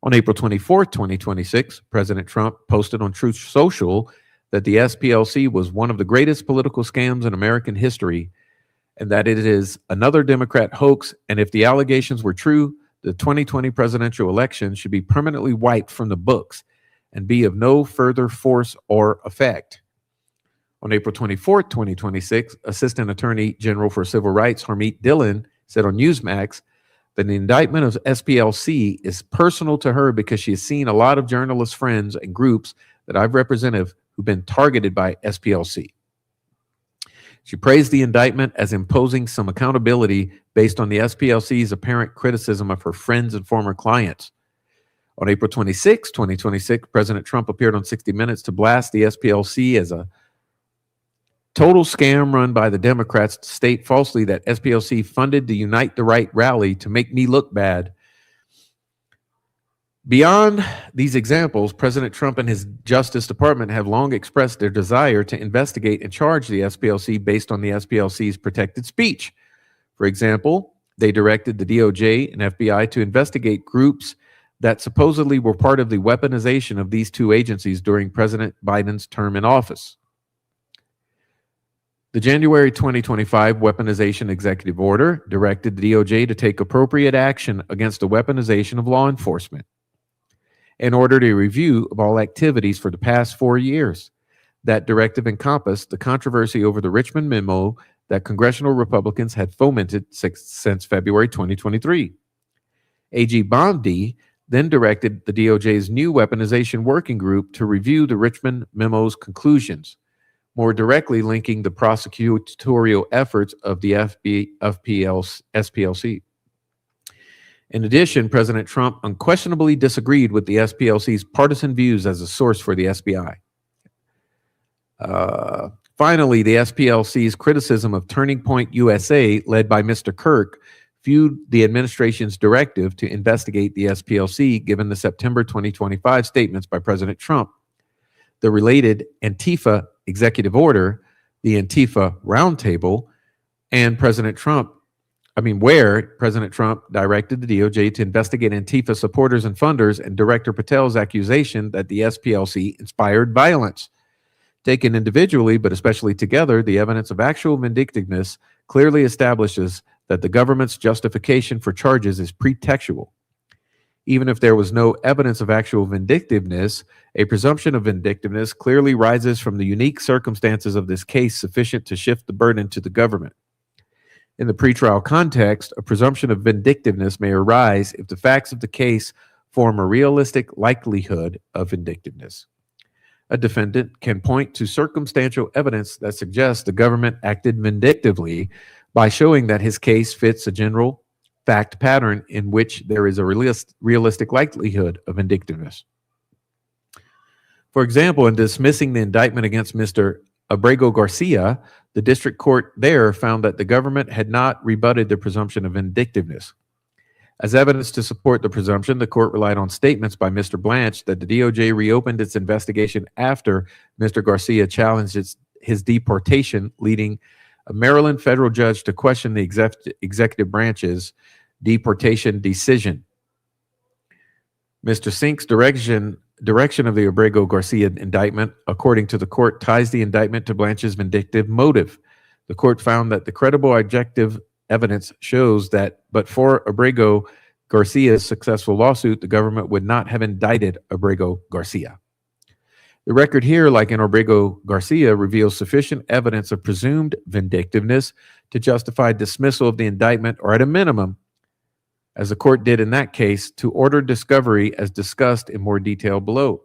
On April 24th, 2026, President Trump posted on Truth Social that the SPLC was one of the greatest political scams in American history, and that it is another Democrat hoax, and if the allegations were true, the 2020 presidential election should be permanently wiped from the books and be of no further force or effect. On April 24th, 2026, Assistant Attorney General for Civil Rights Harmeet Dillon said on Newsmax that the indictment of SPLC is personal to her because she has seen a lot of journalist friends and groups that I've represented who've been targeted by SPLC. She praised the indictment as imposing some accountability based on the SPLC's apparent criticism of her friends and former clients. On April 26, 2026, President Trump appeared on 60 Minutes to blast the SPLC as a total scam run by the Democrats to state falsely that SPLC funded the Unite the Right rally to make me look bad. Beyond these examples, President Trump and his Justice Department have long expressed their desire to investigate and charge the SPLC based on the SPLC's protected speech. For example, they directed the DOJ and FBI to investigate groups that supposedly were part of the weaponization of these two agencies during President Biden's term in office. The January 2025 Weaponization Executive Order directed the DOJ to take appropriate action against the weaponization of law enforcement and ordered a review of all activities for the past 4 years. That directive encompassed the controversy over the Richmond memo that congressional Republicans had fomented since February 2023. AG Bondi then directed the DOJ's new weaponization working group to review the Richmond memo's conclusions, more directly linking the prosecutorial efforts of the SPLC. In addition, President Trump unquestionably disagreed with the SPLC's partisan views as a source for the SBI. Finally, the SPLC's criticism of Turning Point USA, led by Mr. Kirk, viewed the administration's directive to investigate the SPLC given the September 2025 statements by President Trump. The related Antifa executive order, the Antifa Roundtable, and where President Trump directed the DOJ to investigate Antifa supporters and funders and Director Patel's accusation that the SPLC inspired violence. Taken individually, but especially together, the evidence of actual vindictiveness clearly establishes that the government's justification for charges is pretextual. Even if there was no evidence of actual vindictiveness, a presumption of vindictiveness clearly rises from the unique circumstances of this case sufficient to shift the burden to the government. In the pretrial context, a presumption of vindictiveness may arise if the facts of the case form a realistic likelihood of vindictiveness. A defendant can point to circumstantial evidence that suggests the government acted vindictively by showing that his case fits a general fact pattern in which there is a realistic likelihood of vindictiveness. For example, in dismissing the indictment against Mr. Abrego Garcia, the district court there found that the government had not rebutted the presumption of vindictiveness. As evidence to support the presumption, the court relied on statements by Mr. Blanche that the DOJ reopened its investigation after Mr. Garcia challenged his deportation, leading a Maryland federal judge to question the executive branch's deportation decision. Mr. Sink's direction of the Abrego Garcia indictment, according to the court, ties the indictment to Blanche's vindictive motive. The court found that the credible objective evidence shows that but for Abrego Garcia's successful lawsuit, the government would not have indicted Abrego Garcia. The record here, like in Abrego Garcia, reveals sufficient evidence of presumed vindictiveness to justify dismissal of the indictment, or at a minimum, as the court did in that case, to order discovery as discussed in more detail below.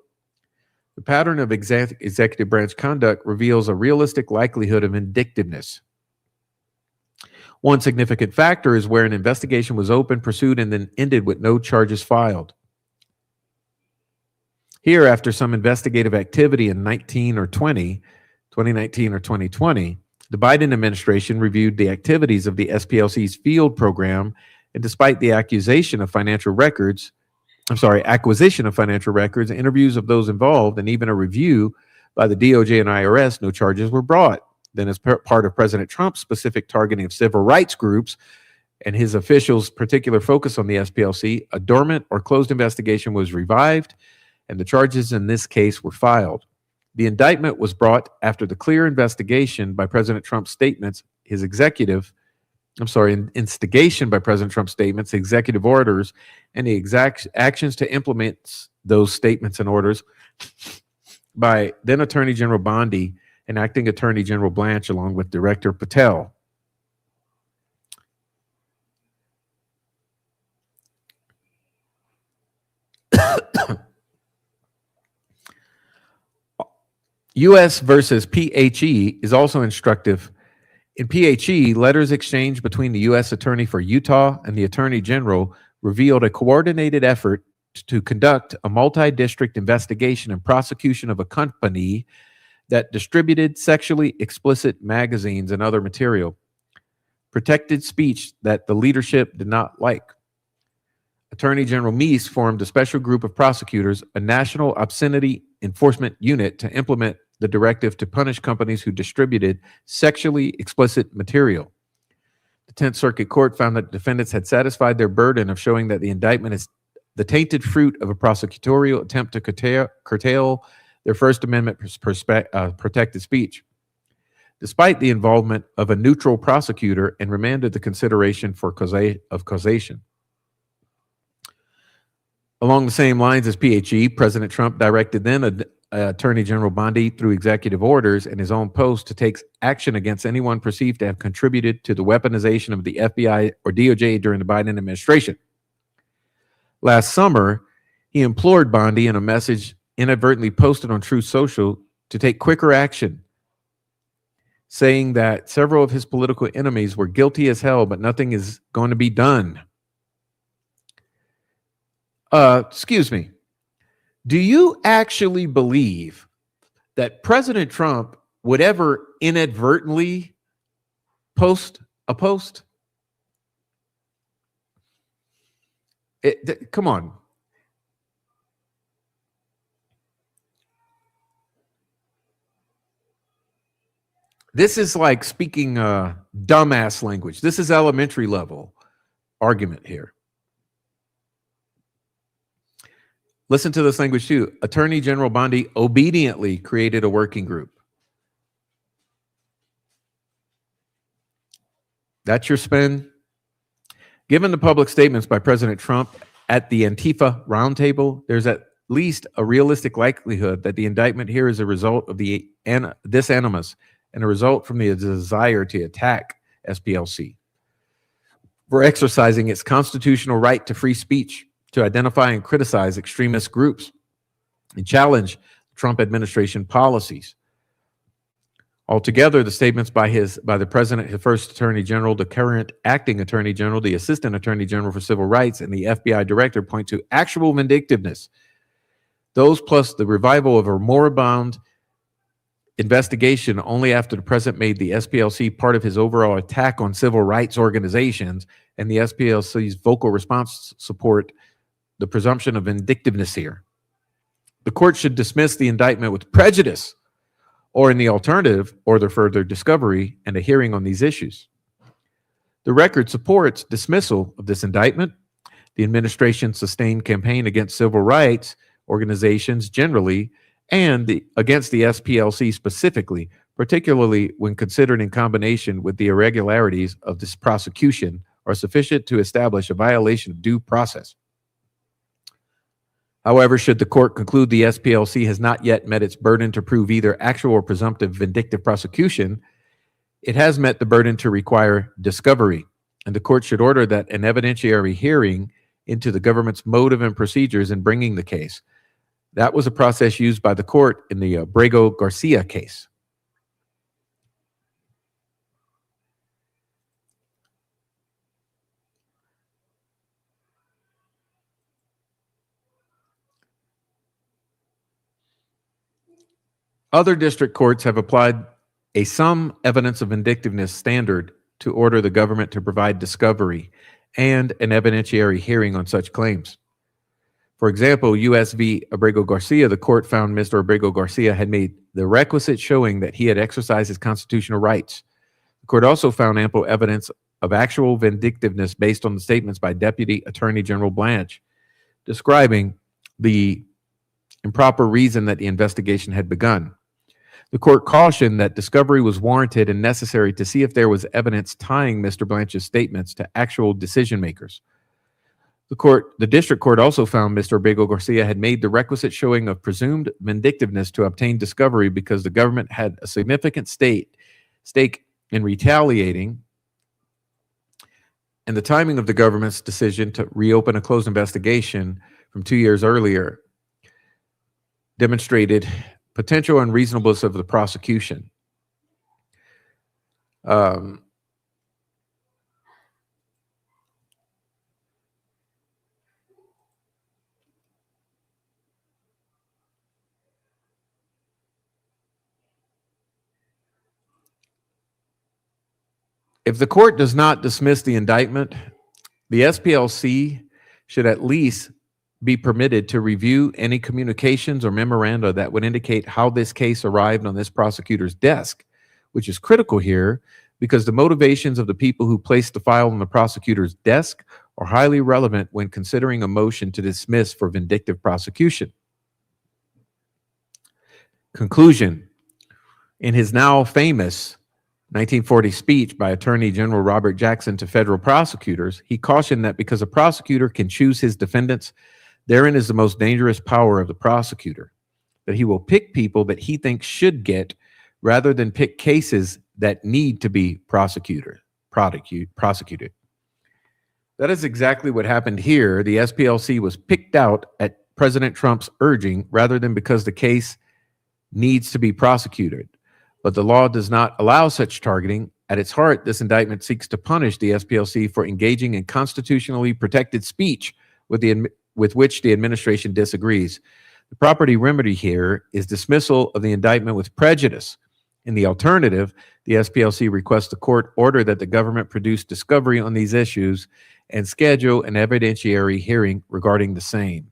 The pattern of executive branch conduct reveals a realistic likelihood of vindictiveness. One significant factor is where an investigation was opened, pursued, and then ended with no charges filed. Here, after some investigative activity in 2019 or 2020, the Biden administration reviewed the activities of the SPLC's field program, and despite the acquisition of financial records, interviews of those involved, and even a review by the DOJ and IRS, no charges were brought. Then, as part of President Trump's specific targeting of civil rights groups and his officials' particular focus on the SPLC, a dormant or closed investigation was revived, and the charges in this case were filed. The indictment was brought after the clear investigation by President Trump's statements, instigation by President Trump's statements, executive orders, and the exact actions to implement those statements and orders by then Attorney General Bondi and Acting Attorney General Blanche, along with Director Patel. U.S. versus PHE is also instructive. In PHE, letters exchanged between the U.S. Attorney for Utah and the Attorney General revealed a coordinated effort to conduct a multi-district investigation and prosecution of a company that distributed sexually explicit magazines and other material, protected speech that the leadership did not like. Attorney General Meese formed a special group of prosecutors, a national obscenity enforcement unit, to implement the directive to punish companies who distributed sexually explicit material. The 10th Circuit Court found that defendants had satisfied their burden of showing that the indictment is the tainted fruit of a prosecutorial attempt to curtail their First Amendment protected speech, despite the involvement of a neutral prosecutor, and remanded the consideration for causation. Along the same lines as PHE, President Trump directed then Attorney General Bondi, through executive orders and his own post, to take action against anyone perceived to have contributed to the weaponization of the FBI or DOJ during the Biden administration. Last summer, he implored Bondi in a message inadvertently posted on Truth Social to take quicker action, saying that several of his political enemies were guilty as hell, but nothing is going to be done. Excuse me. Do you actually believe that President Trump would ever inadvertently post a post? Come on. This is like speaking dumbass language. This is elementary level argument here. Listen to this language too. Attorney General Bondi obediently created a working group. That's your spin. Given the public statements by President Trump at the Antifa roundtable, there's at least a realistic likelihood that the indictment here is a result of this animus and a result from the desire to attack SPLC for exercising its constitutional right to free speech, to identify and criticize extremist groups and challenge the Trump administration policies. Altogether, the statements by the president, his first attorney general, the current acting attorney general, the assistant attorney general for civil rights, and the FBI director point to actual vindictiveness. Those plus the revival of a moribund investigation only after the president made the SPLC part of his overall attack on civil rights organizations, and the SPLC's vocal response support the presumption of vindictiveness here. The court should dismiss the indictment with prejudice, or in the alternative, order further discovery and a hearing on these issues. The record supports dismissal of this indictment. The administration's sustained campaign against civil rights organizations generally, and against the SPLC specifically, particularly when considered in combination with the irregularities of this prosecution, are sufficient to establish a violation of due process. However, should the court conclude the SPLC has not yet met its burden to prove either actual or presumptive vindictive prosecution, it has met the burden to require discovery, and the court should order that an evidentiary hearing into the government's motive and procedures in bringing the case. That was a process used by the court in the Brago Garcia case. Other district courts have applied a some evidence of vindictiveness standard to order the government to provide discovery and an evidentiary hearing on such claims. For example, U.S. v. Abrego Garcia, the court found Mr. Abrego Garcia had made the requisite showing that he had exercised his constitutional rights. The court also found ample evidence of actual vindictiveness based on the statements by Deputy Attorney General Blanche describing the improper reason that the investigation had begun. The court cautioned that discovery was warranted and necessary to see if there was evidence tying Mr. Blanche's statements to actual decision makers. The district court also found Mr. Abrego Garcia had made the requisite showing of presumed vindictiveness to obtain discovery because the government had a significant stake in retaliating, and the timing of the government's decision to reopen a closed investigation from 2 years earlier demonstrated potential unreasonableness of the prosecution. If the court does not dismiss the indictment, the SPLC should at least be permitted to review any communications or memoranda that would indicate how this case arrived on this prosecutor's desk, which is critical here because the motivations of the people who placed the file on the prosecutor's desk are highly relevant when considering a motion to dismiss for vindictive prosecution. Conclusion. In his now famous 1940 speech by Attorney General Robert Jackson to federal prosecutors, he cautioned that because a prosecutor can choose his defendants, therein is the most dangerous power of the prosecutor, that he will pick people that he thinks should get rather than pick cases that need to be prosecuted. That is exactly what happened here. The SPLC was picked out at President Trump's urging rather than because the case needs to be prosecuted. But the law does not allow such targeting. At its heart, this indictment seeks to punish the SPLC for engaging in constitutionally protected speech with which the administration disagrees. The proper remedy here is dismissal of the indictment with prejudice. In the alternative, the SPLC requests the court order that the government produce discovery on these issues and schedule an evidentiary hearing regarding the same.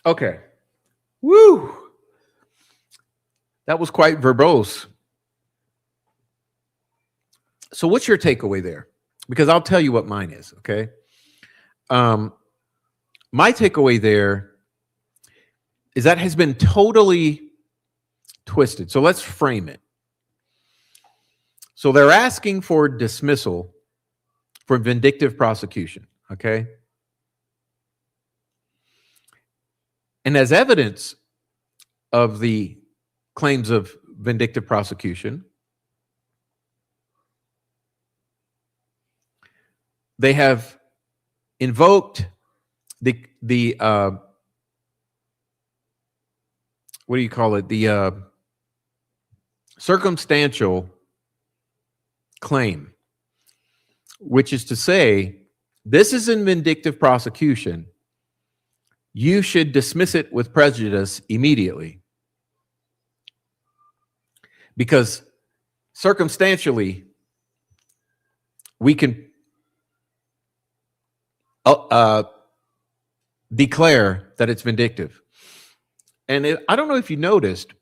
Okay. Woo! That was quite verbose. So what's your takeaway there? Because I'll tell you what mine is, okay? My takeaway there is that has been totally twisted. So let's frame it. So they're asking for dismissal for vindictive prosecution, okay? And as evidence of the claims of vindictive prosecution, they have invoked the what do you call it? The circumstantial claim, which is to say, this is in vindictive prosecution. You should dismiss it with prejudice immediately. Because circumstantially, we can declare that it's vindictive. And I don't know if you noticed,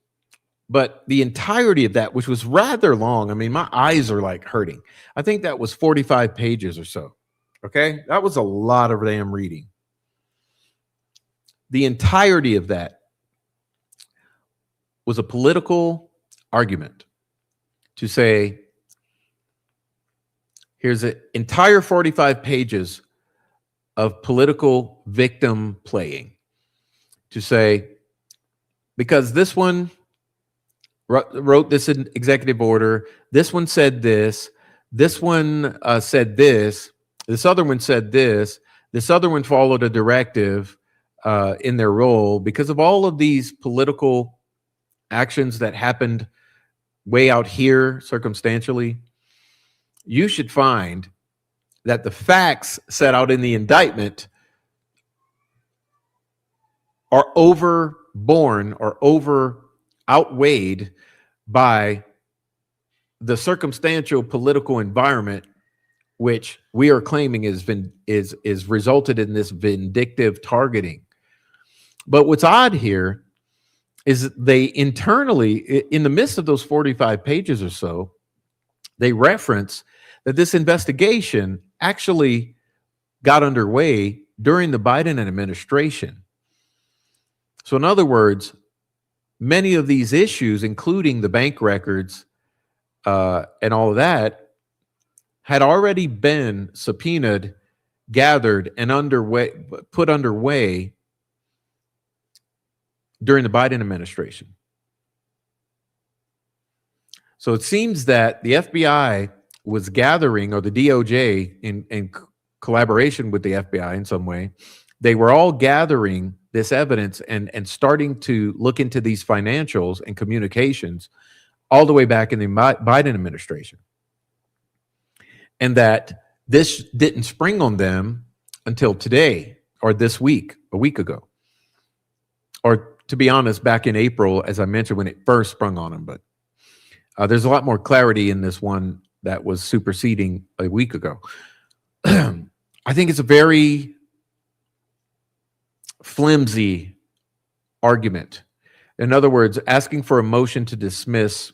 but the entirety of that, which was rather long, I mean, my eyes are like hurting. I think that was 45 pages or so. Okay? That was a lot of damn reading. The entirety of that was a political argument to say, here's an entire 45 pages of political victim playing to say, because this one wrote this in executive order, this one said this one said this other one said this other one followed a directive, in their role because of all of these political actions that happened way out here circumstantially. You should find that the facts set out in the indictment are overborne or outweighed by the circumstantial political environment which we are claiming is resulted in this vindictive targeting. But what's odd here is they internally, in the midst of those 45 pages or so, they reference that this investigation actually got underway during the Biden administration. So in other words, many of these issues, including the bank records and all of that, had already been subpoenaed, gathered, and put underway during the Biden administration. So it seems that the FBI was gathering, or the DOJ in collaboration with the FBI in some way, they were all gathering this evidence and starting to look into these financials and communications all the way back in the Biden administration. And that this didn't spring on them until today or this week, a week ago. Or to be honest, back in April, as I mentioned, when it first sprung on them. But there's a lot more clarity in this one that was superseding a week ago. I think it's a very flimsy argument. In other words, asking for a motion to dismiss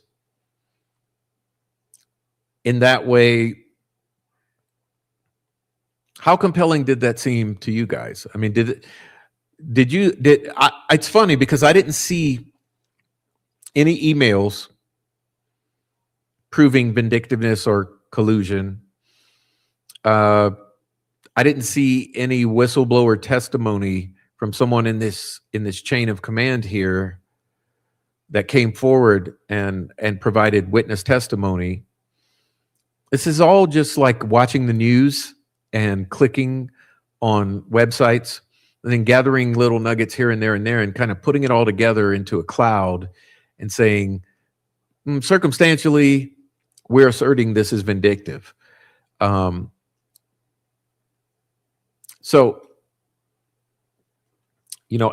in that way, how compelling did that seem to you guys? I mean, it's funny because I didn't see any emails proving vindictiveness or collusion. I didn't see any whistleblower testimony from someone in this chain of command here that came forward and provided witness testimony. This is all just like watching the news and clicking on websites and then gathering little nuggets here and there and kind of putting it all together into a cloud and saying, circumstantially, we're asserting this is vindictive. So,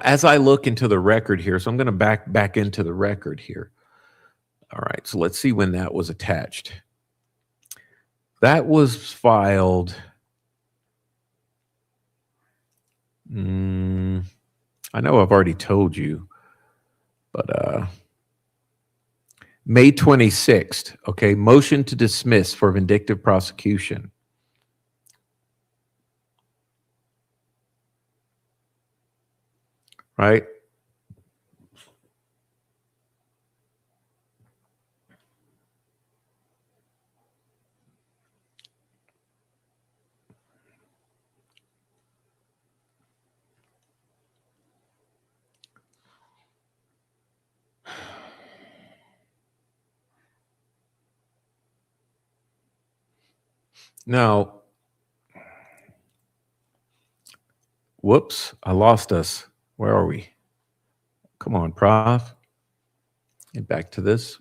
as I look into the record here, so I'm going to back into the record here. All right, so let's see when that was attached. That was filed. I know I've already told you, but May 26th, okay, motion to dismiss for vindictive prosecution. Right? Now, whoops, I lost us. Where are we? Come on, Prof. Get back to this.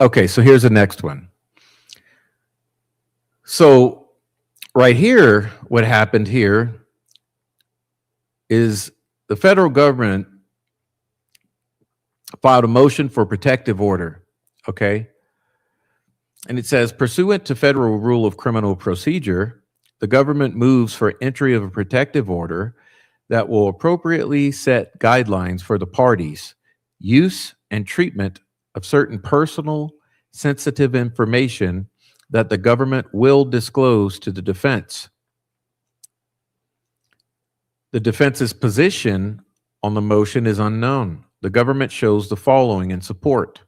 Okay, so here's the next one. So right here, what happened here is the federal government filed a motion for protective order, okay? And it says, pursuant to Federal Rule of Criminal Procedure, the government moves for entry of a protective order that will appropriately set guidelines for the parties' use and treatment of certain personal, sensitive information that the government will disclose to the defense. The defense's position on the motion is unknown. The government shows the following in support.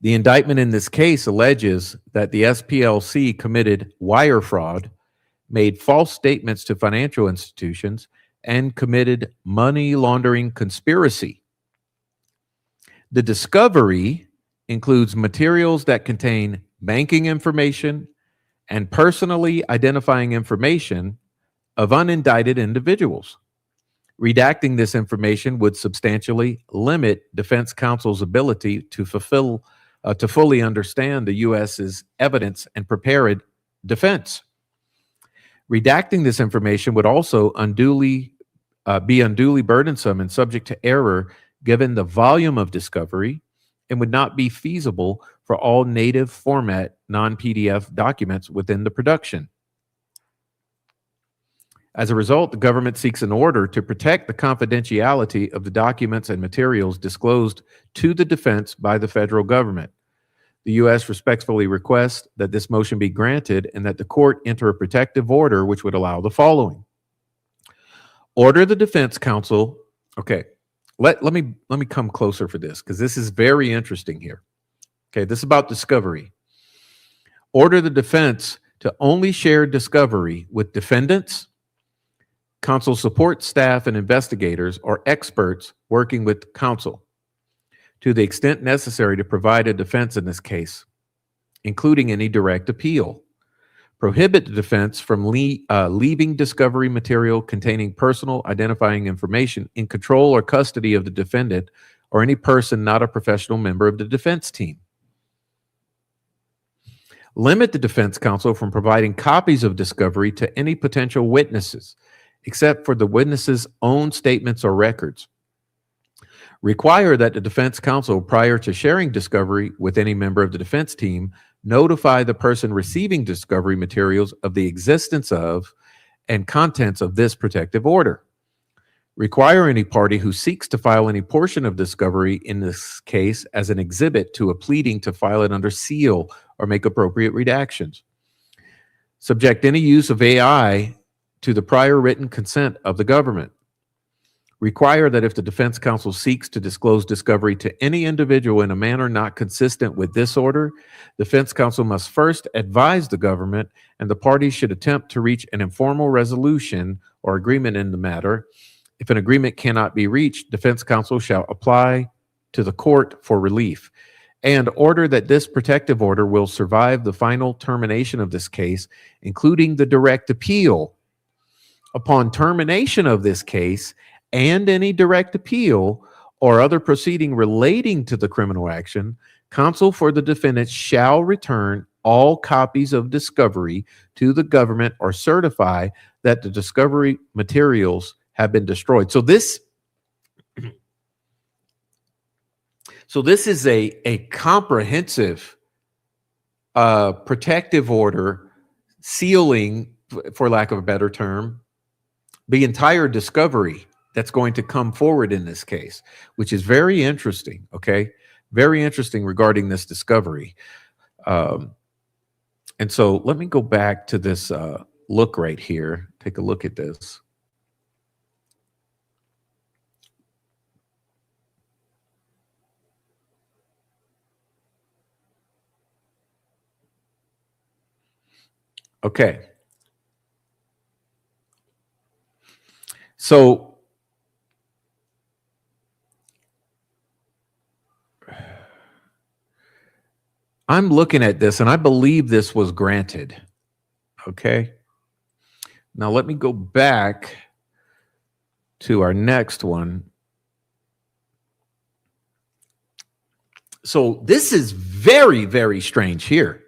The indictment in this case alleges that the SPLC committed wire fraud, made false statements to financial institutions, and committed money laundering conspiracy. The discovery includes materials that contain banking information and personally identifying information of unindicted individuals. Redacting this information would substantially limit defense counsel's ability to fully understand the U.S.'s evidence and prepare a defense. Redacting this information would also be unduly burdensome and subject to error given the volume of discovery, and would not be feasible for all native format non-PDF documents within the production. As a result, the government seeks an order to protect the confidentiality of the documents and materials disclosed to the defense by the federal government. The U.S. respectfully requests that this motion be granted and that the court enter a protective order which would allow the following. Order the defense counsel, okay, let me come closer for this because this is very interesting here. Okay, this is about discovery. Order the defense to only share discovery with defendants, counsel support staff and investigators, or experts working with counsel to the extent necessary to provide a defense in this case, including any direct appeal. Prohibit the defense from leaving discovery material containing personal identifying information in control or custody of the defendant or any person not a professional member of the defense team. Limit the defense counsel from providing copies of discovery to any potential witnesses, except for the witness's own statements or records. Require that the defense counsel, prior to sharing discovery with any member of the defense team, notify the person receiving discovery materials of the existence of and contents of this protective order. Require any party who seeks to file any portion of discovery in this case as an exhibit to a pleading to file it under seal or make appropriate redactions. Subject any use of AI to the prior written consent of the government. Require that if the defense counsel seeks to disclose discovery to any individual in a manner not consistent with this order, defense counsel must first advise the government, and the parties should attempt to reach an informal resolution or agreement in the matter. If an agreement cannot be reached, defense counsel shall apply to the court for relief, and order that this protective order will survive the final termination of this case, including the direct appeal. Upon termination of this case and any direct appeal or other proceeding relating to the criminal action, counsel for the defendant shall return all copies of discovery to the government or certify that the discovery materials have been destroyed. So this is a comprehensive protective order sealing, for lack of a better term, the entire discovery that's going to come forward in this case, which is very interesting, okay? Very interesting regarding this discovery. And so let me go back to this look right here. Take a look at this. Okay. So I'm looking at this and I believe this was granted. Okay. Now let me go back to our next one. So this is very, very strange here.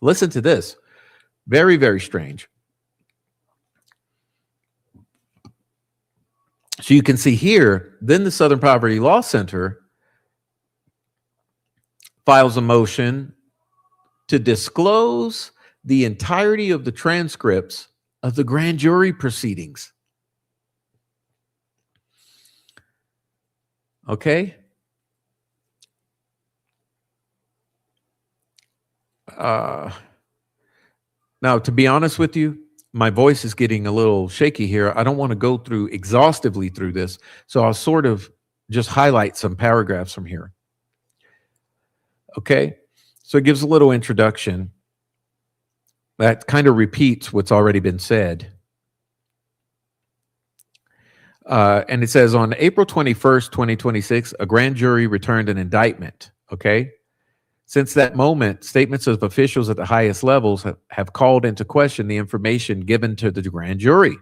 Listen to this. Very, very strange. So you can see here, then the Southern Poverty Law Center files a motion to disclose the entirety of the transcripts of the grand jury proceedings. Okay? Now, to be honest with you, my voice is getting a little shaky here. I don't want to go through exhaustively through this, so I'll sort of just highlight some paragraphs from here. Okay? So it gives a little introduction that kind of repeats what's already been said. And it says, on April 21st, 2026, a grand jury returned an indictment, okay? Since that moment, statements of officials at the highest levels have called into question the information given to the grand jury.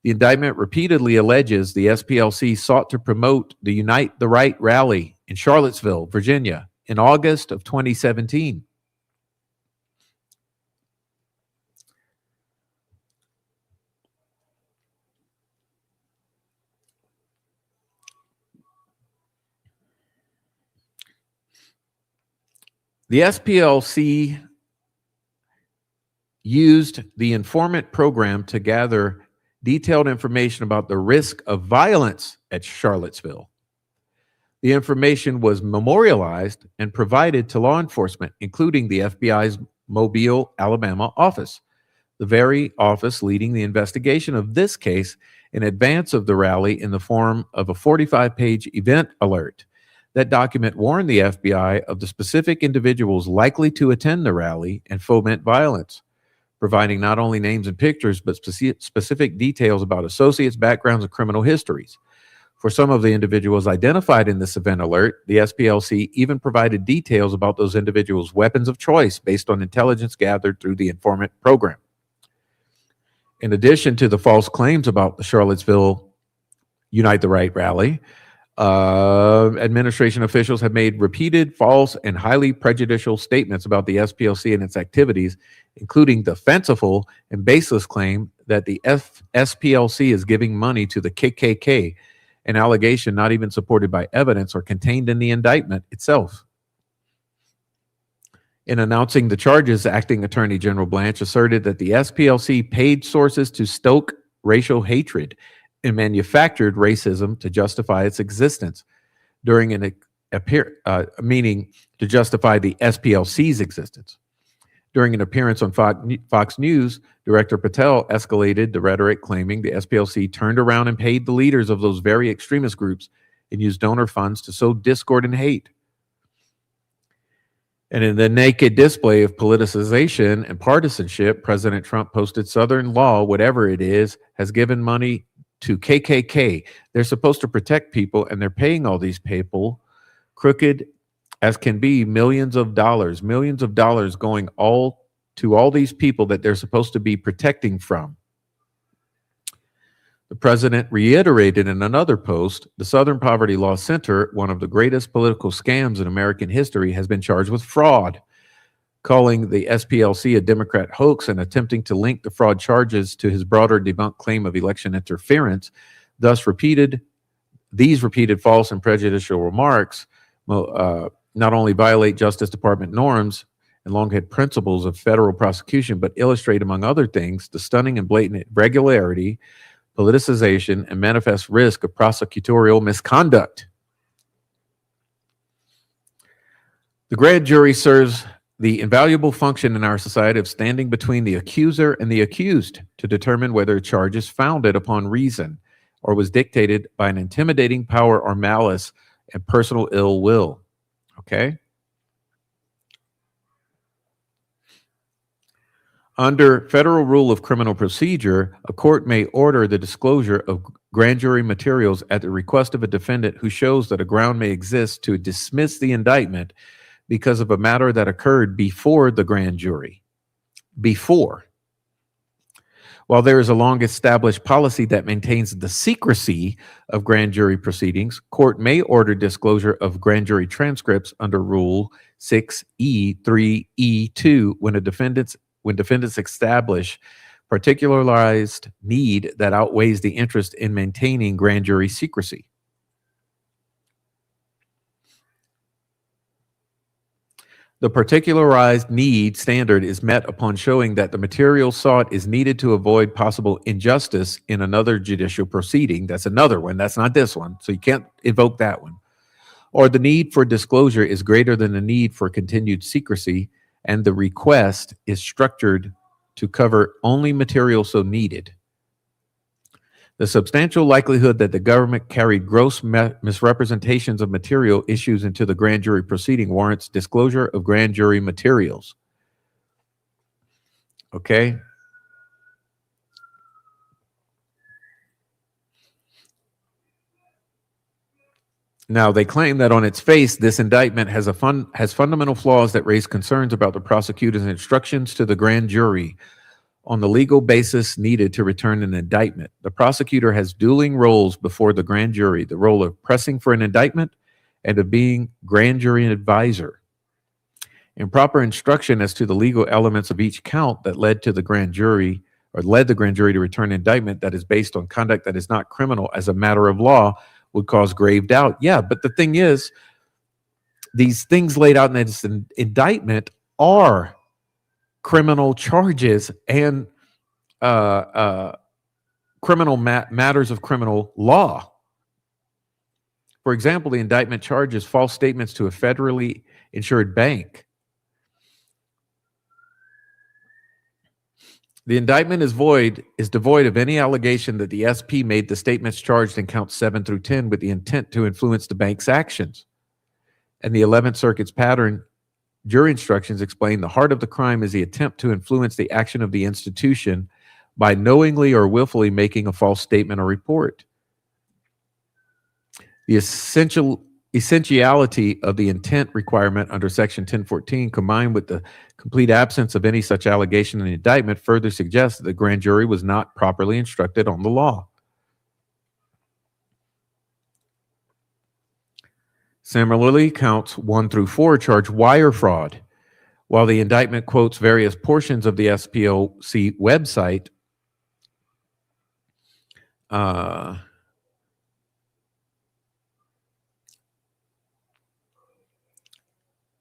The indictment repeatedly alleges the SPLC sought to promote the Unite the Right rally in Charlottesville, Virginia, in August of 2017. The SPLC used the informant program to gather detailed information about the risk of violence at Charlottesville. The information was memorialized and provided to law enforcement, including the FBI's Mobile, Alabama office, the very office leading the investigation of this case in advance of the rally in the form of a 45-page event alert. That document warned the FBI of the specific individuals likely to attend the rally and foment violence, providing not only names and pictures, but specific details about associates' backgrounds and criminal histories. For some of the individuals identified in this event alert, the SPLC even provided details about those individuals' weapons of choice based on intelligence gathered through the informant program. In addition to the false claims about the Charlottesville Unite the Right rally, administration officials have made repeated false and highly prejudicial statements about the SPLC and its activities, including the fanciful and baseless claim that the SPLC is giving money to the KKK, an allegation not even supported by evidence or contained in the indictment itself. In announcing the charges, Acting Attorney General Blanche asserted that the SPLC paid sources to stoke racial hatred and manufactured racism to justify its existence during meaning to justify the SPLC's existence. During an appearance on Fox News, Director Patel escalated the rhetoric, claiming the SPLC turned around and paid the leaders of those very extremist groups and used donor funds to sow discord and hate. And in the naked display of politicization and partisanship, President Trump posted Southern law, whatever it is, has given money to KKK. They're supposed to protect people, and they're paying all these people, crooked as can be, millions of dollars going all to all these people that they're supposed to be protecting from. The president reiterated in another post, the Southern Poverty Law Center, one of the greatest political scams in American history, has been charged with fraud, calling the SPLC a Democrat hoax and attempting to link the fraud charges to his broader debunked claim of election interference. Thus, these repeated false and prejudicial remarks not only violate Justice Department norms and long-held principles of federal prosecution, but illustrate, among other things, the stunning and blatant irregularity, politicization, and manifest risk of prosecutorial misconduct. The grand jury serves the invaluable function in our society of standing between the accuser and the accused to determine whether a charge is founded upon reason or was dictated by an intimidating power or malice and personal ill will. Okay? Under Federal Rule of Criminal Procedure, a court may order the disclosure of grand jury materials at the request of a defendant who shows that a ground may exist to dismiss the indictment because of a matter that occurred before the grand jury. Before. While there is a long-established policy that maintains the secrecy of grand jury proceedings, court may order disclosure of grand jury transcripts under Rule 6E3E2 when defendants establish particularized need that outweighs the interest in maintaining grand jury secrecy. The particularized need standard is met upon showing that the material sought is needed to avoid possible injustice in another judicial proceeding. That's another one. That's not this one. So you can't evoke that one. Or the need for disclosure is greater than the need for continued secrecy, and the request is structured to cover only material so needed. The substantial likelihood that the government carried gross misrepresentations of material issues into the grand jury proceeding warrants disclosure of grand jury materials. Okay? Now, they claim that on its face, this indictment has fundamental flaws that raise concerns about the prosecutor's instructions to the grand jury on the legal basis needed to return an indictment. The prosecutor has dueling roles before the grand jury, the role of pressing for an indictment and of being grand jury advisor. Improper instruction as to the legal elements of each count that led the grand jury to return an indictment that is based on conduct that is not criminal as a matter of law would cause grave doubt. Yeah, but the thing is, these things laid out in this indictment are criminal charges and criminal matters of criminal law. For example, the indictment charges false statements to a federally insured bank. The indictment is devoid of any allegation that the SP made the statements charged in counts 7 through 10 with the intent to influence the bank's actions. And the 11th Circuit's pattern jury instructions explain the heart of the crime is the attempt to influence the action of the institution by knowingly or willfully making a false statement or report. The essentiality of the intent requirement under Section 1014, combined with the complete absence of any such allegation in the indictment, further suggests that the grand jury was not properly instructed on the law. Similarly, counts 1 through 4 charge wire fraud. While the indictment quotes various portions of the Splc website,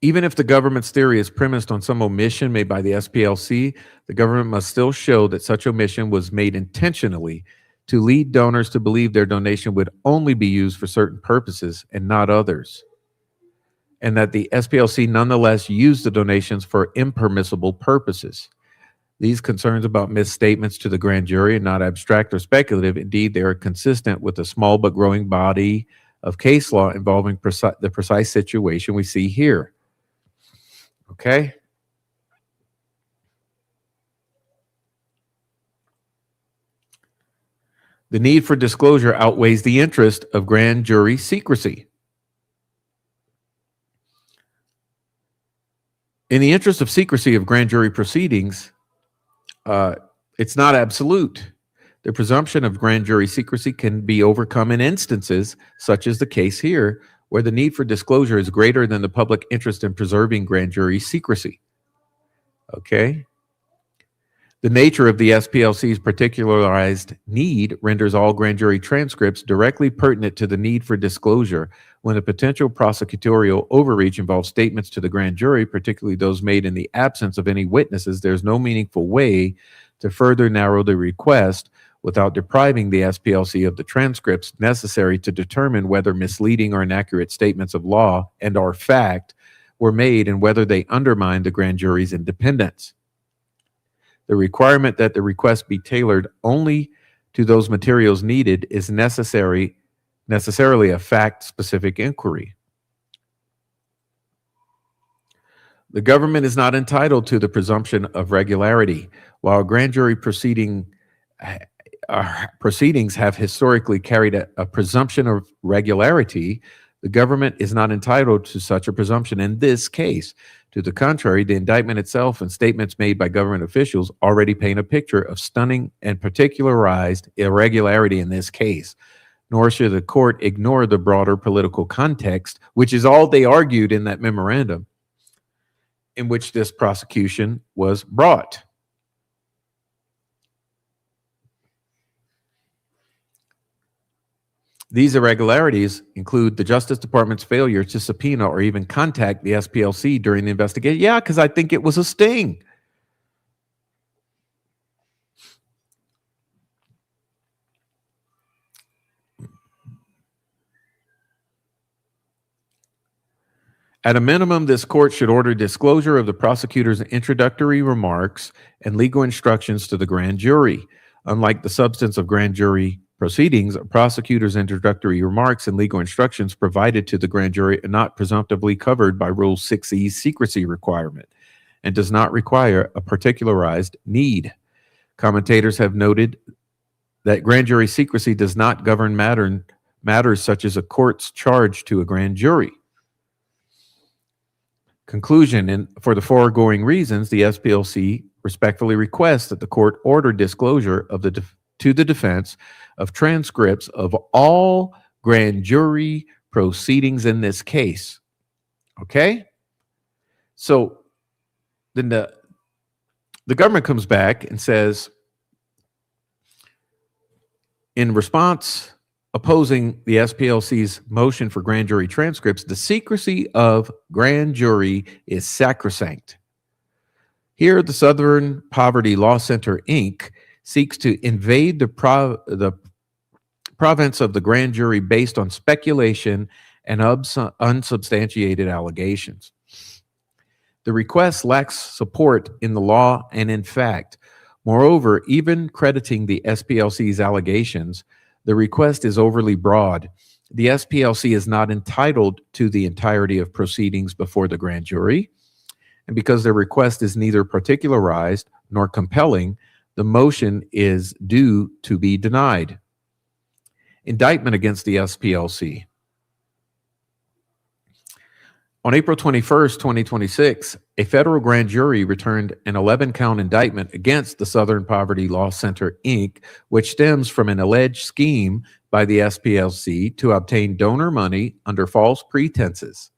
even if the government's theory is premised on some omission made by the Splc, the government must still show that such omission was made intentionally to lead donors to believe their donation would only be used for certain purposes and not others, and that the Splc nonetheless used the donations for impermissible purposes. These concerns about misstatements to the grand jury are not abstract or speculative. Indeed, they are consistent with a small but growing body of case law involving the precise situation we see here. Okay? The need for disclosure outweighs the interest of grand jury secrecy. In the interest of secrecy of grand jury proceedings, it's not absolute. The presumption of grand jury secrecy can be overcome in instances, such as the case here, where the need for disclosure is greater than the public interest in preserving grand jury secrecy. Okay? The nature of the Splc's particularized need renders all grand jury transcripts directly pertinent to the need for disclosure. When a potential prosecutorial overreach involves statements to the grand jury, particularly those made in the absence of any witnesses, there's no meaningful way to further narrow the request without depriving the Splc of the transcripts necessary to determine whether misleading or inaccurate statements of law and or fact were made and whether they undermine the grand jury's independence. The requirement that the request be tailored only to those materials needed is necessarily a fact-specific inquiry. The government is not entitled to the presumption of regularity. While grand jury proceedings have historically carried a presumption of regularity, the government is not entitled to such a presumption in this case. To the contrary, the indictment itself and statements made by government officials already paint a picture of stunning and particularized irregularity in this case. Nor should the court ignore the broader political context, which is all they argued in that memorandum in which this prosecution was brought. These irregularities include the Justice Department's failure to subpoena or even contact the Splc during the investigation. Yeah, because I think it was a sting. At a minimum, this court should order disclosure of the prosecutor's introductory remarks and legal instructions to the grand jury. Unlike the substance of grand jury proceedings, a prosecutor's introductory remarks and legal instructions provided to the grand jury are not presumptively covered by Rule 6E's secrecy requirement and does not require a particularized need. Commentators have noted that grand jury secrecy does not govern matters such as a court's charge to a grand jury. Conclusion, and for the foregoing reasons, the SPLC respectfully requests that the court order disclosure of to the defense of transcripts of all grand jury proceedings in this case. Okay? So then the government comes back and says, in response, opposing the SPLC's motion for grand jury transcripts, the secrecy of grand jury is sacrosanct. Here, the Southern Poverty Law Center, Inc. seeks to invade the province of the grand jury based on speculation and unsubstantiated allegations. The request lacks support in the law and in fact. Moreover, even crediting the SPLC's allegations, the request is overly broad. The SPLC is not entitled to the entirety of proceedings before the grand jury, and because their request is neither particularized nor compelling, the motion is due to be denied. Indictment against the SPLC. On April 21st, 2026, a federal grand jury returned an 11-count indictment against the Southern Poverty Law Center, Inc., which stems from an alleged scheme by the SPLC to obtain donor money under false pretenses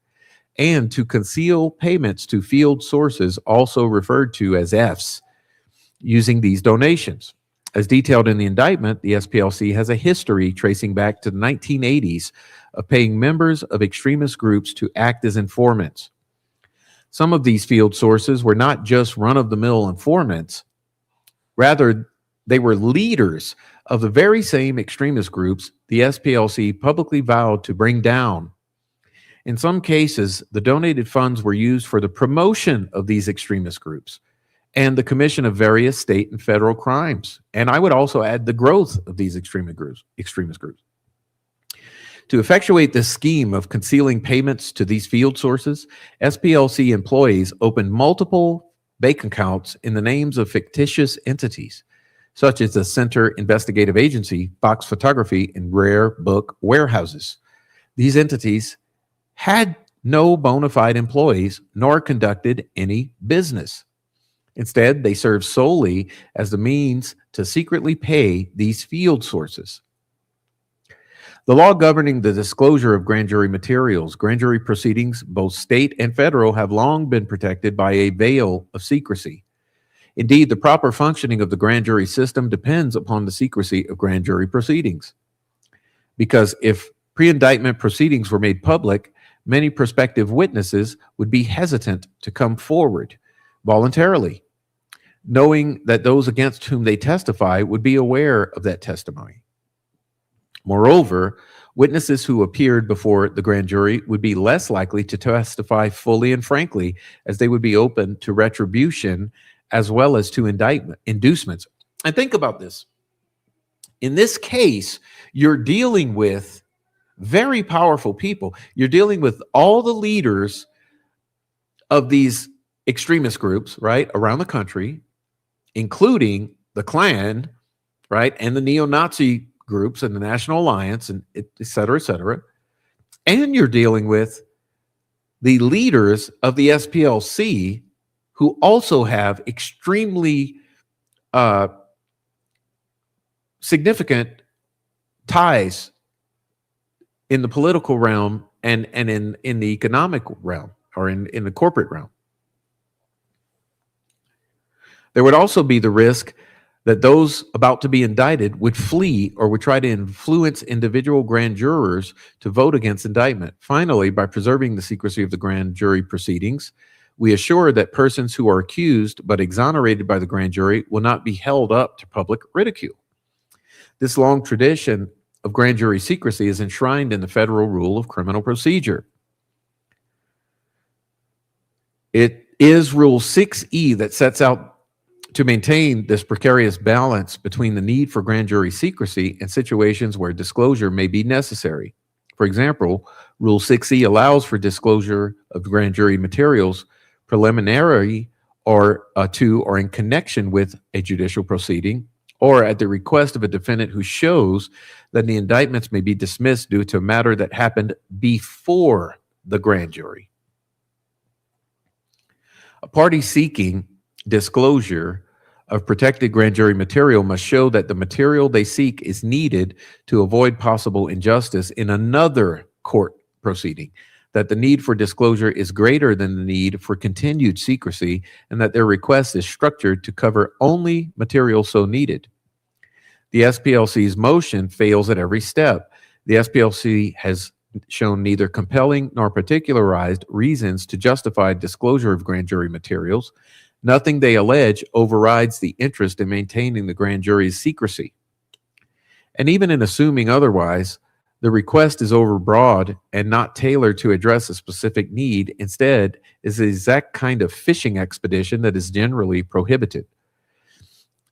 and to conceal payments to field sources, also referred to as Fs, using these donations. As detailed in the indictment, the SPLC has a history tracing back to the 1980s of paying members of extremist groups to act as informants. Some of these field sources were not just run-of-the-mill informants. Rather, they were leaders of the very same extremist groups the SPLC publicly vowed to bring down. In some cases, the donated funds were used for the promotion of these extremist groups and the commission of various state and federal crimes. And I would also add the growth of these extremist groups. To effectuate this scheme of concealing payments to these field sources, SPLC employees opened multiple bank accounts in the names of fictitious entities, such as the Center Investigative Agency, Fox Photography, and Rare Book Warehouses. These entities had no bona fide employees nor conducted any business. Instead, they served solely as the means to secretly pay these field sources. The law governing the disclosure of grand jury materials, grand jury proceedings, both state and federal, have long been protected by a veil of secrecy. Indeed, the proper functioning of the grand jury system depends upon the secrecy of grand jury proceedings. Because if pre-indictment proceedings were made public, many prospective witnesses would be hesitant to come forward voluntarily, knowing that those against whom they testify would be aware of that testimony. Moreover, witnesses who appeared before the grand jury would be less likely to testify fully and frankly, as they would be open to retribution as well as to inducements. And think about this. In this case, you're dealing with very powerful people. You're dealing with all the leaders of these extremist groups, right, around the country, including the Klan, right, and the neo-Nazi groups and the National Alliance, and et cetera, et cetera. And you're dealing with the leaders of the SPLC, who also have extremely significant ties in the political realm and in the economic realm, or in the corporate realm. There would also be the risk that those about to be indicted would flee or would try to influence individual grand jurors to vote against indictment. Finally, by preserving the secrecy of the grand jury proceedings, we assure that persons who are accused but exonerated by the grand jury will not be held up to public ridicule. This long tradition of grand jury secrecy is enshrined in the Federal Rule of Criminal Procedure. It is Rule 6E that sets out to maintain this precarious balance between the need for grand jury secrecy and situations where disclosure may be necessary. For example, Rule 6E allows for disclosure of grand jury materials preliminary or in connection with a judicial proceeding, or at the request of a defendant who shows that the indictments may be dismissed due to a matter that happened before the grand jury. A party seeking disclosure of protected grand jury material must show that the material they seek is needed to avoid possible injustice in another court proceeding, that the need for disclosure is greater than the need for continued secrecy, and that their request is structured to cover only material so needed. The SPLC's motion fails at every step. The SPLC has shown neither compelling nor particularized reasons to justify disclosure of grand jury materials. Nothing they allege overrides the interest in maintaining the grand jury's secrecy. And even in assuming otherwise, the request is overbroad and not tailored to address a specific need. Instead, is the exact kind of fishing expedition that is generally prohibited.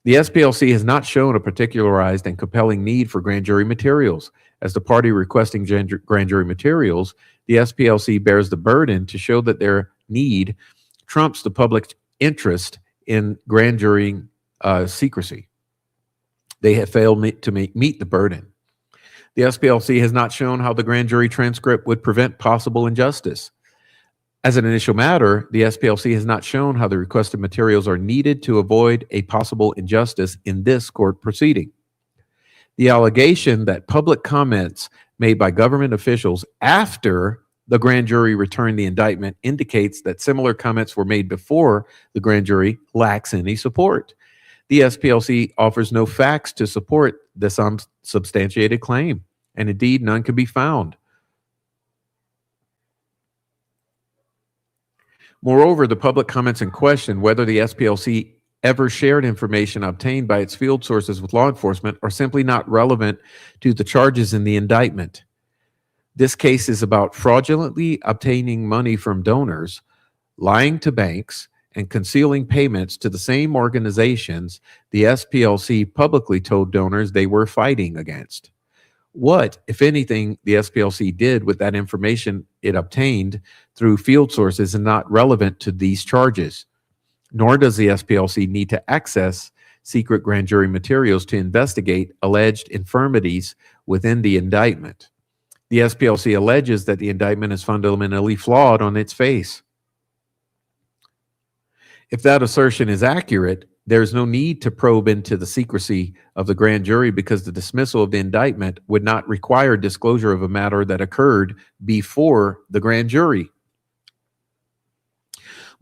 The SPLC has not shown a particularized and compelling need for grand jury materials. As the party requesting grand jury materials, the SPLC bears the burden to show that their need trumps the public interest in grand jury secrecy. They have failed to meet the burden. The SPLC has not shown how the grand jury transcript would prevent possible injustice. As an initial matter, the SPLC has not shown how the requested materials are needed to avoid a possible injustice in this court proceeding. The allegation that public comments made by government officials after the grand jury returned the indictment indicates that similar comments were made before the grand jury lacks any support. The SPLC offers no facts to support this unsubstantiated claim, and indeed none can be found. Moreover, the public comments in question whether the SPLC ever shared information obtained by its field sources with law enforcement are simply not relevant to the charges in the indictment. This case is about fraudulently obtaining money from donors, lying to banks, and concealing payments to the same organizations the SPLC publicly told donors they were fighting against. What, if anything, the SPLC did with that information it obtained through field sources is not relevant to these charges, nor does the SPLC need to access secret grand jury materials to investigate alleged infirmities within the indictment. The SPLC alleges that the indictment is fundamentally flawed on its face. If that assertion is accurate, there's no need to probe into the secrecy of the grand jury because the dismissal of the indictment would not require disclosure of a matter that occurred before the grand jury.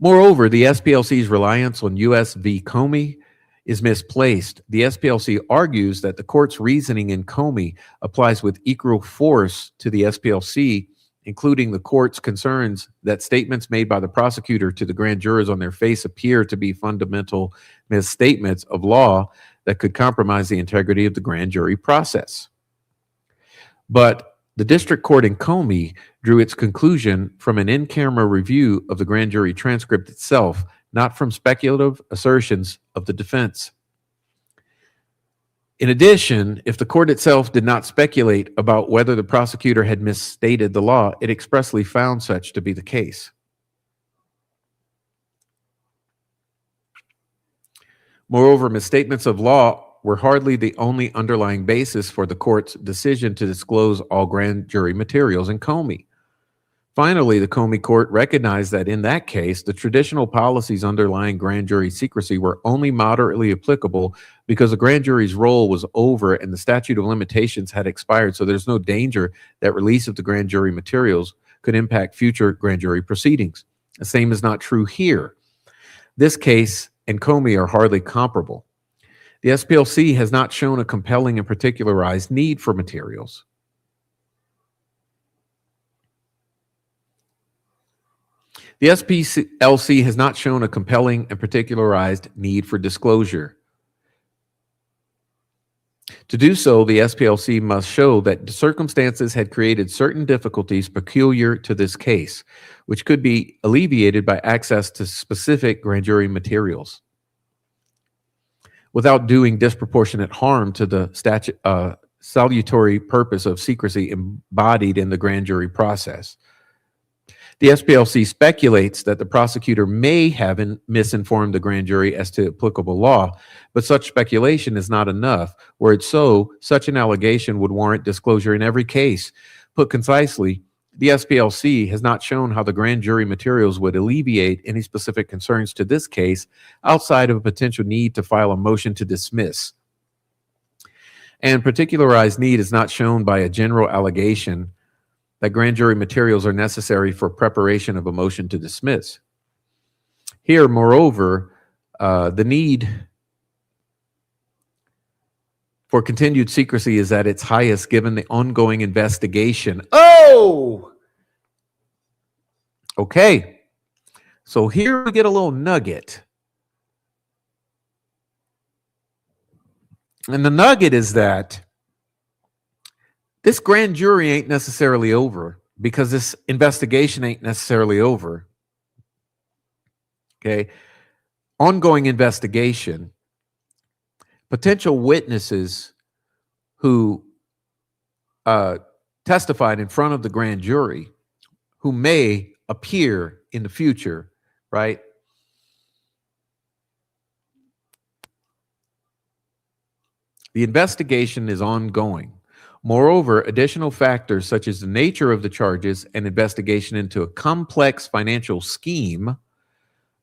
Moreover, the SPLC's reliance on U.S. v. Comey is misplaced. The SPLC argues that the court's reasoning in Comey applies with equal force to the SPLC, including the court's concerns that statements made by the prosecutor to the grand jurors on their face appear to be fundamental misstatements of law that could compromise the integrity of the grand jury process. But the district court in Comey drew its conclusion from an in-camera review of the grand jury transcript itself, not from speculative assertions of the defense. In addition, if the court itself did not speculate about whether the prosecutor had misstated the law, it expressly found such to be the case. Moreover, misstatements of law were hardly the only underlying basis for the court's decision to disclose all grand jury materials in Comey. Finally, the Comey court recognized that in that case, the traditional policies underlying grand jury secrecy were only moderately applicable because the grand jury's role was over and the statute of limitations had expired, so there's no danger that release of the grand jury materials could impact future grand jury proceedings. The same is not true here. This case and Comey are hardly comparable. The SPLC has not shown a compelling and particularized need for materials. The SPLC has not shown a compelling and particularized need for disclosure. To do so, the SPLC must show that the circumstances had created certain difficulties peculiar to this case, which could be alleviated by access to specific grand jury materials, without doing disproportionate harm to the salutary purpose of secrecy embodied in the grand jury process. The SPLC speculates that the prosecutor may have misinformed the grand jury as to applicable law, but such speculation is not enough. Were it so, such an allegation would warrant disclosure in every case. Put concisely, the SPLC has not shown how the grand jury materials would alleviate any specific concerns to this case outside of a potential need to file a motion to dismiss. And particularized need is not shown by a general allegation that grand jury materials are necessary for preparation of a motion to dismiss. Here, moreover, the need for continued secrecy is at its highest given the ongoing investigation. Oh! Okay. So here we get a little nugget. And the nugget is that this grand jury ain't necessarily over because this investigation ain't necessarily over. Okay. Ongoing investigation. Potential witnesses who testified in front of the grand jury who may appear in the future, right? The investigation is ongoing. Moreover, additional factors such as the nature of the charges and investigation into a complex financial scheme,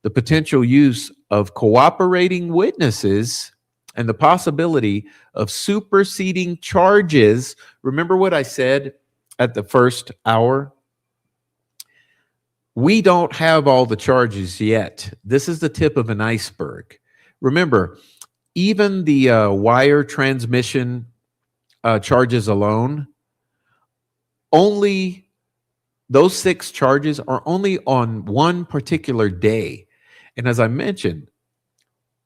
the potential use of cooperating witnesses, and the possibility of superseding charges. Remember what I said at the first hour? We don't have all the charges yet. This is the tip of an iceberg. Remember, even the wire transmission charges alone, only those 6 charges are only on one particular day. And as I mentioned,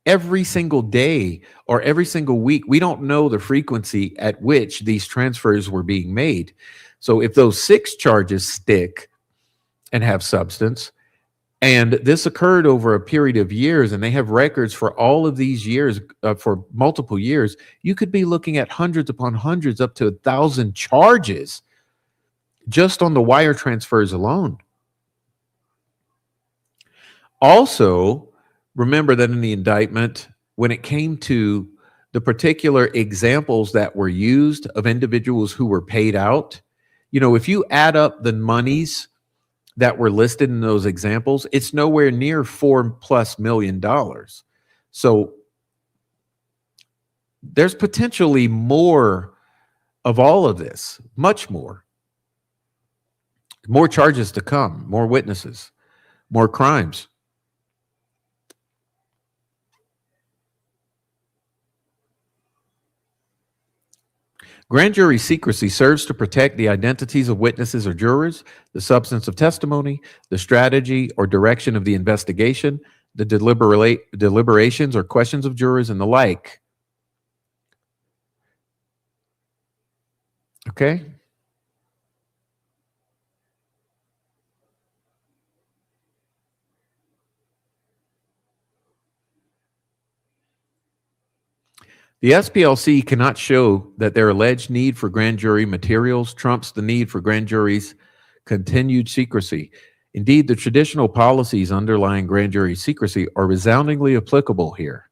every single day or every single week, we don't know the frequency at which these transfers were being made. So if those 6 charges stick and have substance, and this occurred over a period of years, and they have records for all of these years, for multiple years, you could be looking at hundreds upon hundreds, up to 1,000 charges just on the wire transfers alone. Also, remember that in the indictment, when it came to the particular examples that were used of individuals who were paid out, you know, if you add up the monies that were listed in those examples, it's nowhere near $4+ million. So there's potentially more of all of this, much more. More charges to come, more witnesses, more crimes. Grand jury secrecy serves to protect the identities of witnesses or jurors, the substance of testimony, the strategy or direction of the investigation, the deliberations or questions of jurors, and the like. Okay? The SPLC cannot show that their alleged need for grand jury materials trumps the need for grand jury's continued secrecy. Indeed, the traditional policies underlying grand jury secrecy are resoundingly applicable here.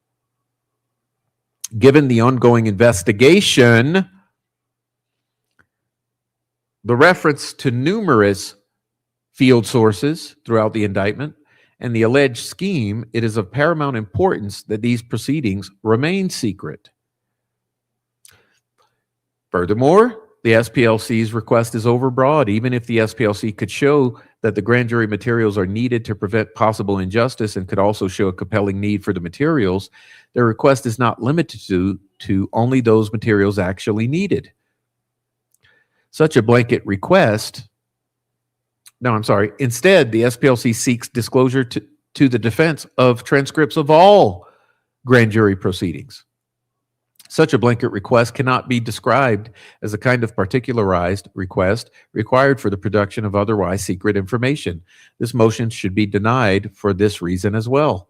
Given the ongoing investigation, the reference to numerous field sources throughout the indictment, and the alleged scheme, it is of paramount importance that these proceedings remain secret. Furthermore, the SPLC's request is overbroad. Even if the SPLC could show that the grand jury materials are needed to prevent possible injustice and could also show a compelling need for the materials, their request is not limited to only those materials actually needed. Such a blanket request, instead, the SPLC seeks disclosure to the defense of transcripts of all grand jury proceedings. Such a blanket request cannot be described as a kind of particularized request required for the production of otherwise secret information. This motion should be denied for this reason as well.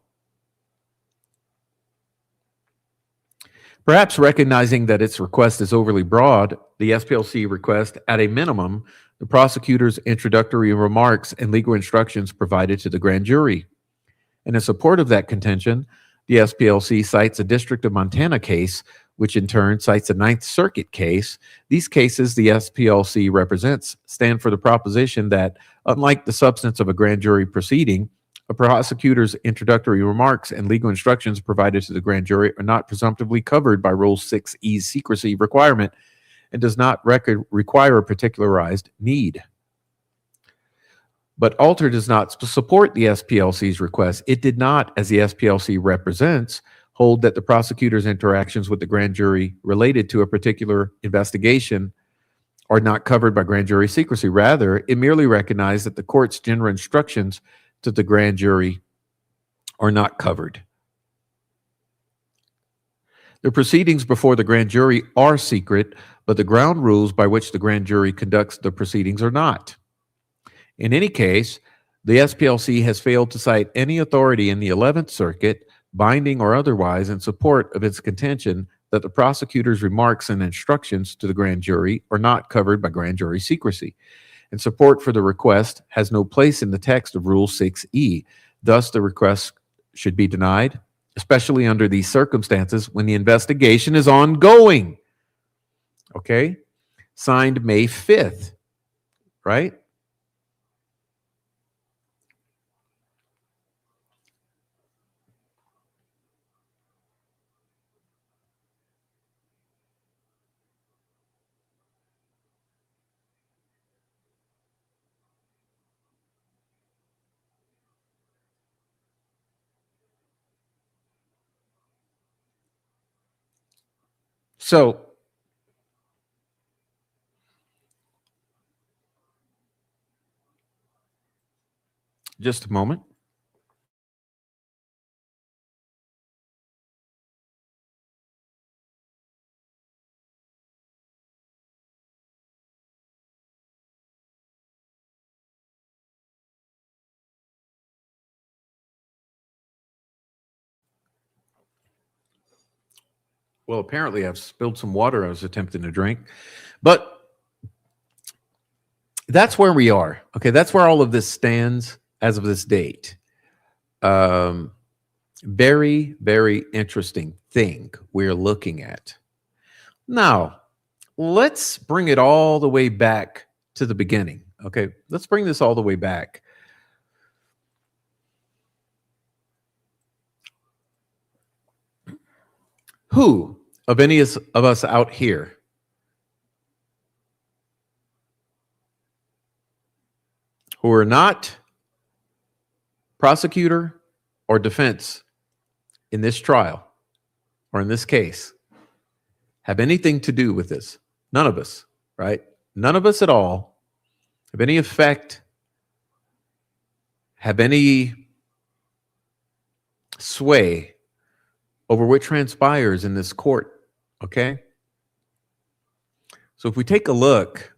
Perhaps recognizing that its request is overly broad, the SPLC request, at a minimum, the prosecutor's introductory remarks and legal instructions provided to the grand jury. And in support of that contention, the SPLC cites a District of Montana case, which in turn cites a Ninth Circuit case. These cases the SPLC represents stand for the proposition that, unlike the substance of a grand jury proceeding, a prosecutor's introductory remarks and legal instructions provided to the grand jury are not presumptively covered by Rule 6E's secrecy requirement and does not require a particularized need. But Alter does not support the SPLC's request. It did not, as the SPLC represents, hold that the prosecutor's interactions with the grand jury related to a particular investigation are not covered by grand jury secrecy. Rather, it merely recognized that the court's general instructions to the grand jury are not covered. The proceedings before the grand jury are secret, but the ground rules by which the grand jury conducts the proceedings are not. In any case, the SPLC has failed to cite any authority in the 11th Circuit, binding or otherwise, in support of its contention that the prosecutor's remarks and instructions to the grand jury are not covered by grand jury secrecy. And support for the request has no place in the text of Rule 6E. Thus, the request should be denied, especially under these circumstances when the investigation is ongoing. Okay? Signed May 5th, right? So, just a moment. Well, apparently I've spilled some water I was attempting to drink, but that's where we are. Okay, that's where all of this stands as of this date. Very, very interesting thing we're looking at. Now, let's bring it all the way back to the beginning. Okay, let's bring this all the way back. Who of any of us out here who are not prosecutor or defense in this trial or in this case have anything to do with this? None of us, right? None of us at all have any effect, have any sway over what transpires in this court, okay? So if we take a look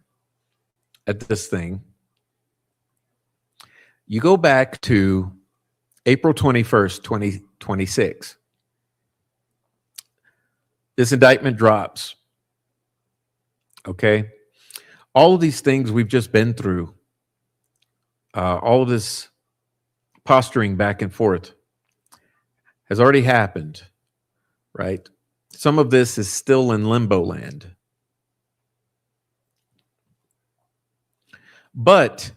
at this thing, you go back to April 21st, 2026. This indictment drops, okay? All of these things we've just been through, all of this posturing back and forth has already happened, right? Some of this is still in limbo land. But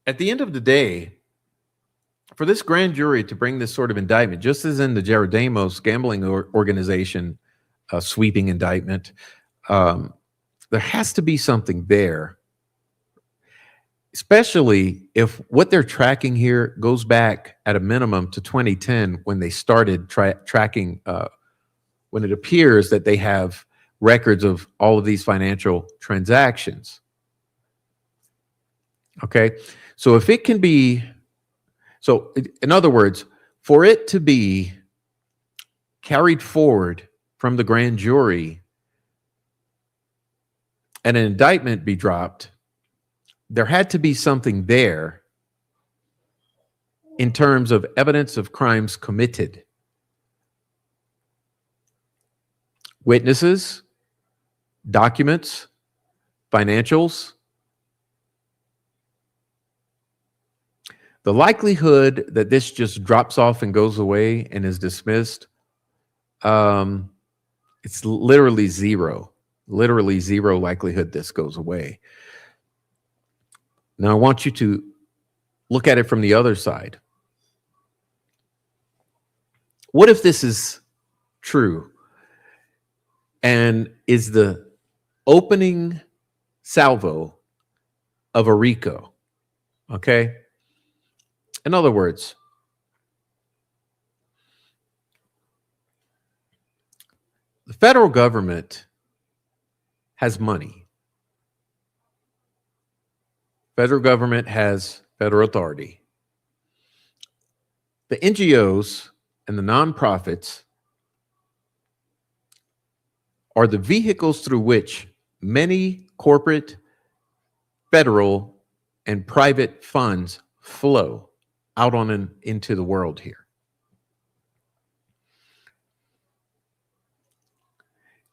at the end of the day, for this grand jury to bring this sort of indictment, just as in the Jaredamos gambling organization sweeping indictment, there has to be something there, especially if what they're tracking here goes back at a minimum to 2010 when they started tracking, when it appears that they have records of all of these financial transactions. Okay, so if it can be, so in other words, for it to be carried forward from the grand jury and an indictment be dropped, there had to be something there in terms of evidence of crimes committed. Witnesses, documents, financials, The likelihood that this just drops off and goes away and is dismissed, it's literally zero. Literally zero likelihood this goes away. Now, I want you to look at it from the other side. What if this is true and is the opening salvo of a RICO? Okay? In other words, the federal government has money. Federal government has federal authority. The NGOs and the nonprofits are the vehicles through which many corporate, federal, and private funds flow out on and into the world here.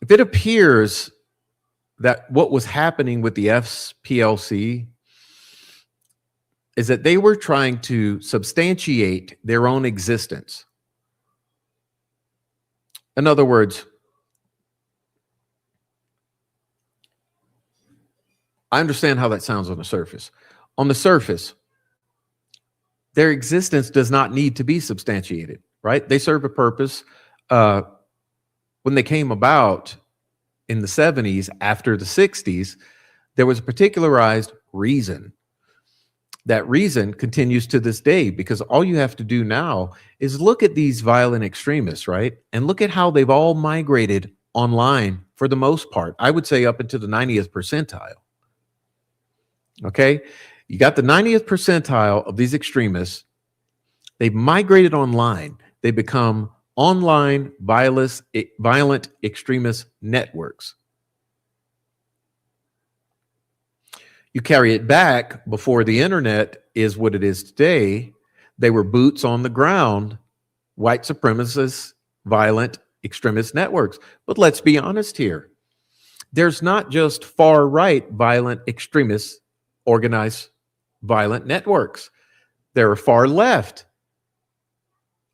If it appears that what was happening with the Splc is that they were trying to substantiate their own existence. In other words, I understand how that sounds on the surface. On the surface, their existence does not need to be substantiated, right? They serve a purpose. When they came about in the 70s, after the 60s, there was a particularized reason. That reason continues to this day, because all you have to do now is look at these violent extremists, right? And look at how they've all migrated online for the most part. I would say up into the 90th percentile. Okay? You got the 90th percentile of these extremists. They've migrated online. They become online violent extremist networks. You carry it back before the internet is what it is today. They were boots on the ground, white supremacist, violent extremist networks. But let's be honest here. There's not just far right violent extremists, organized violent networks. There are far left,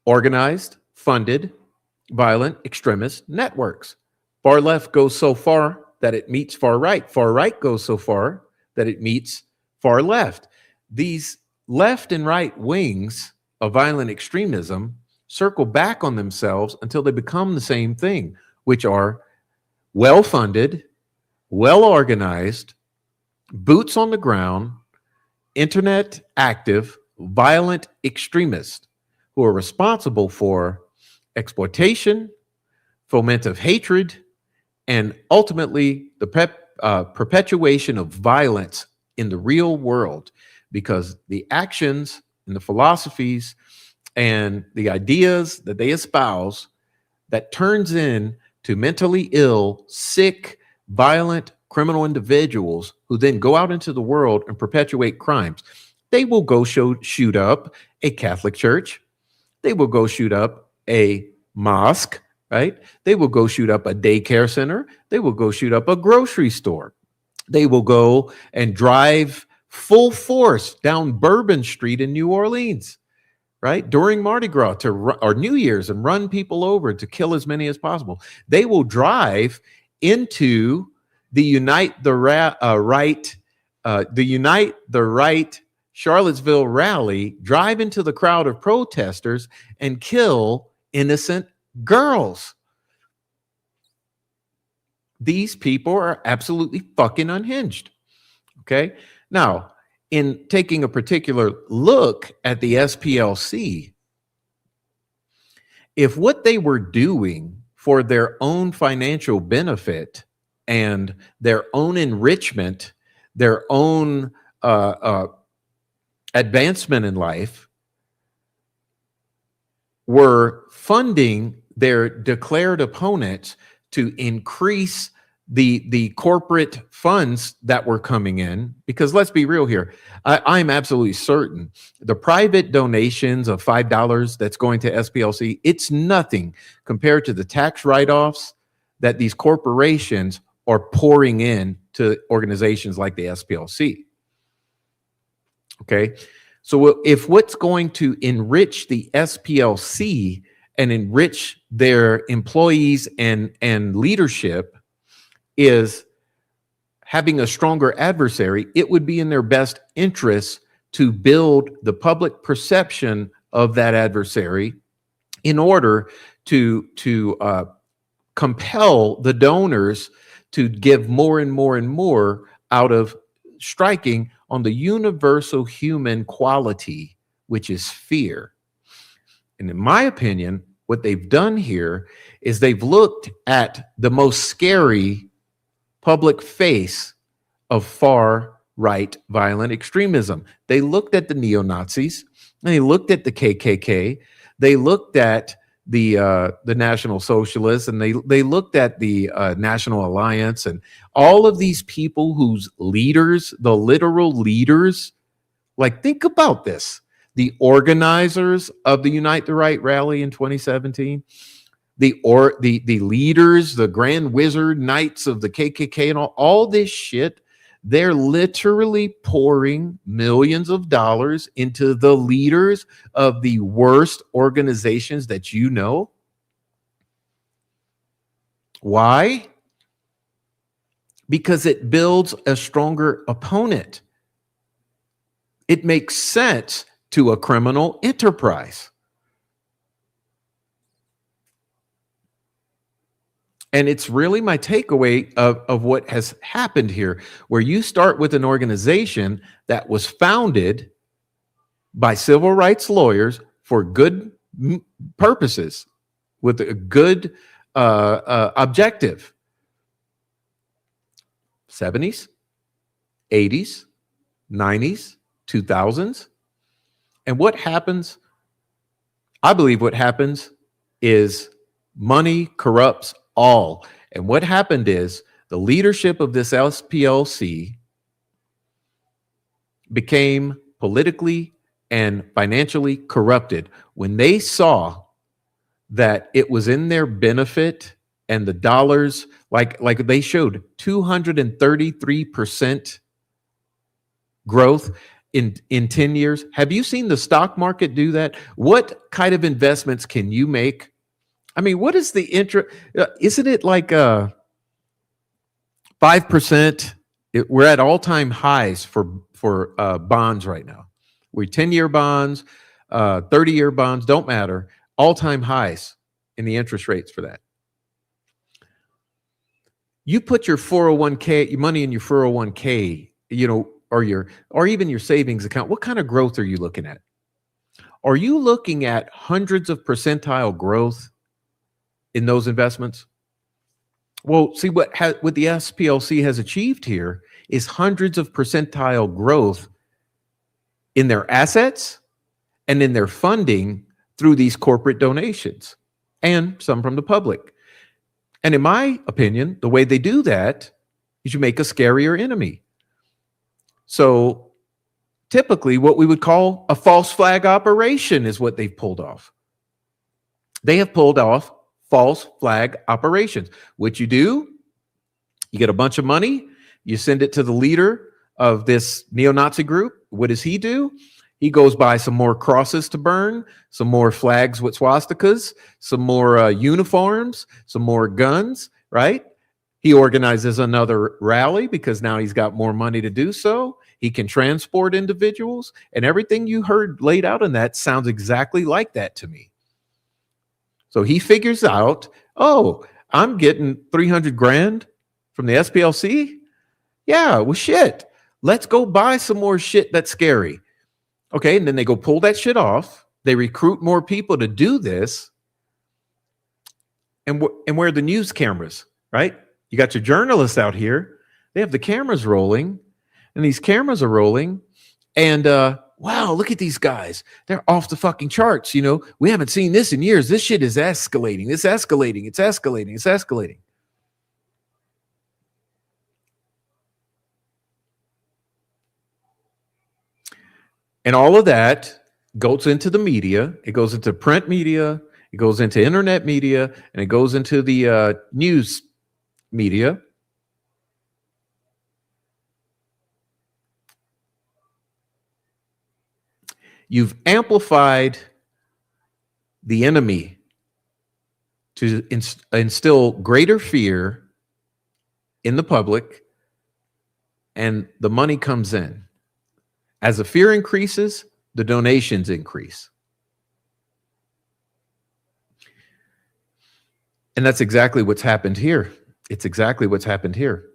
organized, funded, violent extremist networks. Far left goes so far that it meets far right. Far right goes so far that it meets far left. These left and right wings of violent extremism circle back on themselves until they become the same thing, which are well-funded, well-organized, boots on the ground, internet active, violent extremists who are responsible for exploitation, foment of hatred, and ultimately the perpetuation of violence in the real world, because the actions and the philosophies and the ideas that they espouse that turns into mentally ill, sick, violent, criminal individuals who then go out into the world and perpetuate crimes. They will go shoot up a Catholic church. They will go shoot up a mosque, right? They will go shoot up a daycare center. They will go shoot up a grocery store. They will go and drive full force down Bourbon Street in New Orleans, right? During Mardi Gras or New Year's, and run people over to kill as many as possible. They will drive into the Unite the Right Charlottesville rally, drive into the crowd of protesters and kill innocent girls. These people are absolutely fucking unhinged. Okay. Now, in taking a particular look at the SPLC, if what they were doing for their own financial benefit and their own enrichment, their own advancement in life, were funding their declared opponents to increase the corporate funds that were coming in, because let's be real here, I'm absolutely certain the private donations of $5 that's going to SPLC, it's nothing compared to the tax write-offs that these corporations are pouring in to organizations like the SPLC. Okay, So if what's going to enrich the SPLC and enrich their employees and leadership is having a stronger adversary, it would be in their best interest to build the public perception of that adversary in order to compel the donors to give more and more and more out of striking on the universal human quality, which is fear. And in my opinion, what they've done here is they've looked at the most scary public face of far right violent extremism. They looked at the neo-Nazis, they looked at the KKK, they looked at the National Socialists, and they looked at the National Alliance, and all of these people whose leaders, the literal leaders, like, think about this. The organizers of the Unite the Right rally in 2017, the leaders, the Grand Wizard Knights of the KKK, and all this shit, they're literally pouring millions of dollars into the leaders of the worst organizations that you know. Why? Because it builds a stronger opponent. It makes sense to a criminal enterprise. And it's really my takeaway of what has happened here, where you start with an organization that was founded by civil rights lawyers for good purposes, with a good objective. 70s, 80s, 90s, 2000s. And what happens? I believe what happens is money corrupts all. And what happened is the leadership of this SPLC became politically and financially corrupted when they saw that it was in their benefit, and the dollars, like they showed 233% growth in 10 years. Have you seen the stock market do that? What kind of investments can you make? I mean, what is the interest? Isn't it like 5%? We're at all-time highs for bonds right now. We're 10-year bonds, 30-year bonds, don't matter. All-time highs in the interest rates for that. You put your 401k, your money in your 401k, or even your savings account. What kind of growth are you looking at? Are you looking at hundreds of percentile growth in those investments? Well, see, what the SPLC has achieved here is hundreds of percentile growth in their assets and in their funding through these corporate donations, and some from the public. And in my opinion, the way they do that is you make a scarier enemy. So typically what we would call a false flag operation is what they've pulled off. They have pulled off false flag operations. What you do, you get a bunch of money, you send it to the leader of this neo-Nazi group. What does he do? He goes buy some more crosses to burn, some more flags with swastikas, some more uniforms, some more guns, right? He organizes another rally because now he's got more money to do so. He can transport individuals, and everything you heard laid out in that sounds exactly like that to me. So he figures out, oh, I'm getting 300 grand from the SPLC. Yeah, well, shit. Let's go buy some more shit that's scary. Okay, and then they go pull that shit off. They recruit more people to do this. And where are the news cameras, right? You got your journalists out here. They have the cameras rolling, and these cameras are rolling. And wow, look at these guys. They're off the fucking charts. We haven't seen this in years. This shit is escalating. It's escalating. It's escalating. It's escalating. And all of that goes into the media. It goes into print media. It goes into internet media, and it goes into the news media. You've amplified the enemy to instill greater fear in the public, and the money comes in. As the fear increases, the donations increase. And that's exactly what's happened here. It's exactly what's happened here.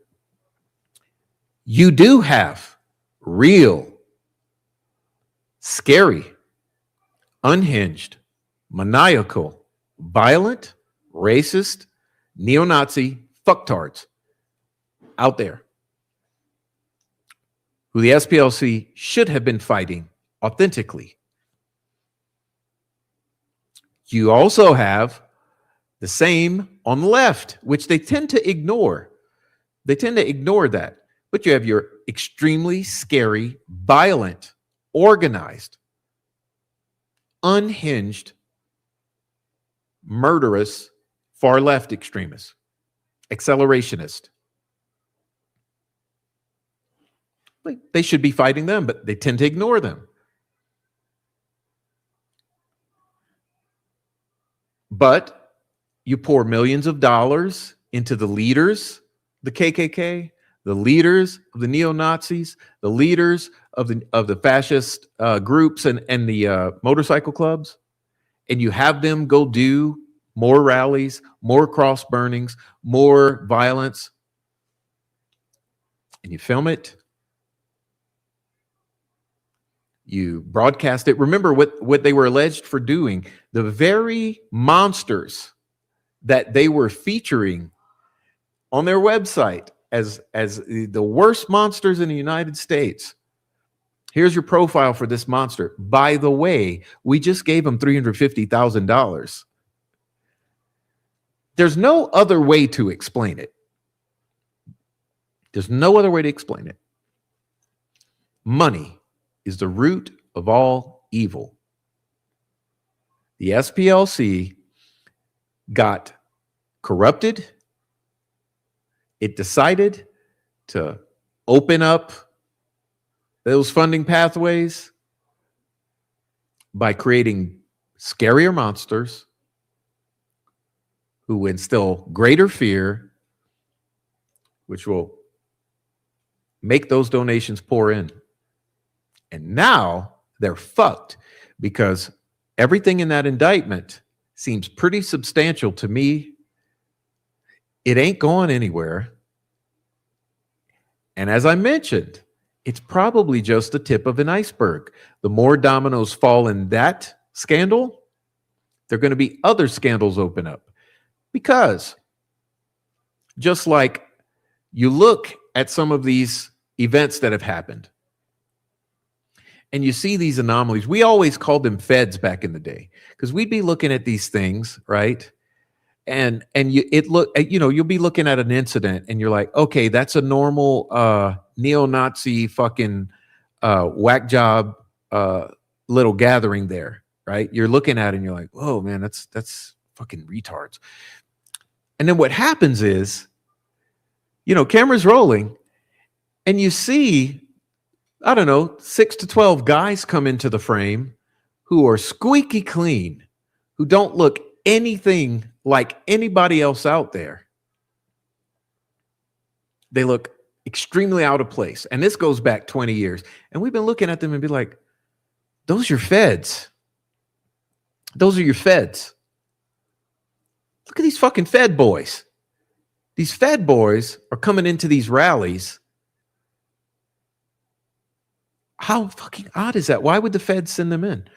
You do have real, scary, unhinged, maniacal, violent, racist, neo-Nazi fucktards out there who the SPLC should have been fighting authentically. You also have the same on the left, which they tend to ignore. They tend to ignore that. But you have your extremely scary, violent, organized, unhinged, murderous, far left extremists, accelerationist. They should be fighting them, but they tend to ignore them. But you pour millions of dollars into the leaders, the KKK, the leaders of the neo-Nazis, the leaders of the fascist groups and the motorcycle clubs, and you have them go do more rallies, more cross burnings, more violence, and you film it, you broadcast it. Remember what they were alleged for doing. The very monsters that they were featuring on their website as the worst monsters in the United States. Here's your profile for this monster. By the way, we just gave him $350,000. There's no other way to explain it. There's no other way to explain it. Money is the root of all evil. The SPLC got corrupted. It decided to open up those funding pathways by creating scarier monsters who instill greater fear, which will make those donations pour in. And now they're fucked because everything in that indictment seems pretty substantial to me. It ain't going anywhere. And as I mentioned, it's probably just the tip of an iceberg. The more dominoes fall in that scandal, there are going to be other scandals open up. Because just like you look at some of these events that have happened, and you see these anomalies. We always called them feds back in the day because we'd be looking at these things, right? And you'll be looking at an incident and you're like, okay, that's a normal neo-Nazi fucking whack job little gathering there, right? You're looking at it and you're like, whoa, man, that's fucking retards. And then what happens is, camera's rolling and you see, I don't know, 6 to 12 guys come into the frame who are squeaky clean, who don't look anything like anybody else out there. They look extremely out of place. And this goes back 20 years. And we've been looking at them and be like, those are your feds. Those are your feds. Look at these fucking Fed boys. These Fed boys are coming into these rallies. How fucking odd is that? Why would the Fed send them in?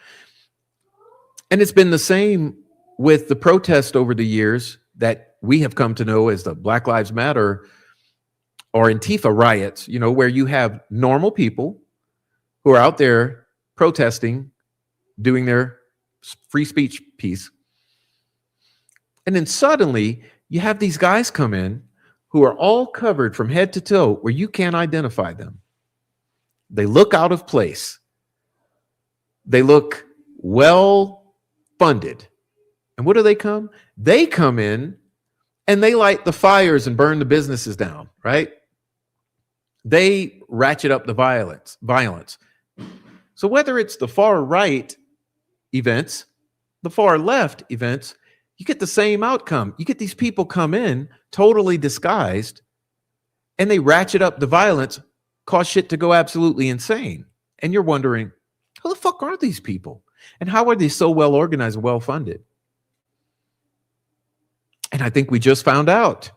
And it's been the same with the protest over the years that we have come to know as the Black Lives Matter or Antifa riots, where you have normal people who are out there protesting, doing their free speech piece. And then suddenly you have these guys come in who are all covered from head to toe where you can't identify them. They look out of place. They look well funded. And what do they come? They come in and they light the fires and burn the businesses down, right? They ratchet up the violence. So whether it's the far right events, the far left events, you get the same outcome. You get these people come in totally disguised and they ratchet up the violence, cause shit to go absolutely insane. And you're wondering, who the fuck are these people? And how are they so well organized and well funded? And I think we just found out.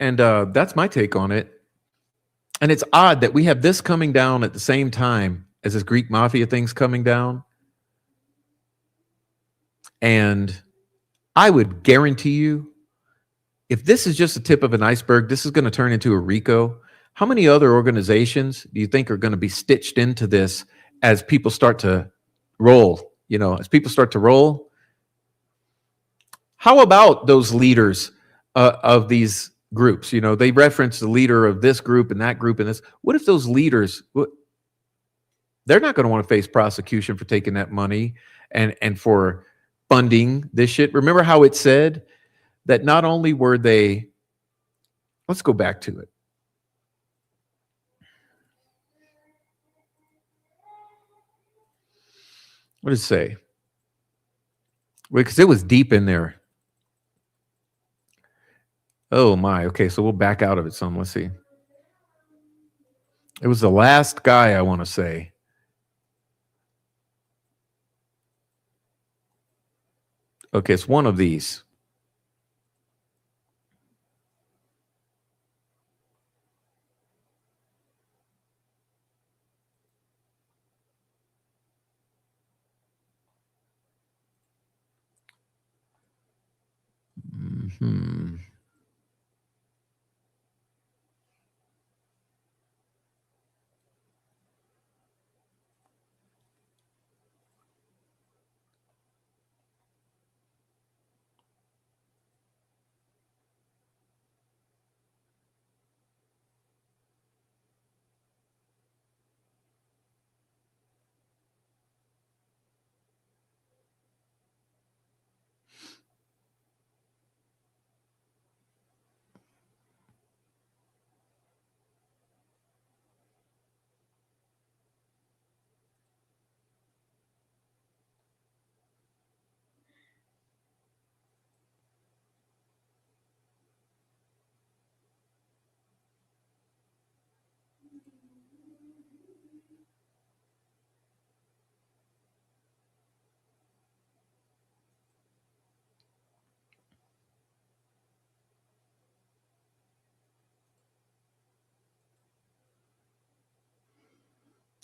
And that's my take on it. And it's odd that we have this coming down at the same time as this Greek mafia thing's coming down. And I would guarantee you, if this is just the tip of an iceberg, this is going to turn into a RICO. How many other organizations do you think are going to be stitched into this as people start to roll? You know, as people start to roll. How about those leaders of these groups? You know, they reference the leader of this group and that group and this. What if those leaders, they're not going to want to face prosecution for taking that money and for funding this shit? Remember how it said that not only were they, let's go back to it. What does it say? Because it was deep in there. Oh my, okay, so we'll back out of it some. Let's see. It was the last guy, I want to say. Okay, it's one of these.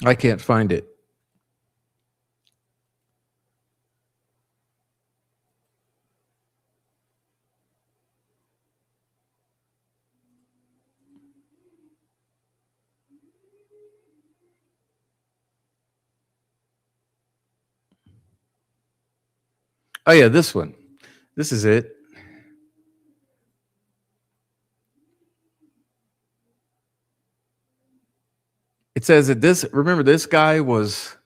I can't find it. Oh yeah, this one. This is it. It says that this, remember, this guy was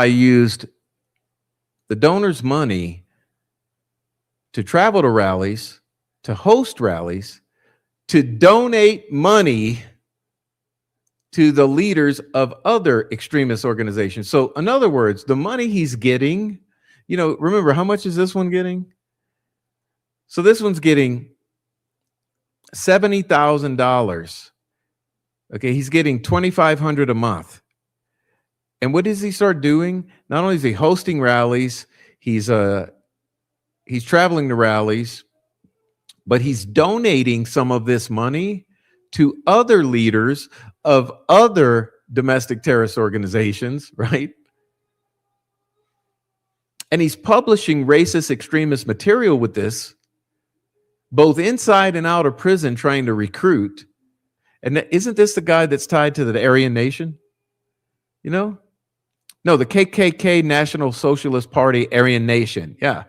used the donors' money to travel to rallies, to host rallies, to donate money to the leaders of other extremist organizations. So in other words, the money he's getting, you know, remember, how much is this one getting? So this one's getting $70,000. Okay, he's getting $2,500 a month. And what does he start doing? Not only is he hosting rallies, he's traveling to rallies, but he's donating some of this money to other leaders of other domestic terrorist organizations, right? And he's publishing racist extremist material with this, both inside and out of prison, trying to recruit. And isn't this the guy that's tied to the Aryan Nation? You know? No, the KKK, National Socialist Party, Aryan Nation. Yeah.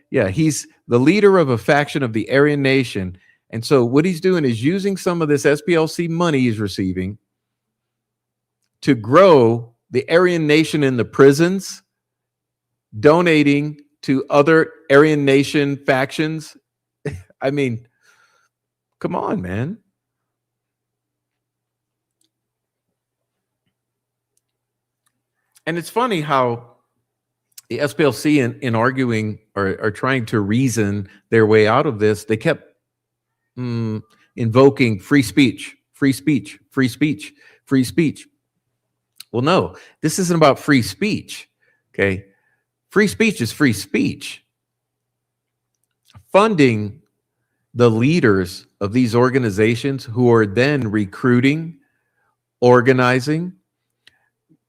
Yeah, he's the leader of a faction of the Aryan Nation. And so what he's doing is using some of this SPLC money he's receiving to grow the Aryan Nation in the prisons, donating to other Aryan Nation factions. I mean, come on, man. And it's funny how the SPLC in arguing or trying to reason their way out of this, they kept invoking free speech, free speech, free speech, free speech. Well, no, this isn't about free speech, okay? Free speech is free speech. Funding the leaders of these organizations who are then recruiting, organizing,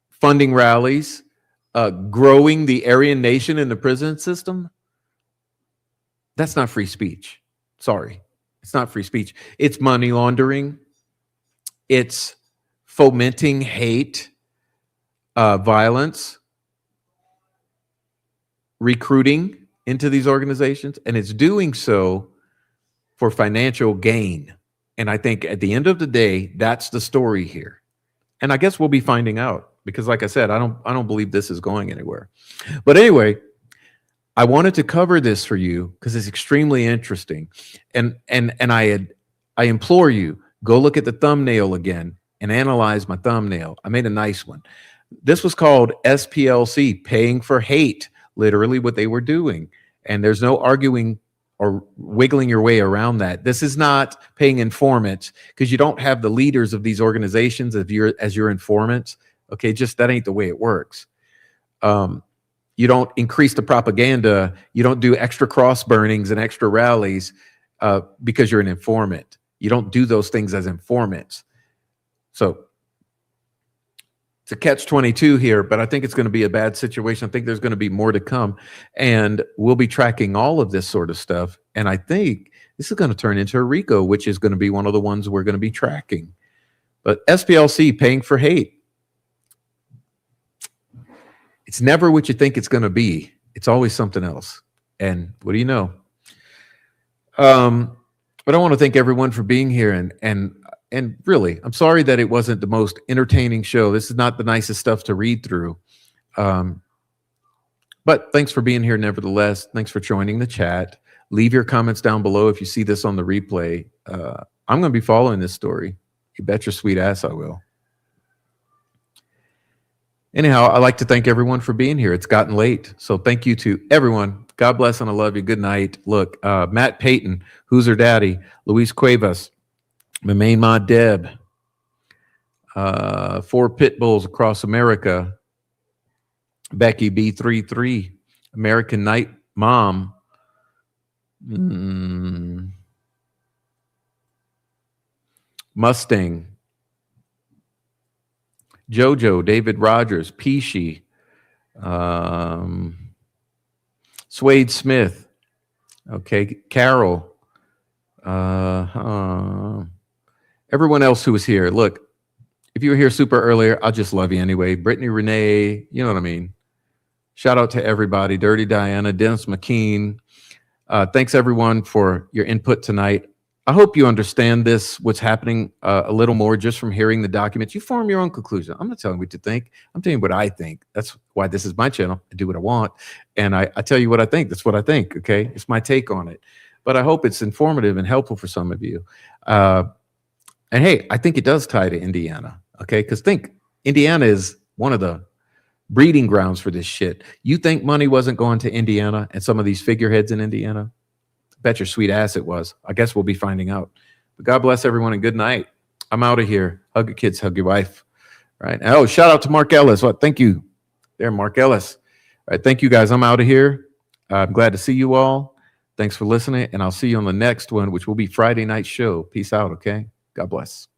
funding rallies, growing the Aryan Nation in the prison system, that's not free speech. Sorry, it's not free speech. It's money laundering. It's fomenting hate, violence, recruiting into these organizations, and it's doing so for financial gain. And I think at the end of the day, that's the story here. And I guess we'll be finding out because, like I said, I don't believe this is going anywhere. But anyway, I wanted to cover this for you because it's extremely interesting. And I implore you, go look at the thumbnail again and analyze my thumbnail. I made a nice one. This was called SPLC, paying for hate, literally what they were doing. And there's no arguing or wiggling your way around that. This is not paying informants because you don't have the leaders of these organizations as your informants. Okay, just that ain't the way it works. You don't increase the propaganda. You don't do extra cross burnings and extra rallies because you're an informant. You don't do those things as informants. So it's a catch-22 here, but I think it's going to be a bad situation. I think there's going to be more to come, and we'll be tracking all of this sort of stuff. And I think this is going to turn into a RICO, which is going to be one of the ones we're going to be tracking. But SPLC, paying for hate. It's never what you think it's going to be. It's always something else. And what do you know? But I want to thank everyone for being here. And really, I'm sorry that it wasn't the most entertaining show. This is not the nicest stuff to read through. But thanks for being here nevertheless. Thanks for joining the chat. Leave your comments down below if you see this on the replay. I'm going to be following this story. You bet your sweet ass I will. Anyhow, I'd like to thank everyone for being here. It's gotten late. So thank you to everyone. God bless and I love you. Good night. Look, Matt Payton, Who's Her Daddy? Luis Cuevas, my main mod Deb, 4 Pit Bulls Across America, Becky B33, American Night Mom, Mustang, Jojo, David Rogers, Peachy, Swade Smith, okay, Carol, everyone else who was here. Look, if you were here super earlier, I'll just love you anyway. Brittany Renee, you know what I mean? Shout out to everybody. Dirty Diana, Dennis McKean. Thanks everyone for your input tonight. I hope you understand this, what's happening a little more just from hearing the documents. You form your own conclusion. I'm not telling you what to think. I'm telling you what I think. That's why this is my channel. I do what I want. And I tell you what I think. That's what I think, okay? It's my take on it. But I hope it's informative and helpful for some of you. And hey, I think it does tie to Indiana, okay? Because think, Indiana is one of the breeding grounds for this shit. You think money wasn't going to Indiana and some of these figureheads in Indiana? Bet your sweet ass it was. I guess we'll be finding out. But God bless everyone and good night. I'm out of here. Hug your kids, hug your wife. All right. Oh, shout out to Mark Ellis. What? Thank you. There, Mark Ellis. All right. Thank you guys. I'm out of here. I'm glad to see you all. Thanks for listening. And I'll see you on the next one, which will be Friday night show. Peace out. Okay. God bless.